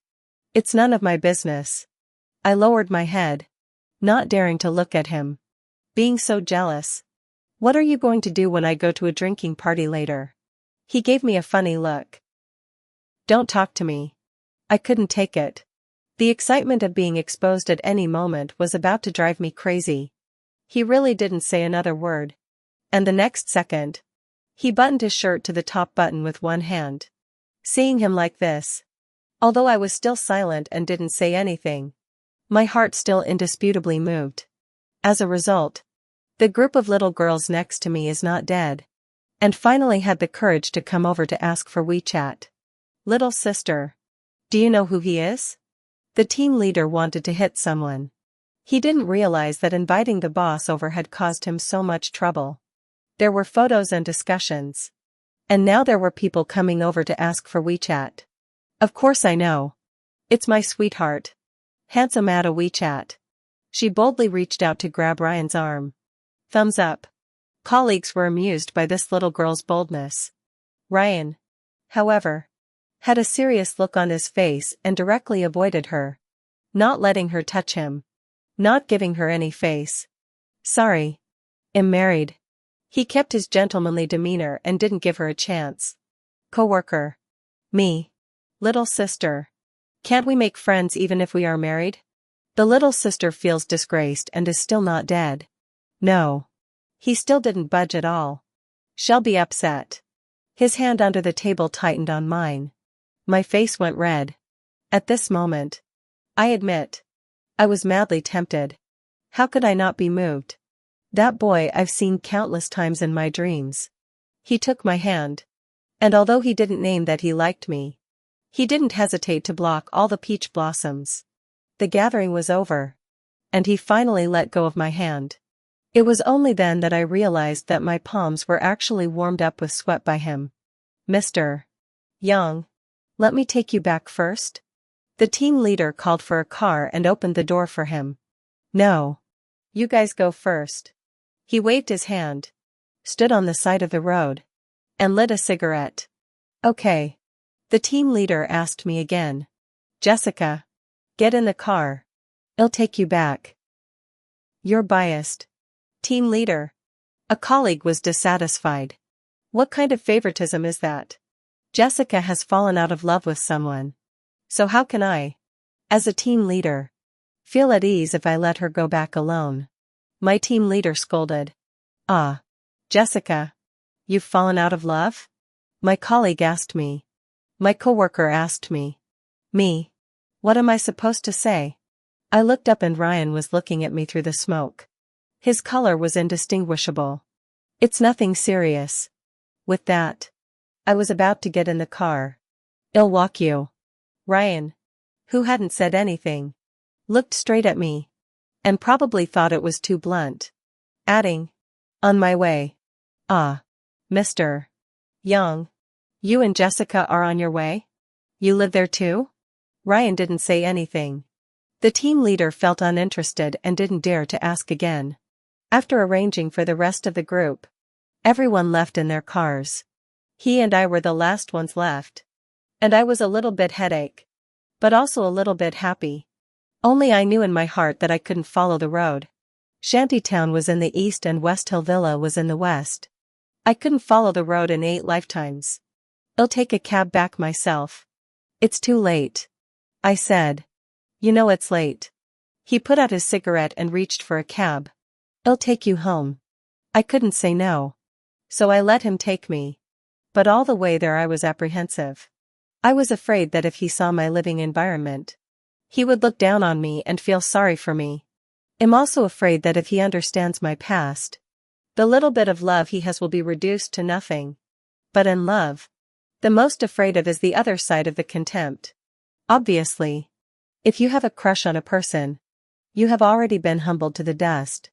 It's none of my business." I lowered my head. Not daring to look at him. Being so jealous. "What are you going to do when I go to a drinking party later?" He gave me a funny look. "Don't talk to me." I couldn't take it. The excitement of being exposed at any moment was about to drive me crazy. He really didn't say another word. And the next second, he buttoned his shirt to the top button with one hand. Seeing him like this, although I was still silent and didn't say anything, my heart still indisputably moved. As a result, the group of little girls next to me is not dead. And finally had the courage to come over to ask for WeChat. "Little sister. Do you know who he is?" The team leader wanted to hit someone. He didn't realize that inviting the boss over had caused him so much trouble. There were photos and discussions. And now there were people coming over to ask for WeChat. Of course I know. It's my sweetheart. Handsome at a WeChat. She boldly reached out to grab Ryan's arm. Thumbs up. Colleagues were amused by this little girl's boldness. Ryan, however, had a serious look on his face and directly avoided her. Not letting her touch him. Not giving her any face. "Sorry. I'm married." He kept his gentlemanly demeanor and didn't give her a chance. Coworker. Me. Little sister. Can't we make friends even if we are married? The little sister feels disgraced and is still not dead. No. He still didn't budge at all. Shall be upset. His hand under the table tightened on mine. My face went red. At this moment, I admit, I was madly tempted. How could I not be moved? That boy I've seen countless times in my dreams. He took my hand. And although he didn't name that he liked me, he didn't hesitate to block all the peach blossoms. The gathering was over. And he finally let go of my hand. It was only then that I realized that my palms were actually warmed up with sweat by him. "Mr. Young, let me take you back first?" The team leader called for a car and opened the door for him. "No. You guys go first." He waved his hand, stood on the side of the road, and lit a cigarette. "Okay." The team leader asked me again. "Jessica, get in the car. I'll take you back." "You're biased." Team leader. A colleague was dissatisfied. "What kind of favoritism is that? Jessica has fallen out of love with someone. So how can I, as a team leader, feel at ease if I let her go back alone?" My team leader scolded. "Ah. Jessica. You've fallen out of love?" My colleague asked me. My coworker asked me. Me? What am I supposed to say? I looked up and Ryan was looking at me through the smoke. His color was indistinguishable. It's nothing serious. With that, I was about to get in the car. I'll walk you. Ryan, who hadn't said anything, looked straight at me. And probably thought it was too blunt. Adding, on my way. Ah. Mr. Young. You and Jessica are on your way? You live there too? Ryan didn't say anything. The team leader felt uninterested and didn't dare to ask again. After arranging for the rest of the group, everyone left in their cars. He and I were the last ones left. And I was a little bit headache. But also a little bit happy. Only I knew in my heart that I couldn't follow the road. Shantytown was in the east and West Hill Villa was in the west. I couldn't follow the road in 8 lifetimes. I'll take a cab back myself. It's too late. I said. You know it's late. He put out his cigarette and reached for a cab. I'll take you home. I couldn't say no. So I let him take me. But all the way there I was apprehensive. I was afraid that if he saw my living environment, he would look down on me and feel sorry for me. I'm also afraid that if he understands my past, the little bit of love he has will be reduced to nothing. But in love, the most afraid of is the other side of the contempt. Obviously, if you have a crush on a person, you have already been humbled to the dust.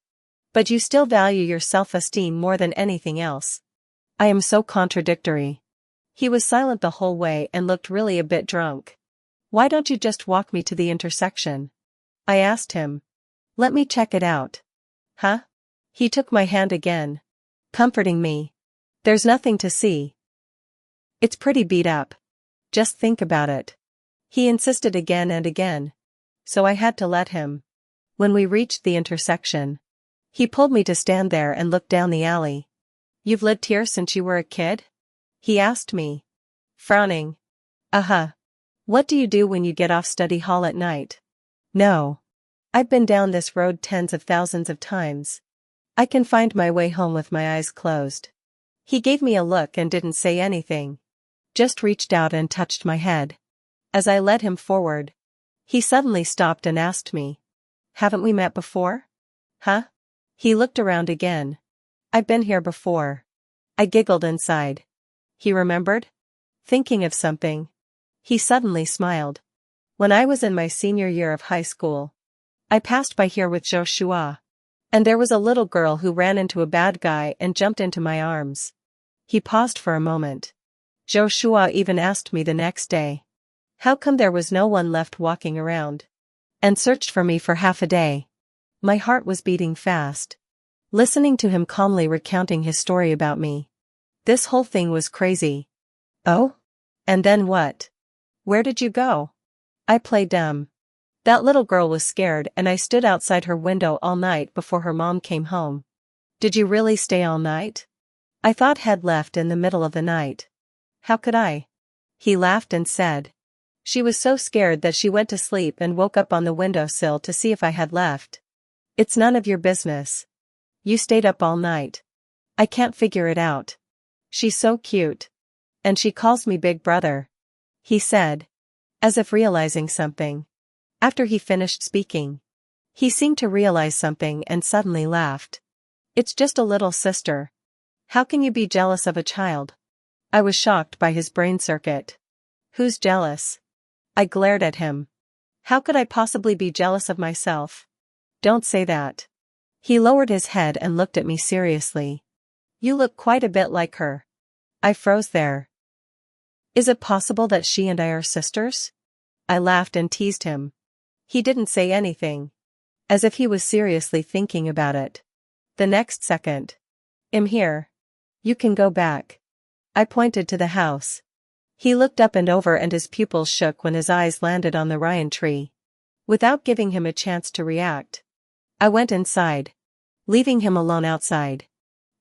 But you still value your self-esteem more than anything else. I am so contradictory. He was silent the whole way and looked really a bit drunk. Why don't you just walk me to the intersection? I asked him. Let me check it out. Huh? He took my hand again, comforting me. There's nothing to see. It's pretty beat up. Just think about it. He insisted again and again. So I had to let him. When we reached the intersection, he pulled me to stand there and look down the alley. You've lived here since you were a kid? He asked me, frowning. Uh-huh. What do you do when you get off study hall at night? No. I've been down this road tens of thousands of times. I can find my way home with my eyes closed. He gave me a look and didn't say anything. Just reached out and touched my head. As I led him forward, he suddenly stopped and asked me, haven't we met before? Huh? He looked around again. I've been here before. I giggled inside. He remembered? Thinking of something. He suddenly smiled. When I was in my senior year of high school, I passed by here with Joshua. And there was a little girl who ran into a bad guy and jumped into my arms. He paused for a moment. Joshua even asked me the next day, how come there was no one left walking around? And searched for me for half a day. My heart was beating fast. Listening to him calmly recounting his story about me. This whole thing was crazy. Oh? And then what? Where did you go? I played dumb. That little girl was scared and I stood outside her window all night before her mom came home. Did you really stay all night? I thought had left in the middle of the night. How could I? He laughed and said. She was so scared that she went to sleep and woke up on the windowsill to see if I had left. It's none of your business. You stayed up all night. I can't figure it out. She's so cute. And she calls me Big Brother. He said. As if realizing something. After he finished speaking, he seemed to realize something and suddenly laughed. It's just a little sister. How can you be jealous of a child? I was shocked by his brain circuit. Who's jealous? I glared at him. How could I possibly be jealous of myself? Don't say that. He lowered his head and looked at me seriously. You look quite a bit like her. I froze there. Is it possible that she and I are sisters? I laughed and teased him. He didn't say anything. As if he was seriously thinking about it. The next second. I'm here. You can go back. I pointed to the house. He looked up and over and his pupils shook when his eyes landed on the Ryan tree. Without giving him a chance to react, I went inside, leaving him alone outside.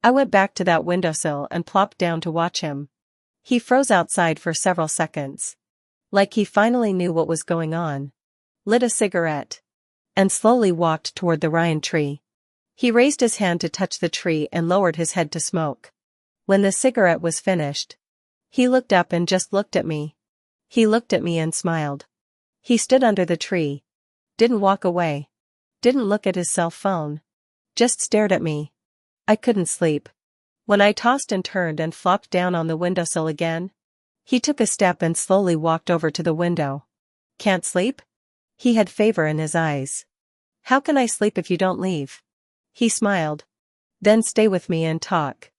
I went back to that windowsill and plopped down to watch him. He froze outside for several seconds. Like he finally knew what was going on. Lit a cigarette. And slowly walked toward the Ryan tree. He raised his hand to touch the tree and lowered his head to smoke. When the cigarette was finished, he looked up and just looked at me. He looked at me and smiled. He stood under the tree. Didn't walk away. Didn't look at his cell phone. Just stared at me. I couldn't sleep. When I tossed and turned and flopped down on the windowsill again, he took a step and slowly walked over to the window. Can't sleep? He had favor in his eyes. How can I sleep if you don't leave? He smiled. Then stay with me and talk.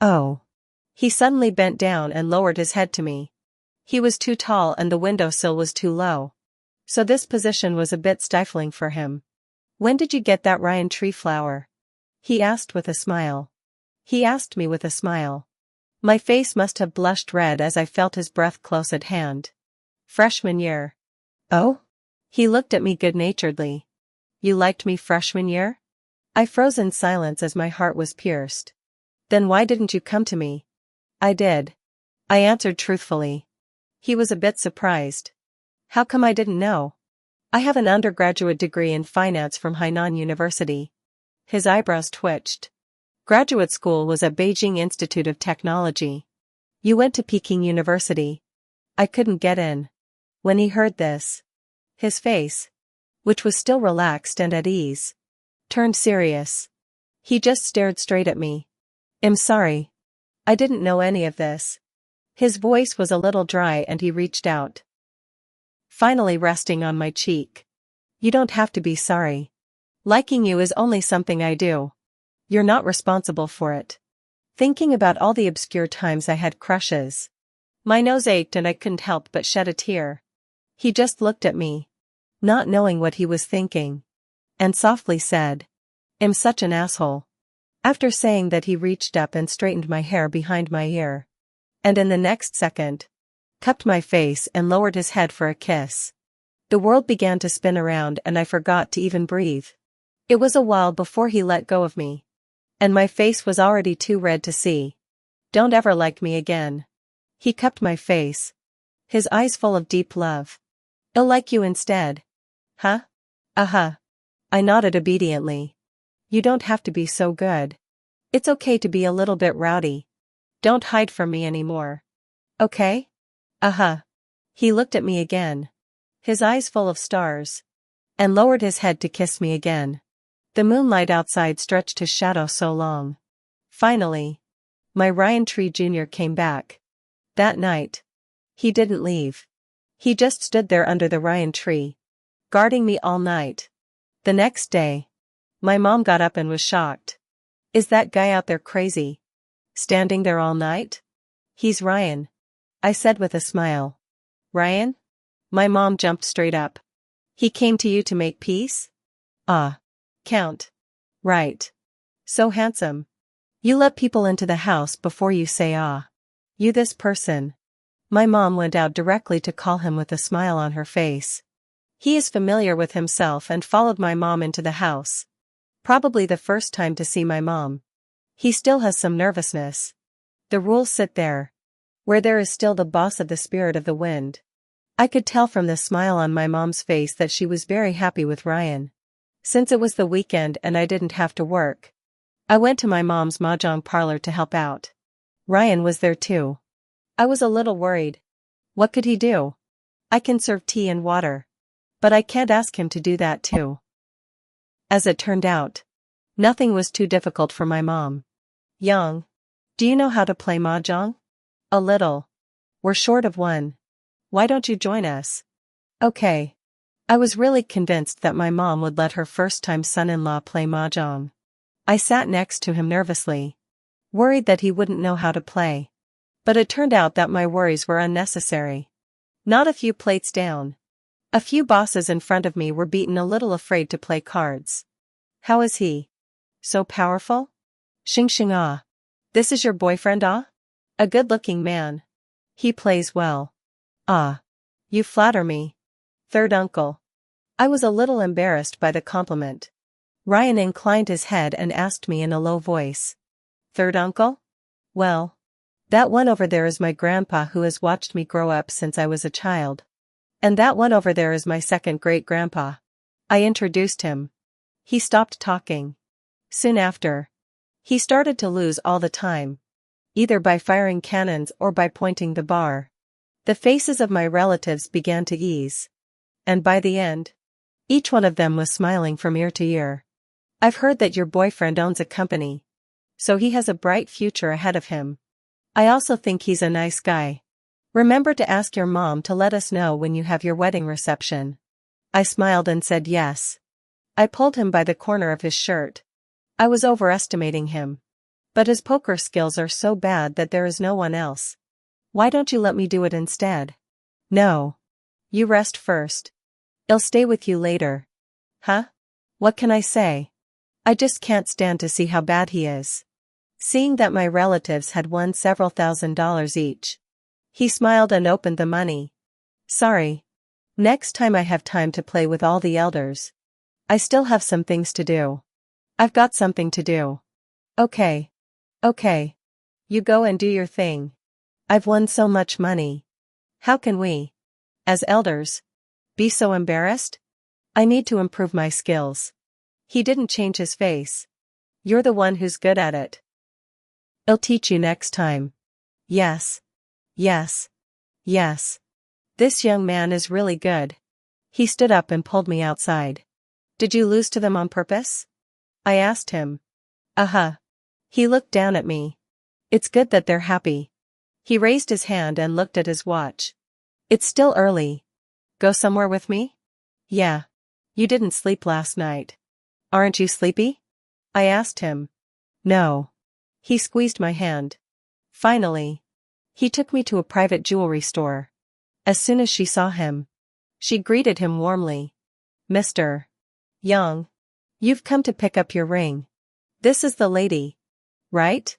Oh. He suddenly bent down and lowered his head to me. He was too tall and the windowsill was too low. So this position was a bit stifling for him. When did you get that Ryan tree flower? He asked with a smile. He asked me with a smile. My face must have blushed red as I felt his breath close at hand. Freshman year. Oh? He looked at me good-naturedly. You liked me freshman year? I froze in silence as my heart was pierced. Then why didn't you come to me? I did. I answered truthfully. He was a bit surprised. How come I didn't know? I have an undergraduate degree in finance from Hainan University. His eyebrows twitched. Graduate school was at Beijing Institute of Technology. You went to Peking University. I couldn't get in. When he heard this, his face, which was still relaxed and at ease, turned serious. He just stared straight at me. I'm sorry. I didn't know any of this. His voice was a little dry and he reached out, finally resting on my cheek. You don't have to be sorry. Liking you is only something I do. You're not responsible for it. Thinking about all the obscure times I had crushes. My nose ached and I couldn't help but shed a tear. He just looked at me, not knowing what he was thinking, and softly said, I'm such an asshole. After saying that, he reached up and straightened my hair behind my ear. And in the next second, cupped my face and lowered his head for a kiss. The world began to spin around and I forgot to even breathe. It was a while before he let go of me. And my face was already too red to see. Don't ever like me again. He cupped my face, his eyes full of deep love. I'll like you instead. Huh? Uh-huh. I nodded obediently. You don't have to be so good. It's okay to be a little bit rowdy. Don't hide from me anymore. Okay? Uh-huh. He looked at me again, his eyes full of stars, and lowered his head to kiss me again. The moonlight outside stretched his shadow so long. Finally, my Ryan Tree Jr. came back. That night, he didn't leave. He just stood there under the Ryan tree, guarding me all night. The next day, my mom got up and was shocked. Is that guy out there crazy? Standing there all night? He's Ryan, I said with a smile. Ryan? My mom jumped straight up. He came to you to make peace? Ah. Count. Right. So handsome. You let people into the house before you say ah. You this person. My mom went out directly to call him with a smile on her face. He is familiar with himself and followed my mom into the house. Probably the first time to see my mom. He still has some nervousness. The rules sit there. Where there is still the boss of the spirit of the wind. I could tell from the smile on my mom's face that she was very happy with Ryan. Since it was the weekend and I didn't have to work, I went to my mom's mahjong parlor to help out. Ryan was there too. I was a little worried. What could he do? I can serve tea and water. But I can't ask him to do that too. As it turned out, nothing was too difficult for my mom. Young, do you know how to play mahjong? A little. We're short of one. Why don't you join us? Okay. I was really convinced that my mom would let her first-time son-in-law play mahjong. I sat next to him nervously, worried that he wouldn't know how to play. But it turned out that my worries were unnecessary. Not a few plates down. A few bosses in front of me were beaten, a little afraid to play cards. How is he? So powerful? Xing xing ah. This is your boyfriend ah? A good-looking man. He plays well. Ah. You flatter me. Third uncle. I was a little embarrassed by the compliment. Ryan inclined his head and asked me in a low voice. Third uncle? Well, that one over there is my grandpa who has watched me grow up since I was a child. And that one over there is my second great-grandpa. I introduced him. He stopped talking. Soon after, he started to lose all the time, either by firing cannons or by pointing the bar. The faces of my relatives began to ease. And by the end, each one of them was smiling from ear to ear. I've heard that your boyfriend owns a company. So he has a bright future ahead of him. I also think he's a nice guy. Remember to ask your mom to let us know when you have your wedding reception. I smiled and said yes. I pulled him by the corner of his shirt. I was overestimating him. But his poker skills are so bad that there is no one else. Why don't you let me do it instead? No. You rest first. I'll stay with you later. Huh? What can I say? I just can't stand to see how bad he is. Seeing that my relatives had won several $1,000s each. He smiled and opened the money. Sorry. Next time I have time to play with all the elders. I still have some things to do. I've got something to do. Okay. Okay. You go and do your thing. I've won so much money. How can we, as elders, be so embarrassed? I need to improve my skills. He didn't change his face. You're the one who's good at it. I'll teach you next time. Yes. Yes. Yes. This young man is really good. He stood up and pulled me outside. Did you lose to them on purpose? I asked him. Uh-huh. He looked down at me. It's good that they're happy. He raised his hand and looked at his watch. It's still early. Go somewhere with me? Yeah. You didn't sleep last night. Aren't you sleepy? I asked him. No. He squeezed my hand. Finally. He took me to a private jewelry store. As soon as she saw him, she greeted him warmly. Mr. Young. You've come to pick up your ring. This is the lady. Right?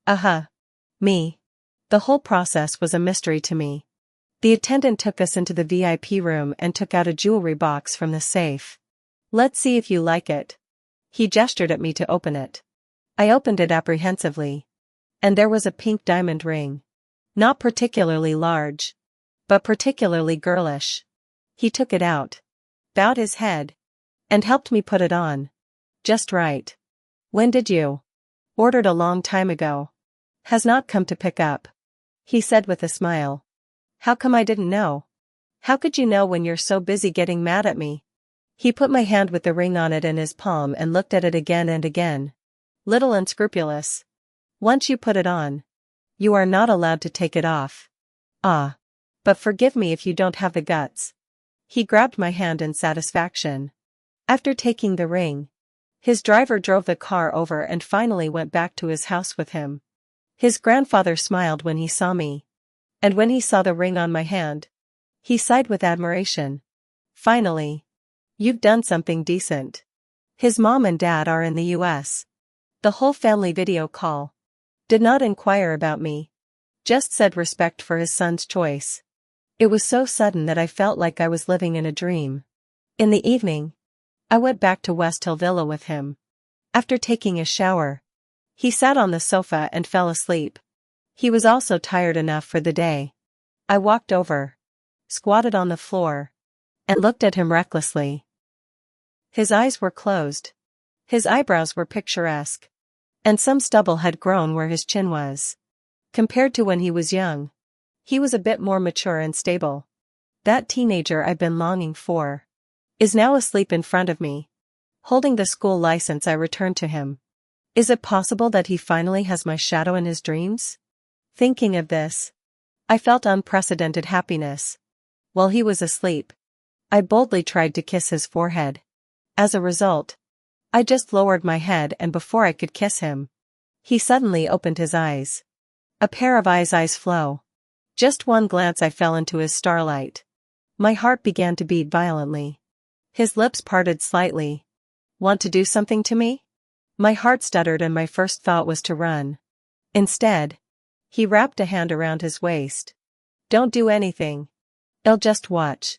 Uh-huh. Me. The whole process was a mystery to me. The attendant took us into the VIP room and took out a jewelry box from the safe. Let's see if you like it. He gestured at me to open it. I opened it apprehensively. And there was a pink diamond ring. Not particularly large, but particularly girlish. He took it out, bowed his head, and helped me put it on. Just right. When did you? Ordered a long time ago. Has not come to pick up. He said with a smile. How come I didn't know? How could you know when you're so busy getting mad at me? He put my hand with the ring on it in his palm and looked at it again and again. Little unscrupulous. Once you put it on, you are not allowed to take it off. Ah. But forgive me if you don't have the guts. He grabbed my hand in satisfaction. After taking the ring, his driver drove the car over and finally went back to his house with him. His grandfather smiled when he saw me. And when he saw the ring on my hand, he sighed with admiration. Finally. You've done something decent. His mom and dad are in the US. The whole family video call. Did not inquire about me. Just said respect for his son's choice. It was so sudden that I felt like I was living in a dream. In the evening, I went back to West Hill Villa with him. After taking a shower, he sat on the sofa and fell asleep. He was also tired enough for the day. I walked over, squatted on the floor, and looked at him recklessly. His eyes were closed. His eyebrows were picturesque. And some stubble had grown where his chin was. Compared to when he was young, he was a bit more mature and stable. That teenager I've been longing for is now asleep in front of me. Holding the school license, I returned to him. Is it possible that he finally has my shadow in his dreams? Thinking of this, I felt unprecedented happiness. While he was asleep, I boldly tried to kiss his forehead. As a result, I just lowered my head, and before I could kiss him, he suddenly opened his eyes. A pair of eyes flow. Just one glance, I fell into his starlight. My heart began to beat violently. His lips parted slightly. Want to do something to me? My heart stuttered and my first thought was to run. Instead, he wrapped a hand around his waist. Don't do anything. I'll just watch.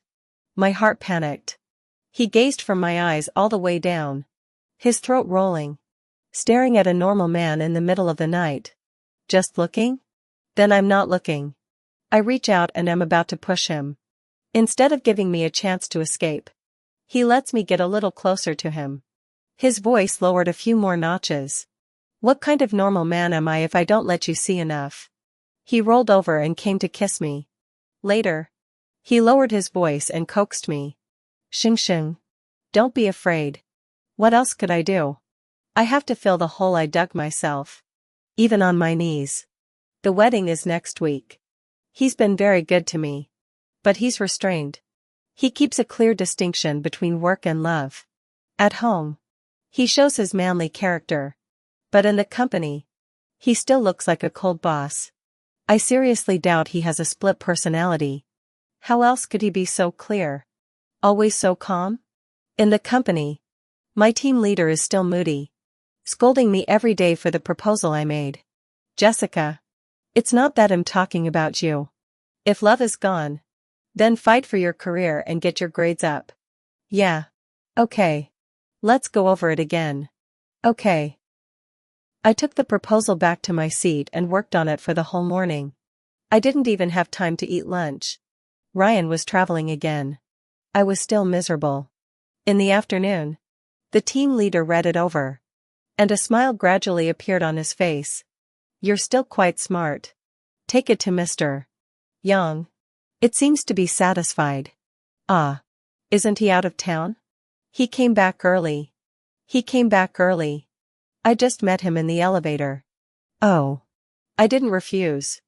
My heart panicked. He gazed from my eyes all the way down, his throat rolling, staring at a normal man in the middle of the night. Just looking? Then I'm not looking. I reach out and am about to push him. Instead of giving me a chance to escape, he lets me get a little closer to him. His voice lowered a few more notches. What kind of normal man am I if I don't let you see enough? He rolled over and came to kiss me. Later. He lowered his voice and coaxed me. Shing shing. Don't be afraid. What else could I do? I have to fill the hole I dug myself. Even on my knees. The wedding is next week. He's been very good to me. But he's restrained. He keeps a clear distinction between work and love. At home. He shows his manly character. But in the company. He still looks like a cold boss. I seriously doubt he has a split personality. How else could he be so clear? Always so calm? In the company. My team leader is still moody. Scolding me every day for the proposal I made. Jessica. It's not that I'm talking about you. If love is gone. Then fight for your career and get your grades up. Yeah. Okay. Let's go over it again. Okay. I took the proposal back to my seat and worked on it for the whole morning. I didn't even have time to eat lunch. Ryan was traveling again. I was still miserable. In the afternoon, the team leader read it over. And a smile gradually appeared on his face. You're still quite smart. Take it to Mr. Young. It seems to be satisfied. Ah. Isn't he out of town? He came back early. I just met him in the elevator. Oh. I didn't refuse.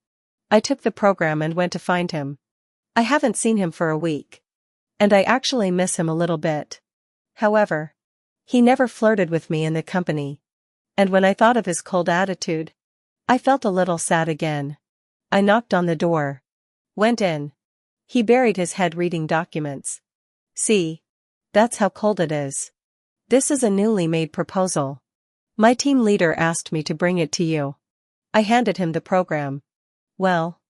I took the program and went to find him. I haven't seen him for a week. And I actually miss him a little bit. However, he never flirted with me in the company. And when I thought of his cold attitude, I felt a little sad again. I knocked on the door. Went in. He buried his head reading documents. See? That's how cold it is. This is a newly made proposal. My team leader asked me to bring it to you. I handed him the program. Well,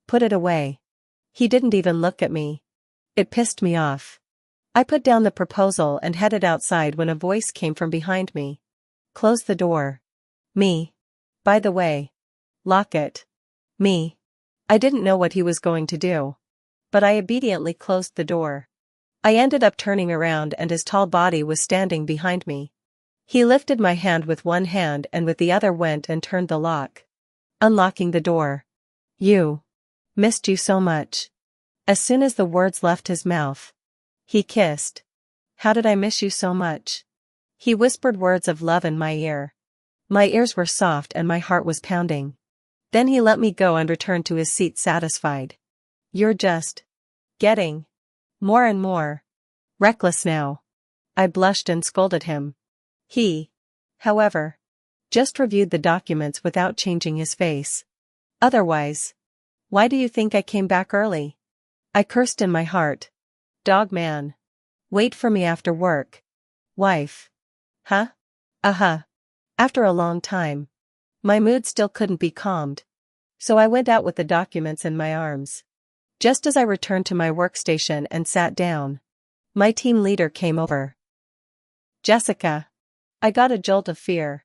put it away. He didn't even look at me. It pissed me off. I put down the proposal and headed outside when a voice came from behind me. Close the door. Me. By the way. Lock it. Me. I didn't know what he was going to do. But I obediently closed the door. I ended up turning around and his tall body was standing behind me. He lifted my hand with one hand and with the other went and turned the lock. Unlocking the door. You. Missed you so much. As soon as the words left his mouth. He kissed. How did I miss you so much? He whispered words of love in my ear. My ears were soft and my heart was pounding. Then he let me go and returned to his seat satisfied. You're just getting more and more reckless now. I blushed and scolded him. He, however, just reviewed the documents without changing his face. Otherwise, why do you think I came back early? I cursed in my heart. Dog man. Wait for me after work. Wife. Huh? Uh-huh. After a long time. My mood still couldn't be calmed. So I went out with the documents in my arms. Just as I returned to my workstation and sat down, my team leader came over. Jessica. I got a jolt of fear.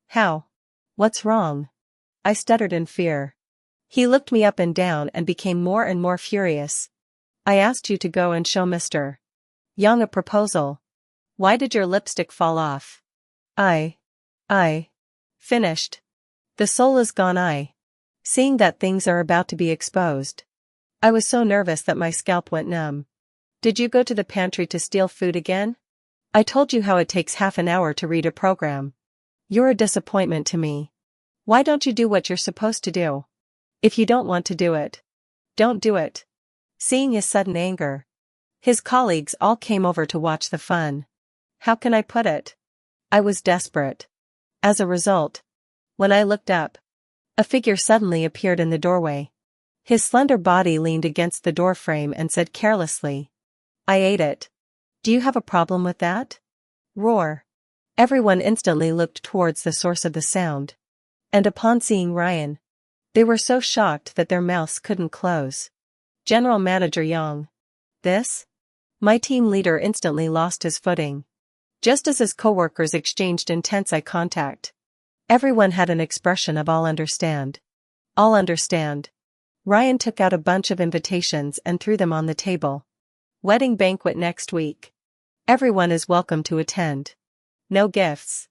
How? What's wrong? I stuttered in fear. He looked me up and down and became more and more furious. I asked you to go and show Mr. Young a proposal. Why did your lipstick fall off? I finished. The soul is gone. Seeing that things are about to be exposed. I was so nervous that my scalp went numb. Did you go to the pantry to steal food again? I told you how it takes half an hour to read a program. You're a disappointment to me. Why don't you do what you're supposed to do? If you don't want to do it, don't do it. Seeing his sudden anger, his colleagues all came over to watch the fun. How can I put it? I was desperate. As a result, when I looked up, a figure suddenly appeared in the doorway. His slender body leaned against the doorframe and said carelessly, I ate it. Do you have a problem with that? Roar. Everyone instantly looked towards the source of the sound. And upon seeing Ryan, they were so shocked that their mouths couldn't close. General Manager Young. This? My team leader instantly lost his footing. Just as his coworkers exchanged intense eye contact. Everyone had an expression of all understand. All understand. Ryan took out a bunch of invitations and threw them on the table. Wedding banquet next week. Everyone is welcome to attend. No gifts.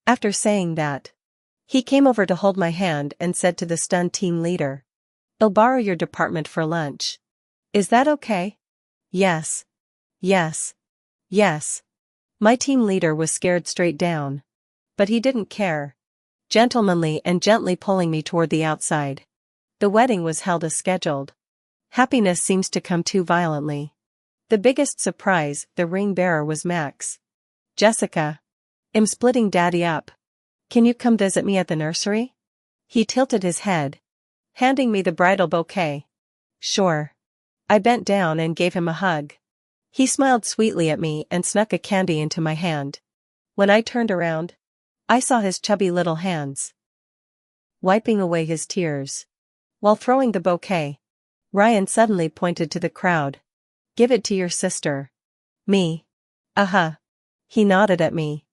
After saying that, he came over to hold my hand and said to the stunned team leader, I'll borrow your department for lunch. Is that okay? Yes. Yes. Yes. My team leader was scared straight down. But he didn't care. Gentlemanly and gently pulling me toward the outside. The wedding was held as scheduled. Happiness seems to come too violently. The biggest surprise, the ring bearer, was Max. Jessica. I'm splitting daddy up. Can you come visit me at the nursery? He tilted his head, handing me the bridal bouquet. Sure. I bent down and gave him a hug. He smiled sweetly at me and snuck a candy into my hand. When I turned around, I saw his chubby little hands, wiping away his tears. While throwing the bouquet, Ryan suddenly pointed to the crowd. Give it to your sister. Me. Uh-huh. He nodded at me.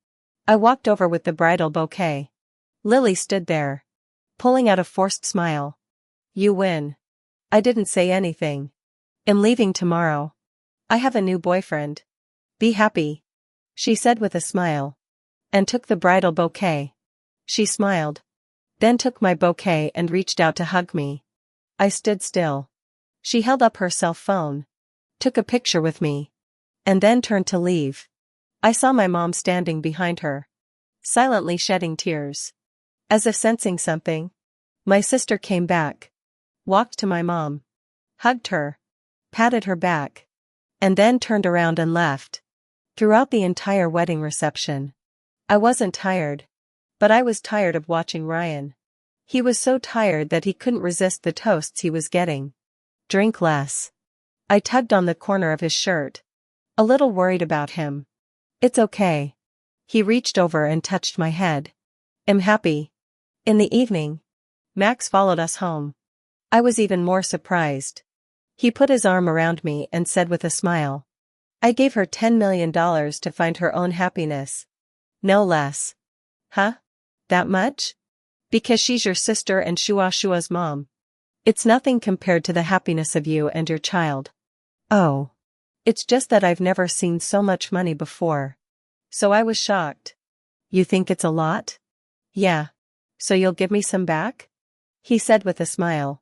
I walked over with the bridal bouquet. Lily stood there, pulling out a forced smile. You win. I didn't say anything. I'm leaving tomorrow. I have a new boyfriend. Be happy, she said with a smile, and took the bridal bouquet. She smiled, then took my bouquet and reached out to hug me. I stood still. She held up her cell phone, took a picture with me, and then turned to leave. I saw my mom standing behind her, silently shedding tears. As if sensing something, my sister came back, walked to my mom, hugged her, patted her back, and then turned around and left. Throughout the entire wedding reception, I wasn't tired, but I was tired of watching Ryan. He was so tired that he couldn't resist the toasts he was getting. Drink less. I tugged on the corner of his shirt, a little worried about him. It's okay. He reached over and touched my head. I'm happy. In the evening, Max followed us home. I was even more surprised. He put his arm around me and said with a smile, I gave her $10 million to find her own happiness. No less. Huh? That much? Because she's your sister and Shua's mom. It's nothing compared to the happiness of you and your child. Oh. It's just that I've never seen so much money before. So I was shocked. You think it's a lot? Yeah. So you'll give me some back? He said with a smile.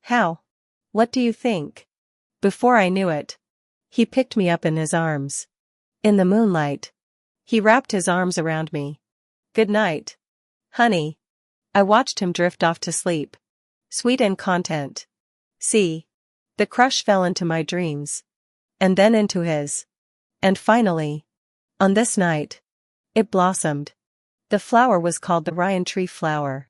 How? What do you think? Before I knew it, he picked me up in his arms. In the moonlight, he wrapped his arms around me. Good night, honey. I watched him drift off to sleep, sweet and content. See, the crush fell into my dreams, and then into his. And finally, on this night, it blossomed. The flower was called the Ryan tree flower.